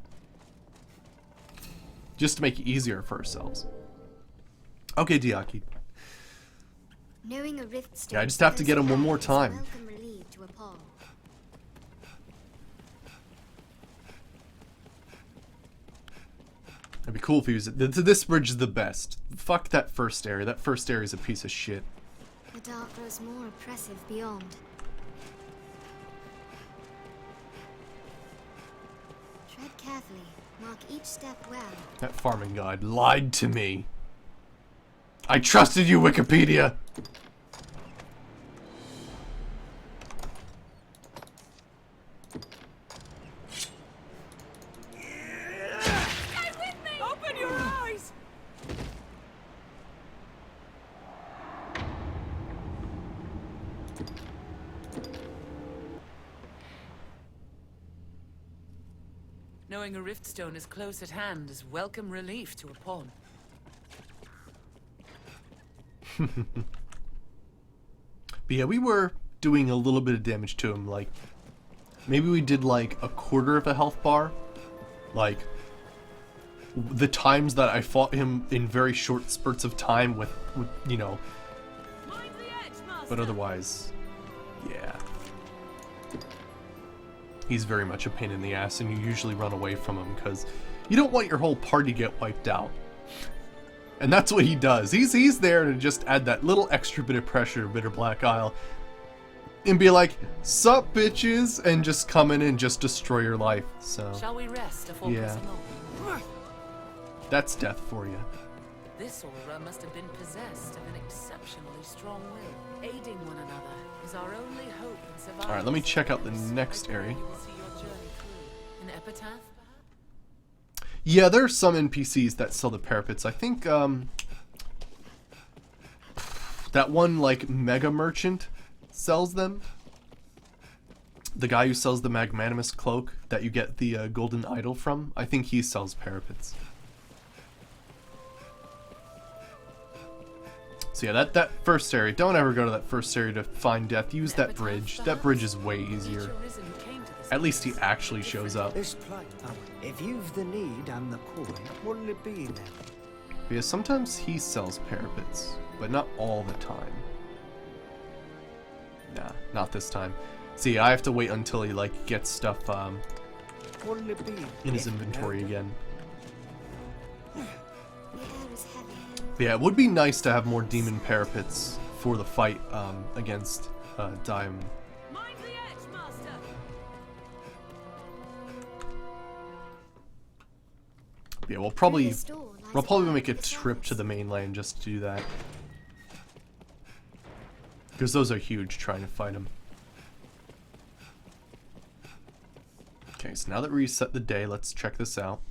Just to make it easier for ourselves. Okay, Diaki. Knowing a rift stone, Yeah, I just have to get him one more time. welcome relief to a paw. It'd be cool if he was... This bridge is the best. Fuck that first area. That first area is a piece of shit. The dark grows more oppressive beyond. Tread carefully. Mark each step well. That farming guide lied to me. I trusted you, Wikipedia! Open your eyes! Knowing a rift stone is close at hand is welcome relief to a pawn. But yeah, we were doing a little bit of damage to him. Like, maybe we did like a quarter of a health bar. Like, the times that I fought him in very short spurts of time with you know. But otherwise, yeah. He's very much a pain in the ass, and you usually run away from him because you don't want your whole party to get wiped out. And that's what he does. He's there to just add that little extra bit of pressure to Bitter Black Isle. And be like, sup bitches, and just come in and just destroy your life. So Shall we rest before yeah. pressing on? That's death for you. This aura must have been possessed of an exceptionally strong will. Aiding one another is our only hope in survival. Alright, let me check out the next area. You will see your journey through. An epitaph? Yeah, there are some NPCs that sell the parapets. I think that one like mega merchant sells them. The guy who sells the magnanimous cloak that you get the golden idol from, I think he sells parapets. So yeah, that first area, don't ever go to that first area to find death. Use that bridge. That bridge is way easier. At least he actually shows up. This plight, if you've the need and the coin, what'll it be then? Because sometimes he sells parapets, but not all the time. Nah, not this time. See, I have to wait until he like gets stuff What'll it be? in his inventory again. The air is heavy. But yeah, it would be nice to have more demon parapets for the fight against Diamond. Mind the edge, master! Yeah, we'll probably Through this door lies make a the trip to surface. the mainland just to do that. Because those are huge trying to fight him. Okay, so now that we reset the day, let's check this out.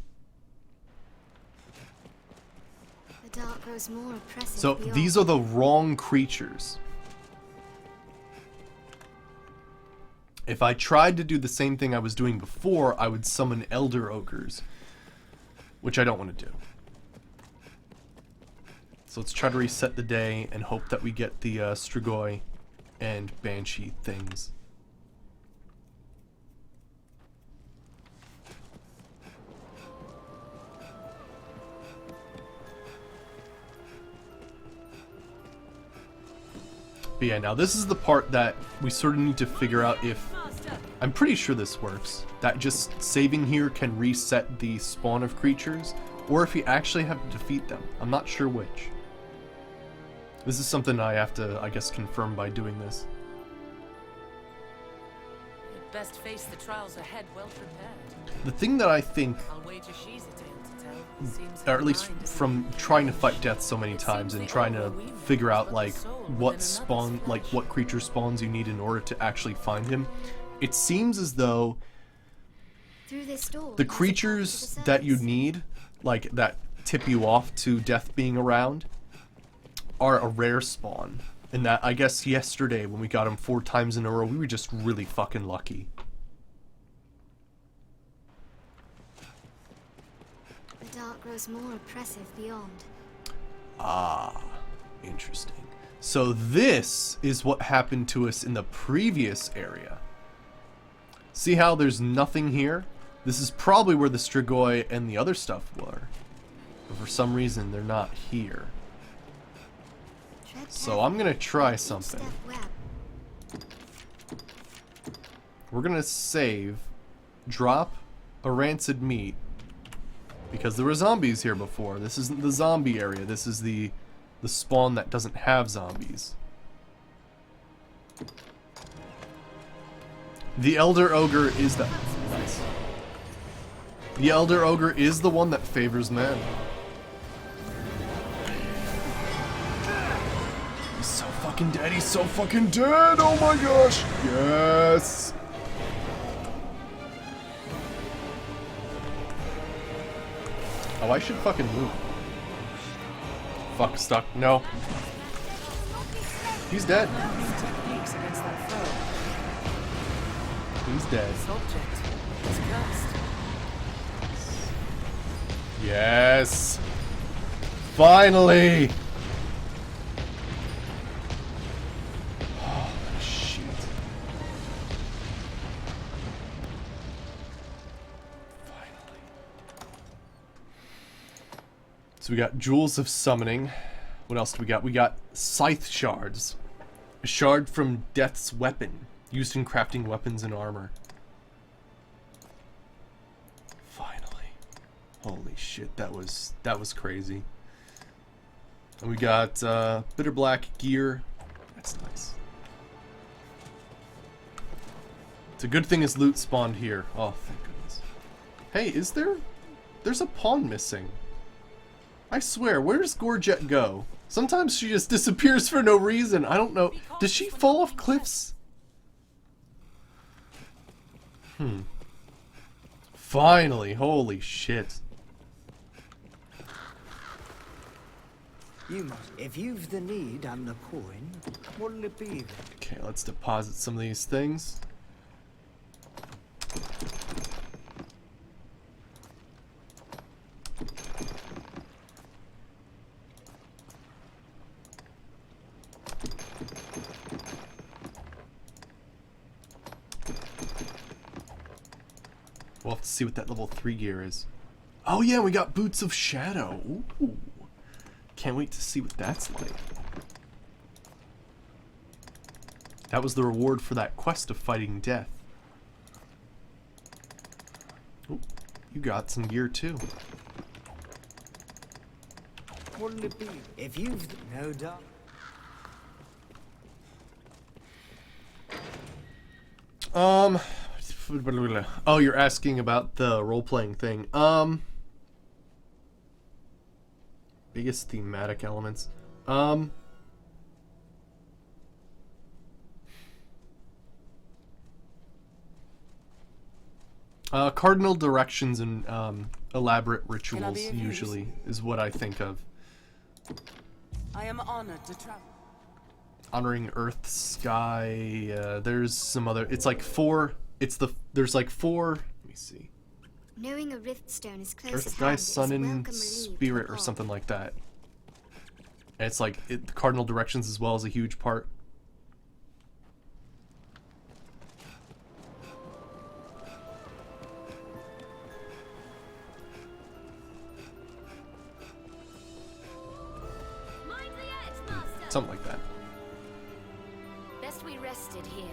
The dark grows more oppressive. So beyond. these are the wrong creatures. If I tried to do the same thing I was doing before, I would summon Elder Ogres. Which I don't want to do. So let's try to reset the day and hope that we get the Strigoi and Banshee things. But yeah, now this is the part that we sort of need to figure out if... I'm pretty sure this works. That just saving here can reset the spawn of creatures, or if you actually have to defeat them. I'm not sure which. This is something I have to, I guess, confirm by doing this. You'd best face the trials ahead well prepared. The thing that I think, I'll wager she's a tale to tell. Seems or her at least mind is from trying to fight death so many times and trying to figure out like what spawn, like what creature spawns you need in order to actually find him, it seems as though Through this door the lies a path to creatures the that you surface. need, like that tip you off to death being around, are a rare spawn. And that, I guess yesterday when we got him 4 times in a row, we were just really fucking lucky. The dark grows more oppressive beyond. Ah, interesting. So this is what happened to us in the previous area. See how there's nothing here? This is probably where the Strigoi and the other stuff were. But for some reason, they're not here. Tread So I'm gonna try something. step web. We're gonna save, drop a rancid meat, because there were zombies here before. This isn't the zombie area. This is the spawn that doesn't have zombies. The Elder Ogre is the... Nice. The Elder Ogre is the one that favors men. He's so fucking dead. He's so fucking dead. Oh my gosh. Yes. Oh, I should fucking move. Fuck, stuck. No. He's dead. Techniques against that foe. He's dead. This object is cursed. Yes. Finally. we got Jewels of Summoning. What else do we got? We got Scythe Shards. A shard from Death's Weapon, used in crafting weapons and armor. Finally. Holy shit, that was crazy. And we got Bitter Black Gear. That's nice. It's a good thing his loot spawned here. Oh, thank goodness. Hey, is there... There's a pawn missing. I swear, where does Gorget go? Sometimes she just disappears for no reason. I don't know. Does she fall off cliffs? Finally, holy shit. You must. If you've the need and the coin, what'll it be then? Okay, let's deposit some of these things. We'll have to see what that level 3 gear is. Oh yeah, we got Boots of Shadow. Ooh. Can't wait to see what that's like. That was the reward for that quest of fighting death. Ooh, you got some gear too. What'll it be? If you've no doubt. Oh, you're asking about the role-playing thing. Biggest thematic elements. Cardinal directions and elaborate rituals usually is what I think of. I am honored to travel. Honoring Earth, Sky. There's some other. It's like 4. There's like 4. Let me see. Knowing a riftstone is close Earth, at Sky, hand is Sun, welcome and relief Spirit, to or all. something like that. And it's like the cardinal directions as well as a huge part. Mind the edge, Master! Something like that. Best we rested here.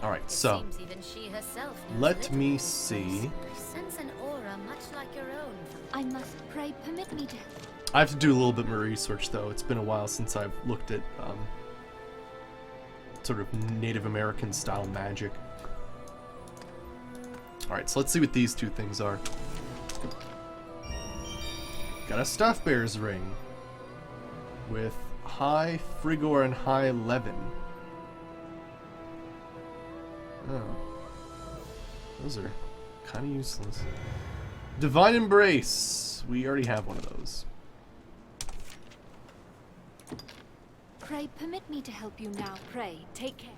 Alright, It so seems even she herself knows let little me of this see. place. I sense an aura much like your own. I must pray, permit me to. I have to do a little bit more research though. It's been a while since I've looked at sort of Native American style magic. Alright, so let's see what these two things are. Got a Stuff Bear's ring with high Frigor and high Levin. Oh. Those are kind of useless. Divine Embrace. We already have one of those. Pray, permit me to help you now. Pray, take care.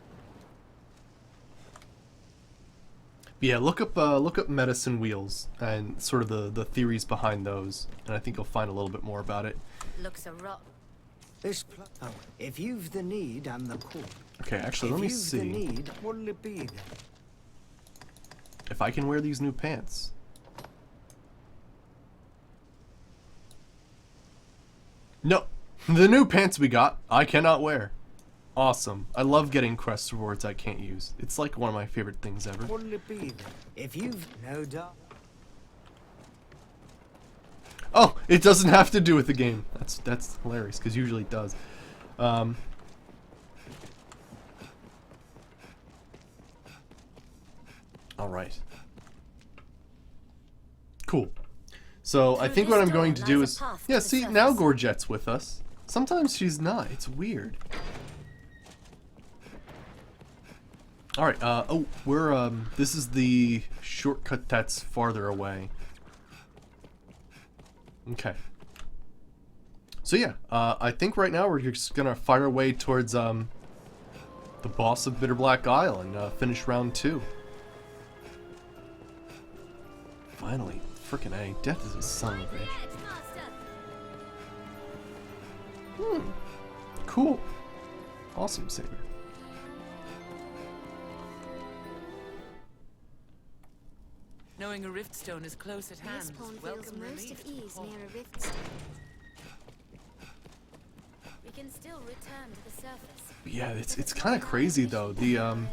But yeah, look up medicine wheels and sort of the theories behind those, and I think you'll find a little bit more about it. Looks a rot. Oh, if you've the need and the coin. Okay, actually, let me If you've the see need, what'll it be then? if I can wear these new pants. No, the new pants we got, I cannot wear. Awesome. I love getting quest rewards I can't use. It's like one of my favorite things ever. What'll it be then? If you've no doubt. Oh, it doesn't have to do with the game. That's hilarious because usually it does. All right. Cool. So I think what I'm going to do is, yeah. See, now Gorget's with us. Sometimes she's not. It's weird. All right. Oh, we're this is the shortcut that's farther away. Okay. So yeah, I think right now we're just gonna fire away towards the boss of Bitter Black Isle and finish round 2. Finally, frickin' A, death is a son of a bitch. Cool. Awesome, Saber. Knowing a riftstone is close at hand This pawn is feels welcome most relief at to ease Paul. near a riftstone. still return to the surface. Yeah, it's kind of crazy though. The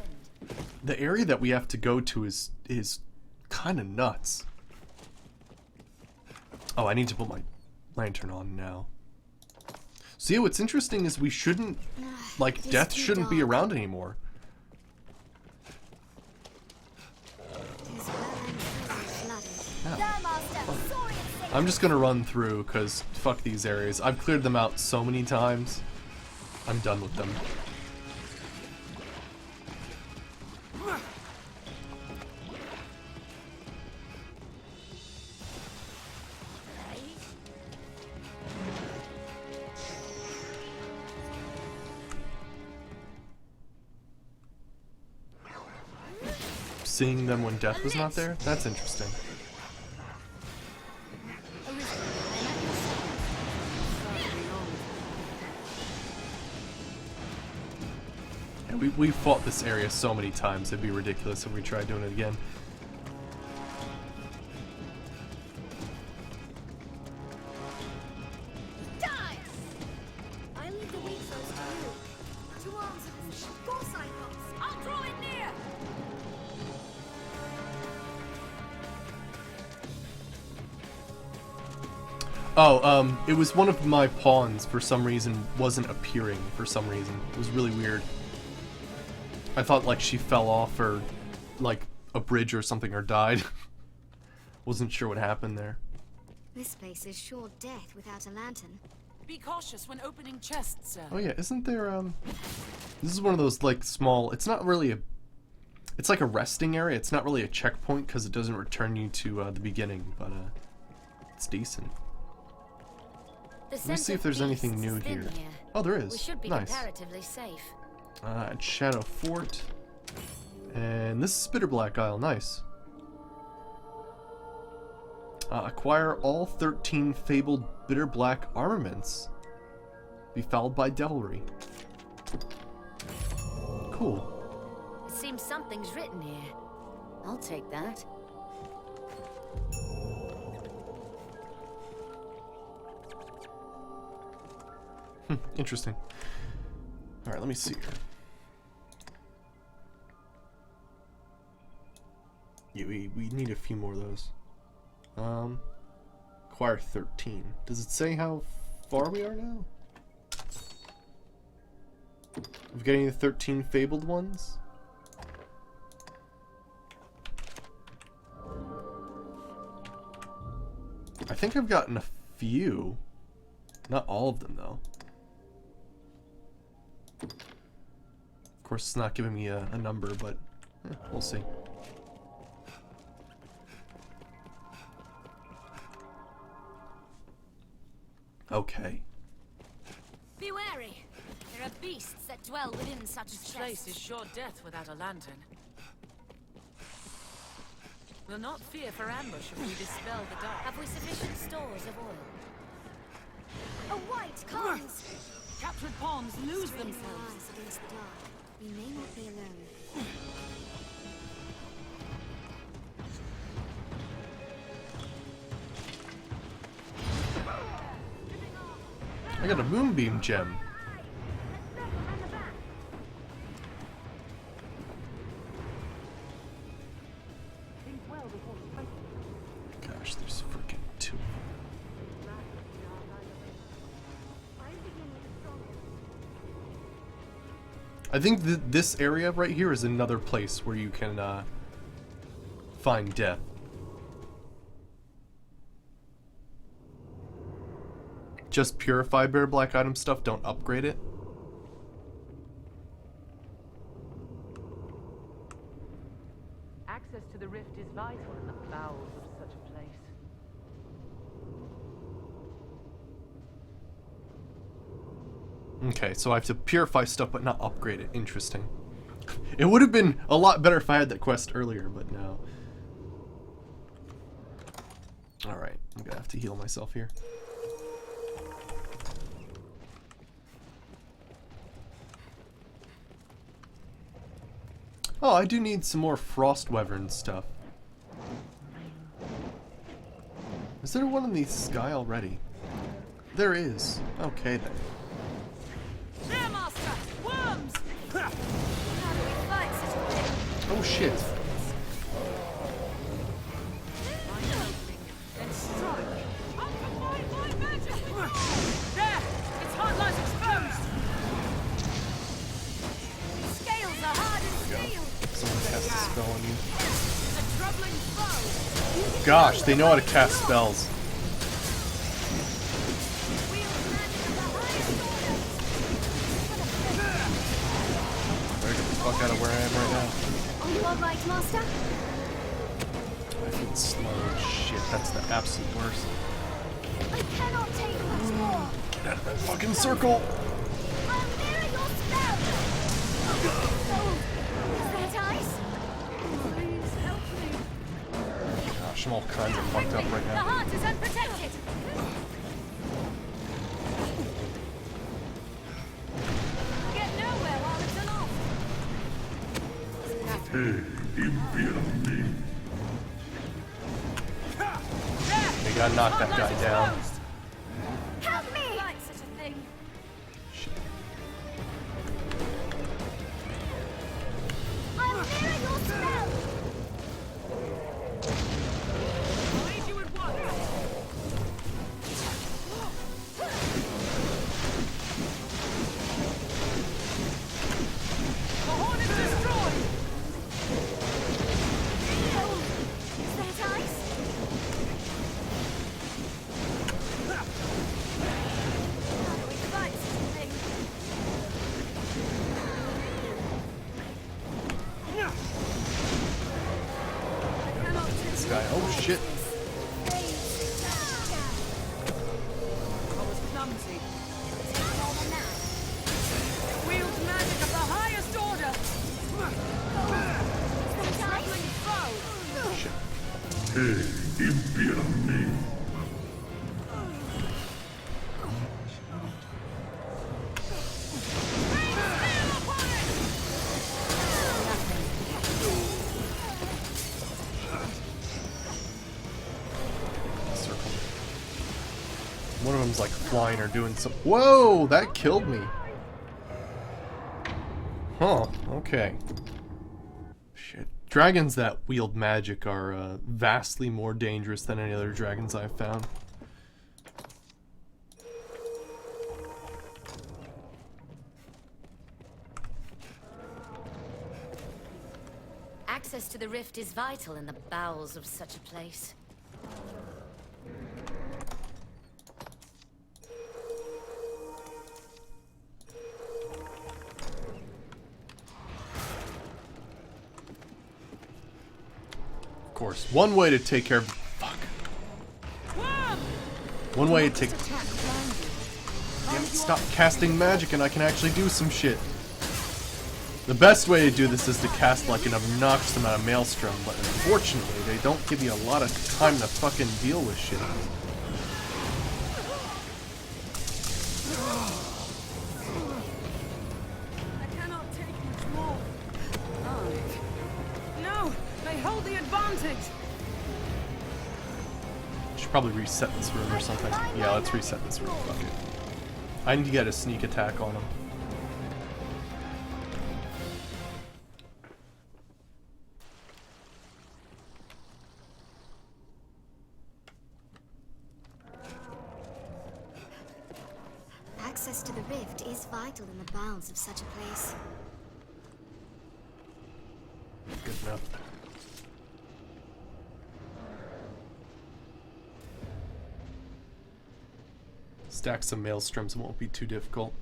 area that we have to go to is kind of nuts. Oh, I need to put my lantern on now. So yeah, what's interesting is we shouldn't, like, death shouldn't be around anymore. I'm just gonna run through, because fuck these areas. I've cleared them out so many times. I'm done with them. Seeing them when death was not there? That's interesting. Yeah, we fought this area so many times, it'd be ridiculous if we tried doing it again. I leave the weak foes to you. 2 arms of this. Four cyclops. I'll draw it near. Oh, it was one of my pawns for some reason wasn't appearing for some reason. It was really weird. I thought like she fell off or like a bridge or something or died. Wasn't sure what happened there. This place is sure death without a lantern. Be cautious when opening chests, sir. Oh yeah, isn't there this is one of those like small, it's not really a, it's like a resting area. It's not really a checkpoint because it doesn't return you to the beginning, but it's decent. Let me see if there's anything new here. Oh, there is. We should be nice. comparatively safe. Shadow Fort. And this is Bitterblack Isle. Nice. Acquire all 13 fabled Bitterblack armaments. Befouled by devilry. Cool. It seems something's written here. I'll take that. Interesting. Alright, let me see here. Yeah, we need a few more of those. Acquire 13. Does it say how far we are now? We've got any 13 fabled ones? I think I've gotten a few. Not all of them, though. Of course, it's not giving me a number, but we'll see. Okay. Be wary. There are beasts that dwell within such This place is chests. sure death without a lantern. We'll not fear for ambush if we dispel the dark. Have we sufficient stores of oil? A white comes. Captured pawns lose Straighten themselves. our eyes against the dark. We may not be alone. I got a moonbeam gem. Gosh, there's freaking 2. I think this area right here is another place where you can find death. Just purify Bitterblack item stuff, don't upgrade it. Access to the rift is vital in the bowels of such a place. Okay, so I have to purify stuff but not upgrade it. Interesting. It would have been a lot better if I had that quest earlier, but no. Alright, I'm gonna have to heal myself here. Oh, I do need some more Frost Wyvern stuff. Is there one in the sky already? There is. Okay then. How do we fight such a thing? Oh shit. There! Its heart lies exposed! Scales are hard as steel. Someone cast a spell on you. A troubling foe! Gosh, they know how to cast spells. Better get the fuck out of where I am right now. On your right, Master? I feel slow as shit. That's the absolute worst. I cannot take much more. Get out of that fucking circle. I'll mirror your spell. Oh, is that ice? Please help me. Gosh, I'm all kinds of fucked up right The now. heart is unprotected. Get nowhere while it's aloft. They gotta knock that guy down. Help me! Fight such a thing. Shit. I'll mirror your spell. I'll aid you at once! The horn is destroyed! Oh, is that ice? How do we fight such a thing? I cannot take This guy. Oh shit. I was clumsy. It wields magic of the highest order! Troubling foe! Shit. Circle. One of them's like flying or doing some. Whoa! That killed me. Huh. Okay. Shit. Dragons that wield magic are vastly more dangerous than any other dragons I've found. Access to the rift is vital in the bowels of such a place. Of course. One way to take care of. Fuck. One way to take. Damn it, stop casting magic and I can actually do some shit. The best way to do this is to cast like an obnoxious amount of Maelstrom, but unfortunately they don't give you a lot of time to fucking deal with shit. I cannot take much more. No! They hold the advantage! Should probably reset this room or something. Yeah, let's reset this room. Fuck it. I need to get a sneak attack on him. Access to the rift is vital in the bounds of such a place. Good enough. Stack some Maelstroms, it won't be too difficult.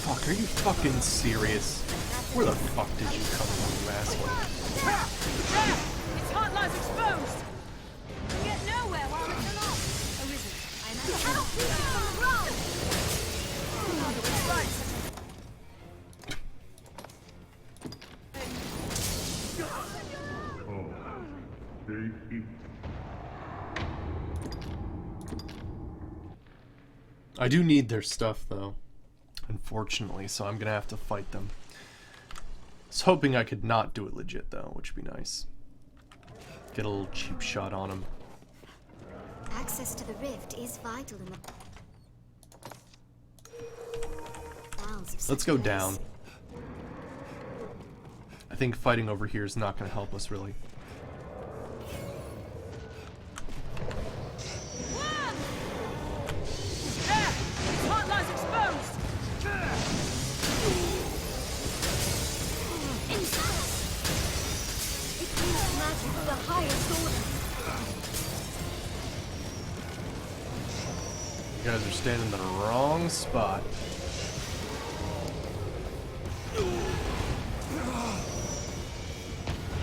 Fuck, are you fucking serious? Where the fuck did you come from, you asshole? There! Its heart lies exposed! Get nowhere while it's aloft. Arisen, I am at your help you from the ground. How do we fight such a I do need their stuff, though, unfortunately, so I'm gonna have to fight them. I was hoping I could not do it legit, though, which would be nice. Get a little cheap shot on them. Access to the rift is vital in the... Let's go down. I think fighting over here is not going to help us, really. You guys are standing in the wrong spot.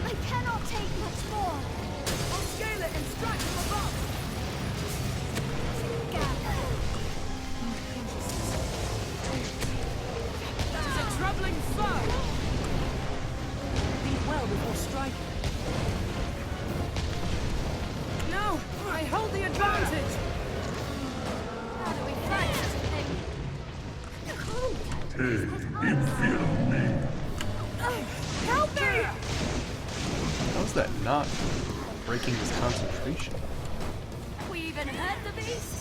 I cannot take much more. I'll scale it and strike from above. It's a troubling foe! Think well before striking. No! I hold the advantage! How do we fight such a thing? Help me! How's that not breaking his concentration? We even hurt the beast?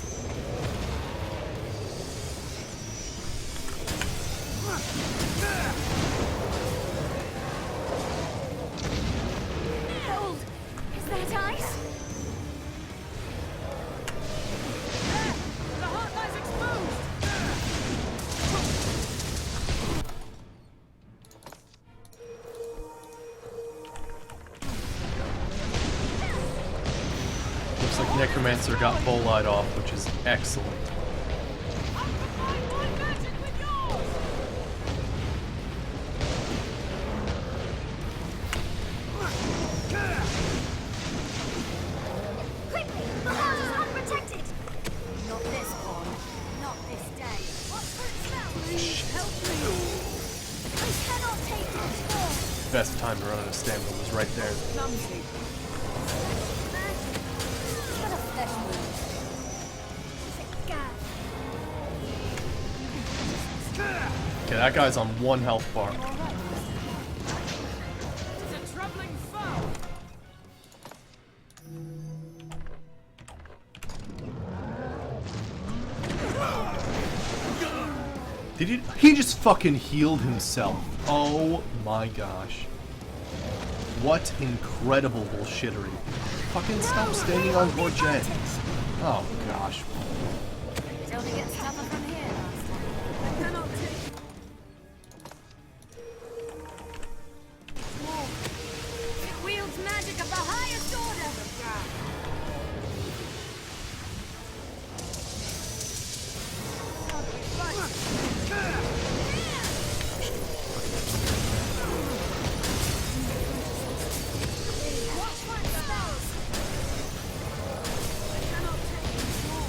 Hold! Is that ice? The heart lies exposed! Looks like Necromancer got Bolide off, which is excellent. Quickly! The house is unprotected! Not this one. Not this day. What's for its smell? Please help me! I cannot take much more! Best time to run out of stamina was right there. Clumsy. What a flesh wound. Is it gas? Okay, that guy's on 1 health bar. It's a troubling foe! Did he just fucking healed himself. Oh my gosh. What incredible bullshittery. Fucking stop standing on Gorget. Oh gosh. It only gets tougher from here last time. I cannot take... More. It wields magic of the highest order! How do we fight? Watch my spells! I cannot take more.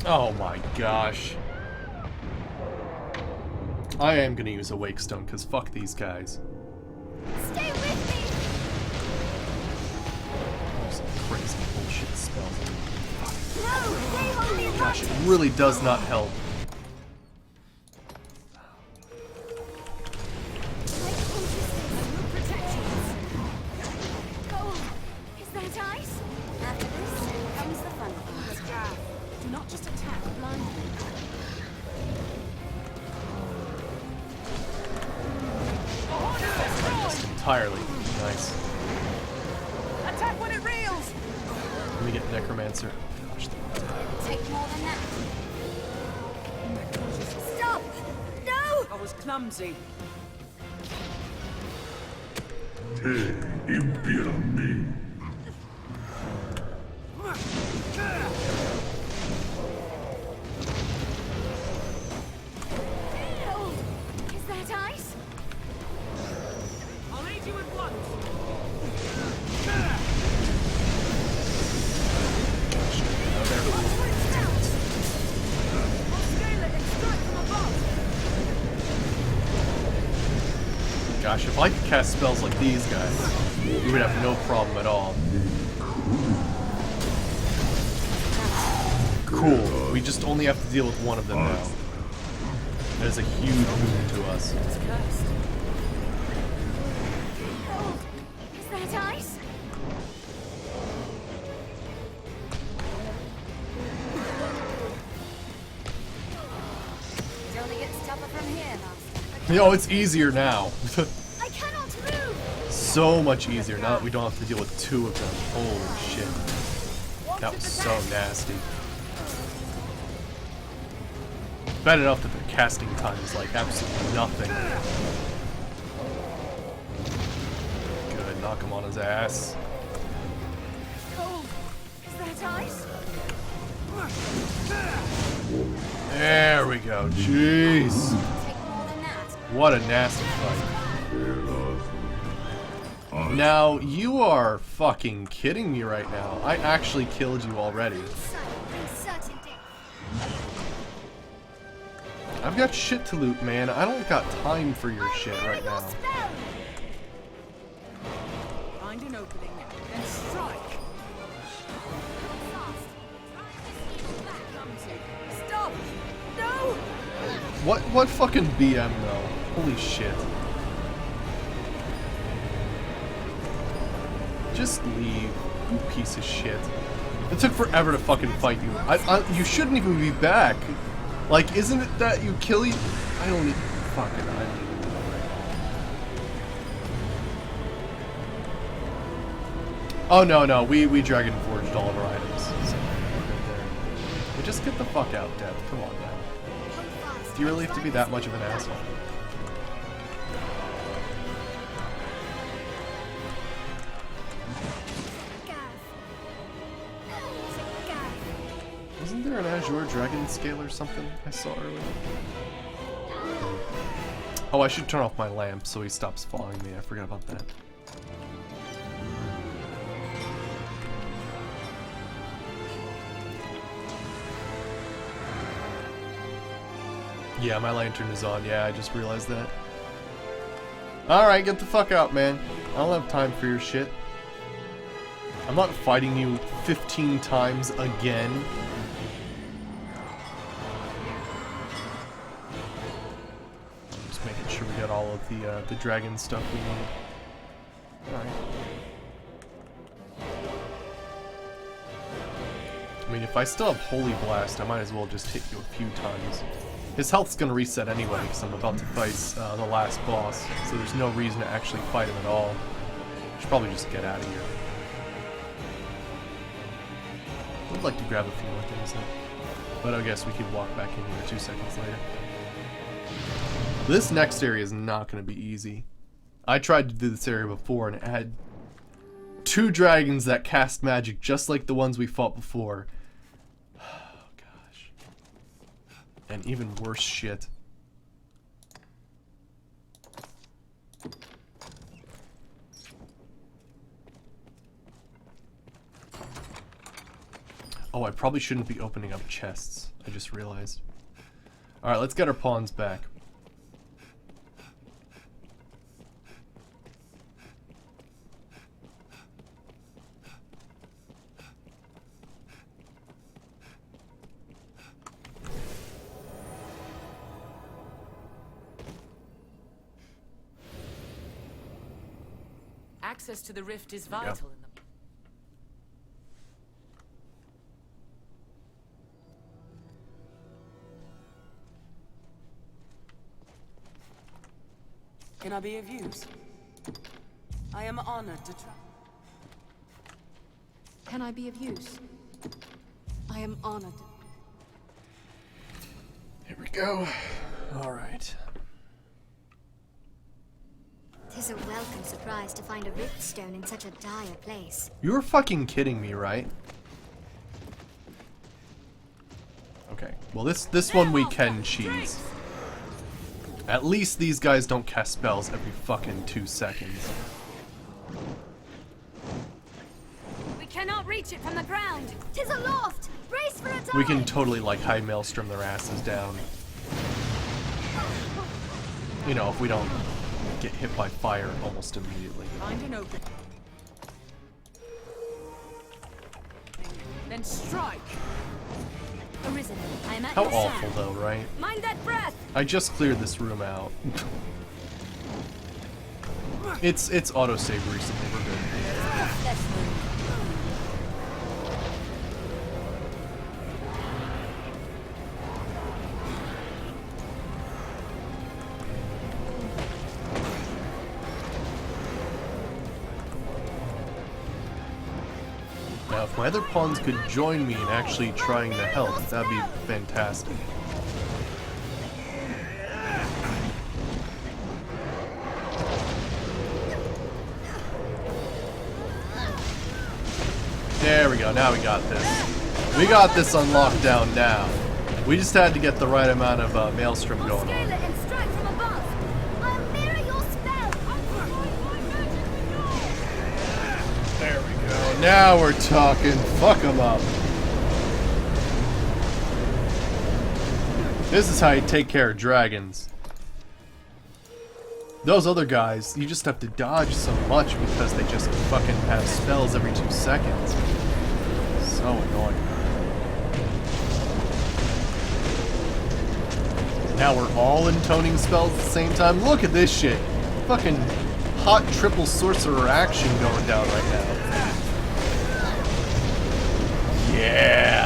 Oh my gosh. I am gonna use a Wake Stone, because fuck these guys. Stay with me! Some crazy bullshit spells. No! Stay on the Gosh, it really does not help. Like consciousness, no protections. Gold! Is that ice? After this comes the fun part. Do not just attack blindly. Just entirely. Nice. Attack when it reels! Let me get Necromancer. Gosh, Take more than that. Stop! No! I was clumsy. Gold! Is that ice? I'll aid you at once. I'll scale it and strike from above. Gosh, if I could cast spells like these guys, we would have no problem at all. Cool. We just only have to deal with one of them now. That is a huge boon to us. It's cursed. Oh, is that ice? It only gets tougher from here, Master. You know, it's easier now. I cannot move! So much easier now that we don't have to deal with two of them. Holy shit. That was so nasty. Bad enough that the casting time is like absolutely nothing. Good, knock him on his ass. Cold. Is that ice? There we go. Jeez. Take more than that. What a nasty fight. Now, you are fucking kidding me right now. I actually killed you already. Certain death. I've got shit to loot, man. I don't got time for your shit right now. Find an opening, then strike. Stop! No! What fucking BM though? Holy shit. Just leave, you piece of shit. It took forever to fucking fight you. You shouldn't even be back. Like, isn't it that you kill you? I don't even fucking. I don't even know right now. Oh no, we dragon forged all of our items. So we're good there. Well, just get the fuck out, Death. Come on now. Do you really have to be that much of an asshole? Wasn't there an Azure Dragon Scale or something I saw earlier? Oh, I should turn off my lamp so he stops following me. I forgot about that. Yeah, my lantern is on. Yeah, I just realized that. Alright, get the fuck out, man. I don't have time for your shit. I'm not fighting you 15 times again. Just making sure we get all of the dragon stuff we need. Alright. I mean, if I still have Holy Blast, I might as well just hit you a few times. His health's gonna reset anyway, because I'm about to fight the last boss, so there's no reason to actually fight him at all. Should probably just get out of here. I'd like to grab a few more things though, but I guess we could walk back in here 2 seconds later. This next area is not gonna be easy. I tried to do this area before, and it had 2 dragons that cast magic just like the ones we fought before. And even worse shit. Oh, I probably shouldn't be opening up chests. I just realized. Alright, let's get our pawns back. Access to the rift is vital in the... Can I be of use? I am honored to travel. Can I be of use? I am honored. Here we go. Alright. Tis a welcome surprise to find a rift stone in such a dire place. You were fucking kidding me, right? Okay. Well, this one we can cheese. At least these guys don't cast spells every fucking 2 seconds. We cannot reach it from the ground. Tis aloft. Brace for a dive. We can totally like high maelstrom their asses down. You know, if we don't get hit by fire almost immediately. Find an opening. Then strike. Arisen, I am at How your awful side. though, right? Mind that breath! I just cleared this room out. It's autosave recently, we're good. Let's move. Now, if my other pawns could join me in actually trying to help, that'd be fantastic. There we go, now we got this. We got this on lockdown now. We just had to get the right amount of maelstrom going Scale on. it and strike from above. I'll mirror your spell. There we go. Now we're talking. Fuck them up. This is how you take care of dragons. Those other guys, you just have to dodge so much because they just fucking have spells every 2 seconds. So annoying. Now we're all intoning spells at the same time. Look at this shit. Fucking hot triple sorcerer action going down right now. Yeah.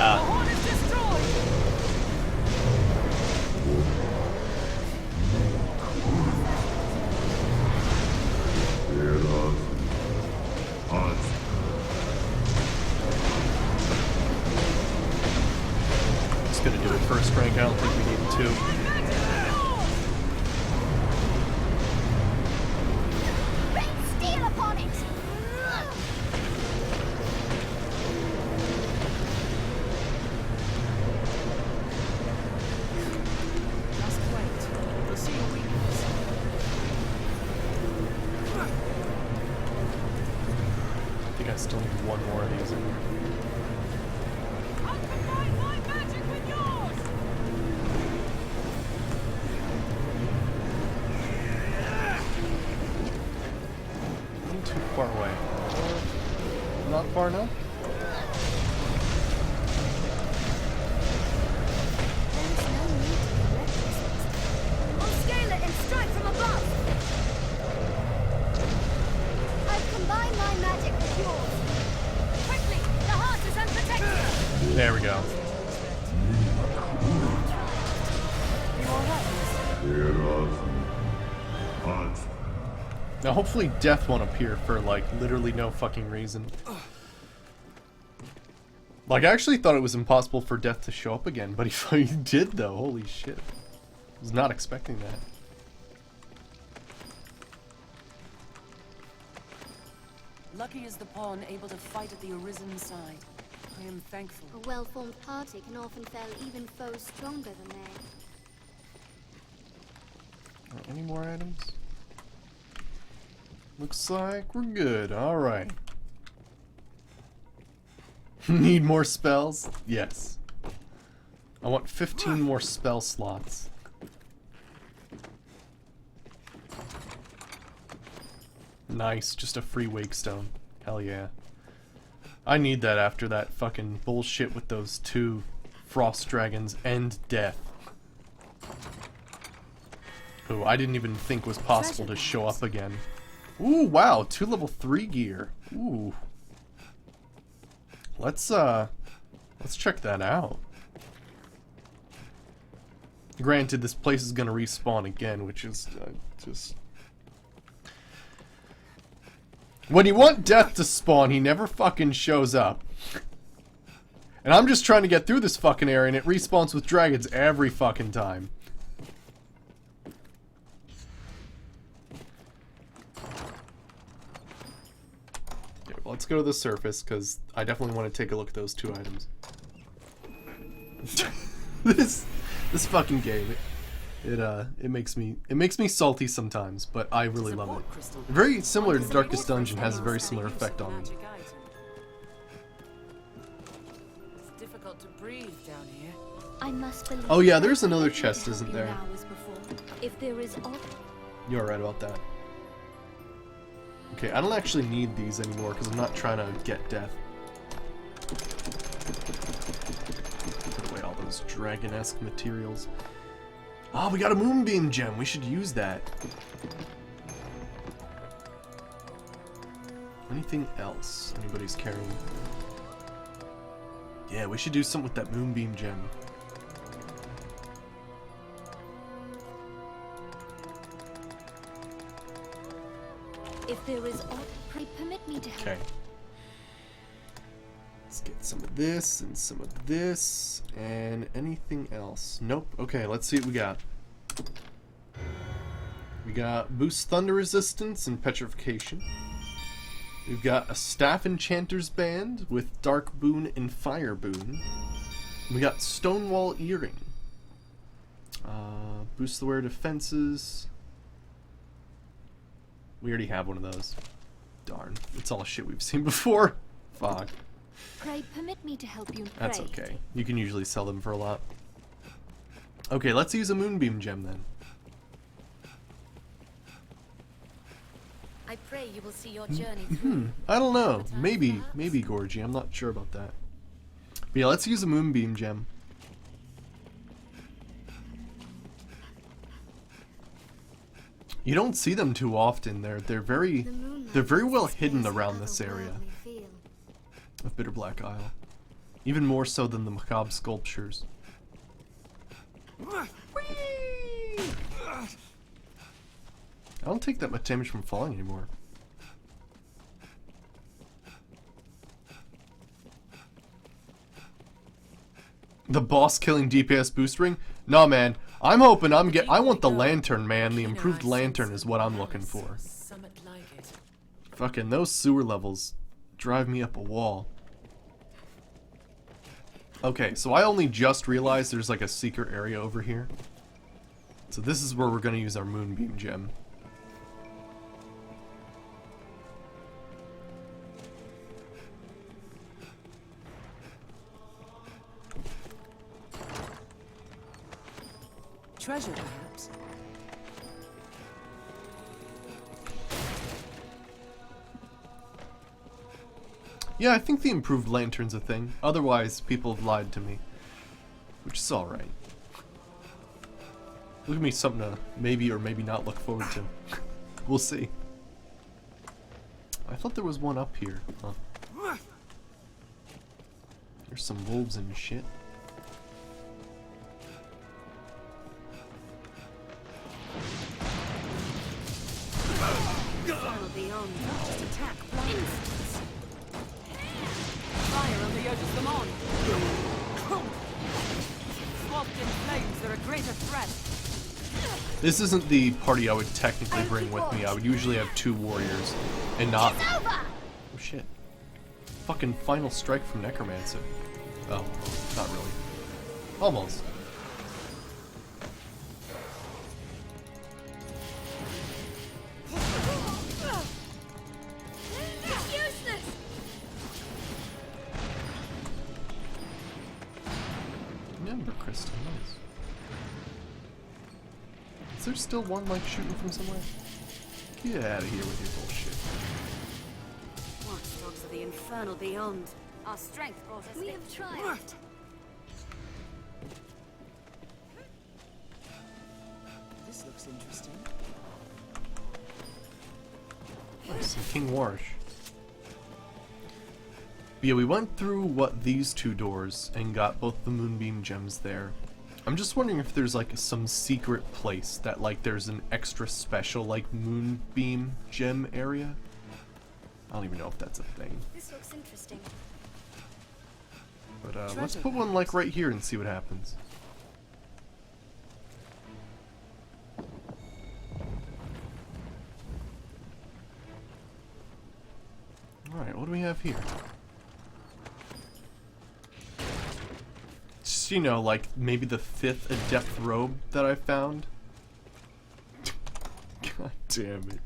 Just gonna do it first rank. I don't think we need two. Rain steel upon it. Just wait. We'll see your weakness. I think I still need one more of these in here. I'll combine my magic with yours. I'm too far away. Not far enough? There's no need to be reckless. I'll scale it and strike from above. I've combined my magic with yours. Quickly, the heart is unprotected. There we go. Now hopefully death won't appear for like literally no fucking reason. Like I actually thought it was impossible for death to show up again, but he did though. Holy shit. I was not expecting that. Lucky is the pawn able to fight at the Arisen side. I am thankful. A well-formed party can often fell even foes stronger than they. Any more items? Looks like we're good. Alright. Need more spells? Yes. I want 15 more spell slots. Nice, just a free wake stone. Hell yeah. I need that after that fucking bullshit with those 2 frost dragons and death. Who I didn't even think was possible to show up again. Ooh, wow, 2 level 3 gear. Ooh. Let's check that out. Granted, this place is gonna respawn again, which is just... When you want death to spawn, he never fucking shows up. And I'm just trying to get through this fucking area and it respawns with dragons every fucking time. Okay, well, let's go to the surface, because I definitely want to take a look at those 2 items. This fucking game, it makes me salty sometimes, but I really love it. Very similar to Darkest Dungeon, has a very similar effect on me. It's difficult to breathe down here. I must believe. Oh yeah, there's another chest, isn't there? Now as before. If there is aught. You're right about that. Okay, I don't actually need these anymore because I'm not trying to get death. Put away all those dragon-esque materials. Oh, we got a moonbeam gem. We should use that. Anything else anybody's carrying? Yeah, we should do something with that moonbeam gem. If there is aught, pray permit me to help. Okay. Let's get some of this and some of this and anything else. Nope. Okay, let's see what we got. We got boost thunder resistance and petrification. We've got a staff enchanter's band with dark boon and fire boon. We got stonewall earring. Boost the wearer defenses. We already have one of those. Darn. It's all shit we've seen before. Fuck. Pray permit me to help you. That's Pray. okay. You can usually sell them for a lot. Okay, let's use a moonbeam gem then. I pray you will see your journey through. I don't know. Maybe Gorgie. I'm not sure about that. But yeah, let's use a moonbeam gem. You don't see them too often. They're very well hidden around this area of Bitter Black Isle. Even more so than the macabre sculptures. I don't take that much damage from falling anymore. The boss killing DPS boost ring? Nah, man. I'm hoping I want the lantern, man. The improved lantern is what I'm looking for. Fucking those sewer levels drive me up a wall. Okay, so I only just realized there's like a secret area over here. So this is where we're gonna use our moonbeam gem. Treasure, perhaps? Yeah, I think the improved lantern's a thing. Otherwise, people have lied to me. Which is alright. Look at me, something to maybe or maybe not look forward to. We'll see. I thought there was one up here. Huh. There's some wolves and shit. Beyond, just attack blind. Fire only urges them on. Swamped in flames, they're a greater threat. This isn't the party I would technically bring with me. I would usually have 2 warriors and not... Oh shit. Fucking final strike from Necromancer. Oh, not really. Almost. Ember crystal, nice. Is there still one like shooting from somewhere? Get out of here with your bullshit. Watchdogs of the infernal beyond. Our strength brought us. We have triumphed. This looks interesting. Nice, some King Warish. Yeah, we went through, what, these 2 doors and got both the moonbeam gems there. I'm just wondering if there's, like, some secret place that, like, there's an extra special, like, moonbeam gem area. I don't even know if that's a thing. This looks interesting. But, let's put one, like, right here and see what happens. Alright, what do we have here? You know, like maybe the 5th adept robe that I found. God damn it.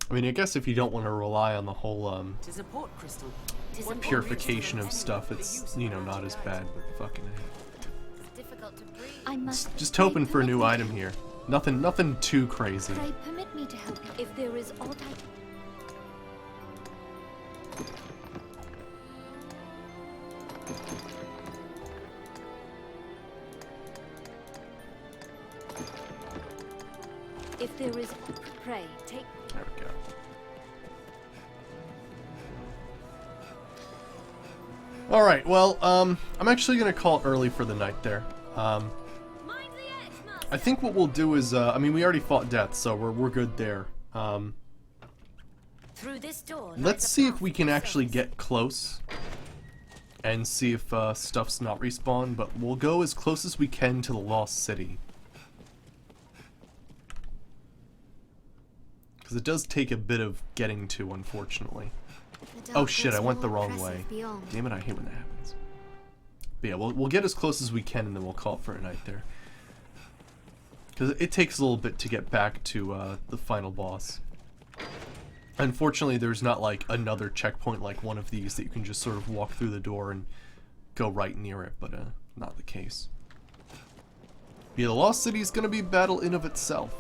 I mean, I guess if you don't want to rely on the whole Tis a port crystal. purification of stuff, it's, you know, not as bad, but fucking It's difficult to breathe. I must just hoping for a new item here. Nothing too crazy. Pray permit me to help you if there is aught I... If there is, pray, take... There we go. Alright, well, I'm actually gonna call it early for the night there. Mind the edge, master. I think what we'll do is, I mean, we already fought death, so we're good there. Through this door. Let's see if we can actually get close and see if stuff's not respawned, but we'll go as close as we can to the Lost City. Because it does take a bit of getting to, unfortunately. Oh shit, I went the wrong way. Damn it, I hate when that happens. But yeah, we'll get as close as we can and then we'll call it for a night there. Because it takes a little bit to get back to the final boss. Unfortunately, there's not like another checkpoint like one of these that you can just sort of walk through the door and go right near it, but not the case. Yeah, the Lost City is going to be a battle in of itself.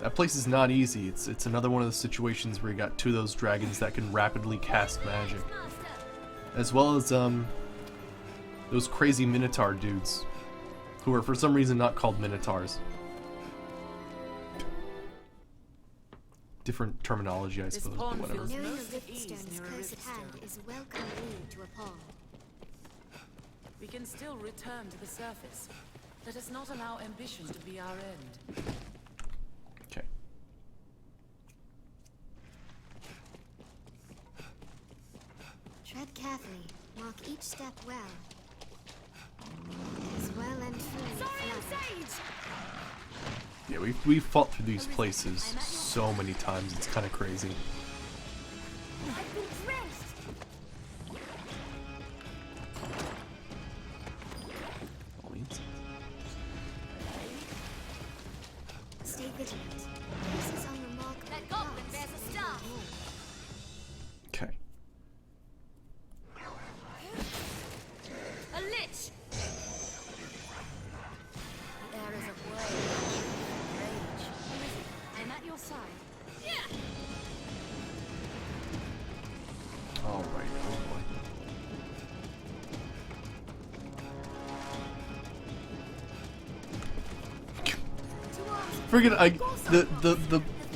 That place is not easy. It's another one of the situations where you got two of those dragons that can rapidly cast magic. As well as those crazy Minotaur dudes, who are for some reason not called Minotaurs. Different terminology, I suppose, but whatever. feels- Knowing a Most at ease riftstone's near a close at hand riftstone. is welcome aid to a pawn. We can still return to the surface. Let us not allow ambition to be our end. Okay. Tread carefully. Mark each step well. As well and truly flat. Yeah, we've fought through these places so many times, it's kind of crazy. I've been drenched. Stay vigilant. This is unremarkable. That goblin bears a staff. Okay. A lich. The air is ablaze. Rage. I'm at your side. All right. Oh boy. Friggin'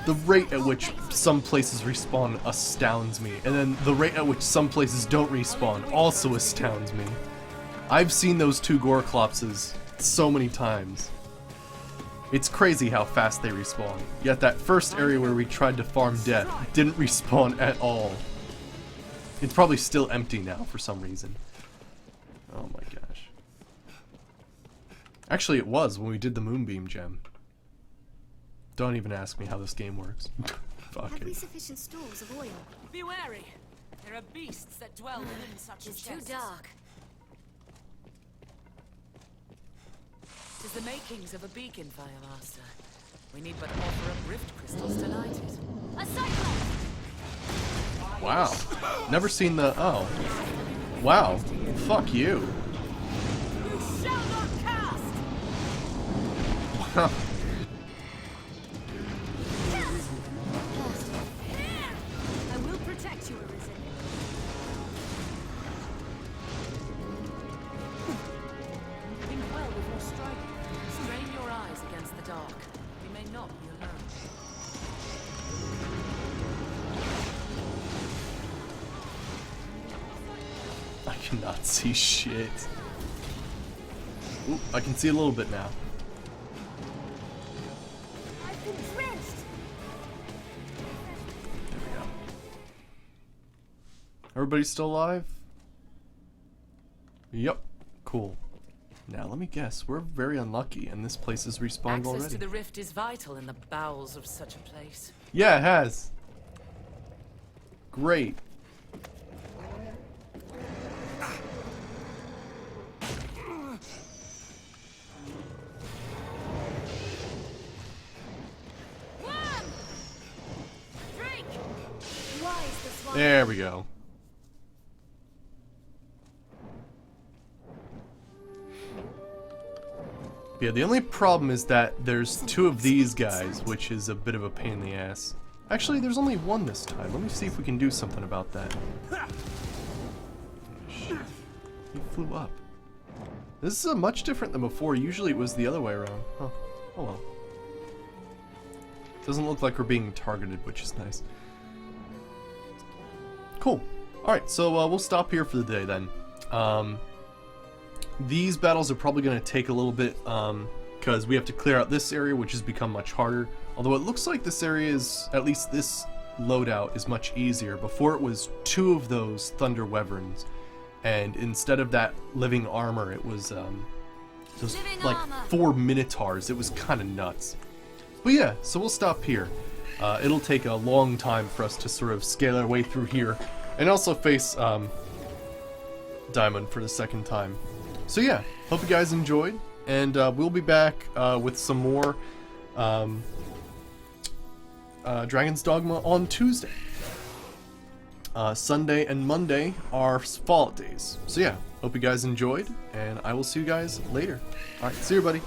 the rate at which some places respawn astounds me, and then the rate at which some places don't respawn also astounds me. I've seen those two Goreclopses so many times. It's crazy how fast they respawn. Yet that first area where we tried to farm death didn't respawn at all. It's probably still empty now for some reason. Oh my gosh. Actually, it was when we did the Moonbeam gem. Don't even ask me how this game works. Fuck Have we it. sufficient stores of oil? Be wary. There are beasts that dwell within such It's chests. too dark. Tis the makings of a beacon, Fire Master. We need but offer up rift crystals to light it. A cyclone! Wow. Never seen the... Oh. Wow. Fuck you. You shall not cast! Wow. I will protect you, Arisen. Think well before striking. Strain your eyes against the dark. We may not be alone. I cannot see shit. Ooh, I can see a little bit now. I've been drenched. There we go. Everybody still alive? Yep. Cool. Now let me guess, we're very unlucky and this place is respawned Access already. to the rift is vital in the bowels of such a place. Yeah, it has. Great. There we go. Yeah, the only problem is that there's two of these guys, which is a bit of a pain in the ass. Actually, there's only one this time. Let me see if we can do something about that. Oh, shit. He flew up. This is much different than before. Usually it was the other way around. Huh. Oh well. Doesn't look like we're being targeted, which is nice. Cool. Alright, so we'll stop here for the day then. These battles are probably going to take a little bit, because we have to clear out this area, which has become much harder. Although it looks like this area is, at least this loadout, is much easier. Before it was 2 of those Thunder Wyverns, and instead of that living armor, it was those like 4 Minotaurs. It was kind of nuts. But yeah, so we'll stop here. It'll take a long time for us to sort of scale our way through here, and also face Diamond for the second time. So yeah, hope you guys enjoyed, and we'll be back with some more Dragon's Dogma on Tuesday. Sunday and Monday are Fallout days. So yeah, hope you guys enjoyed, and I will see you guys later. Alright, see you, buddy.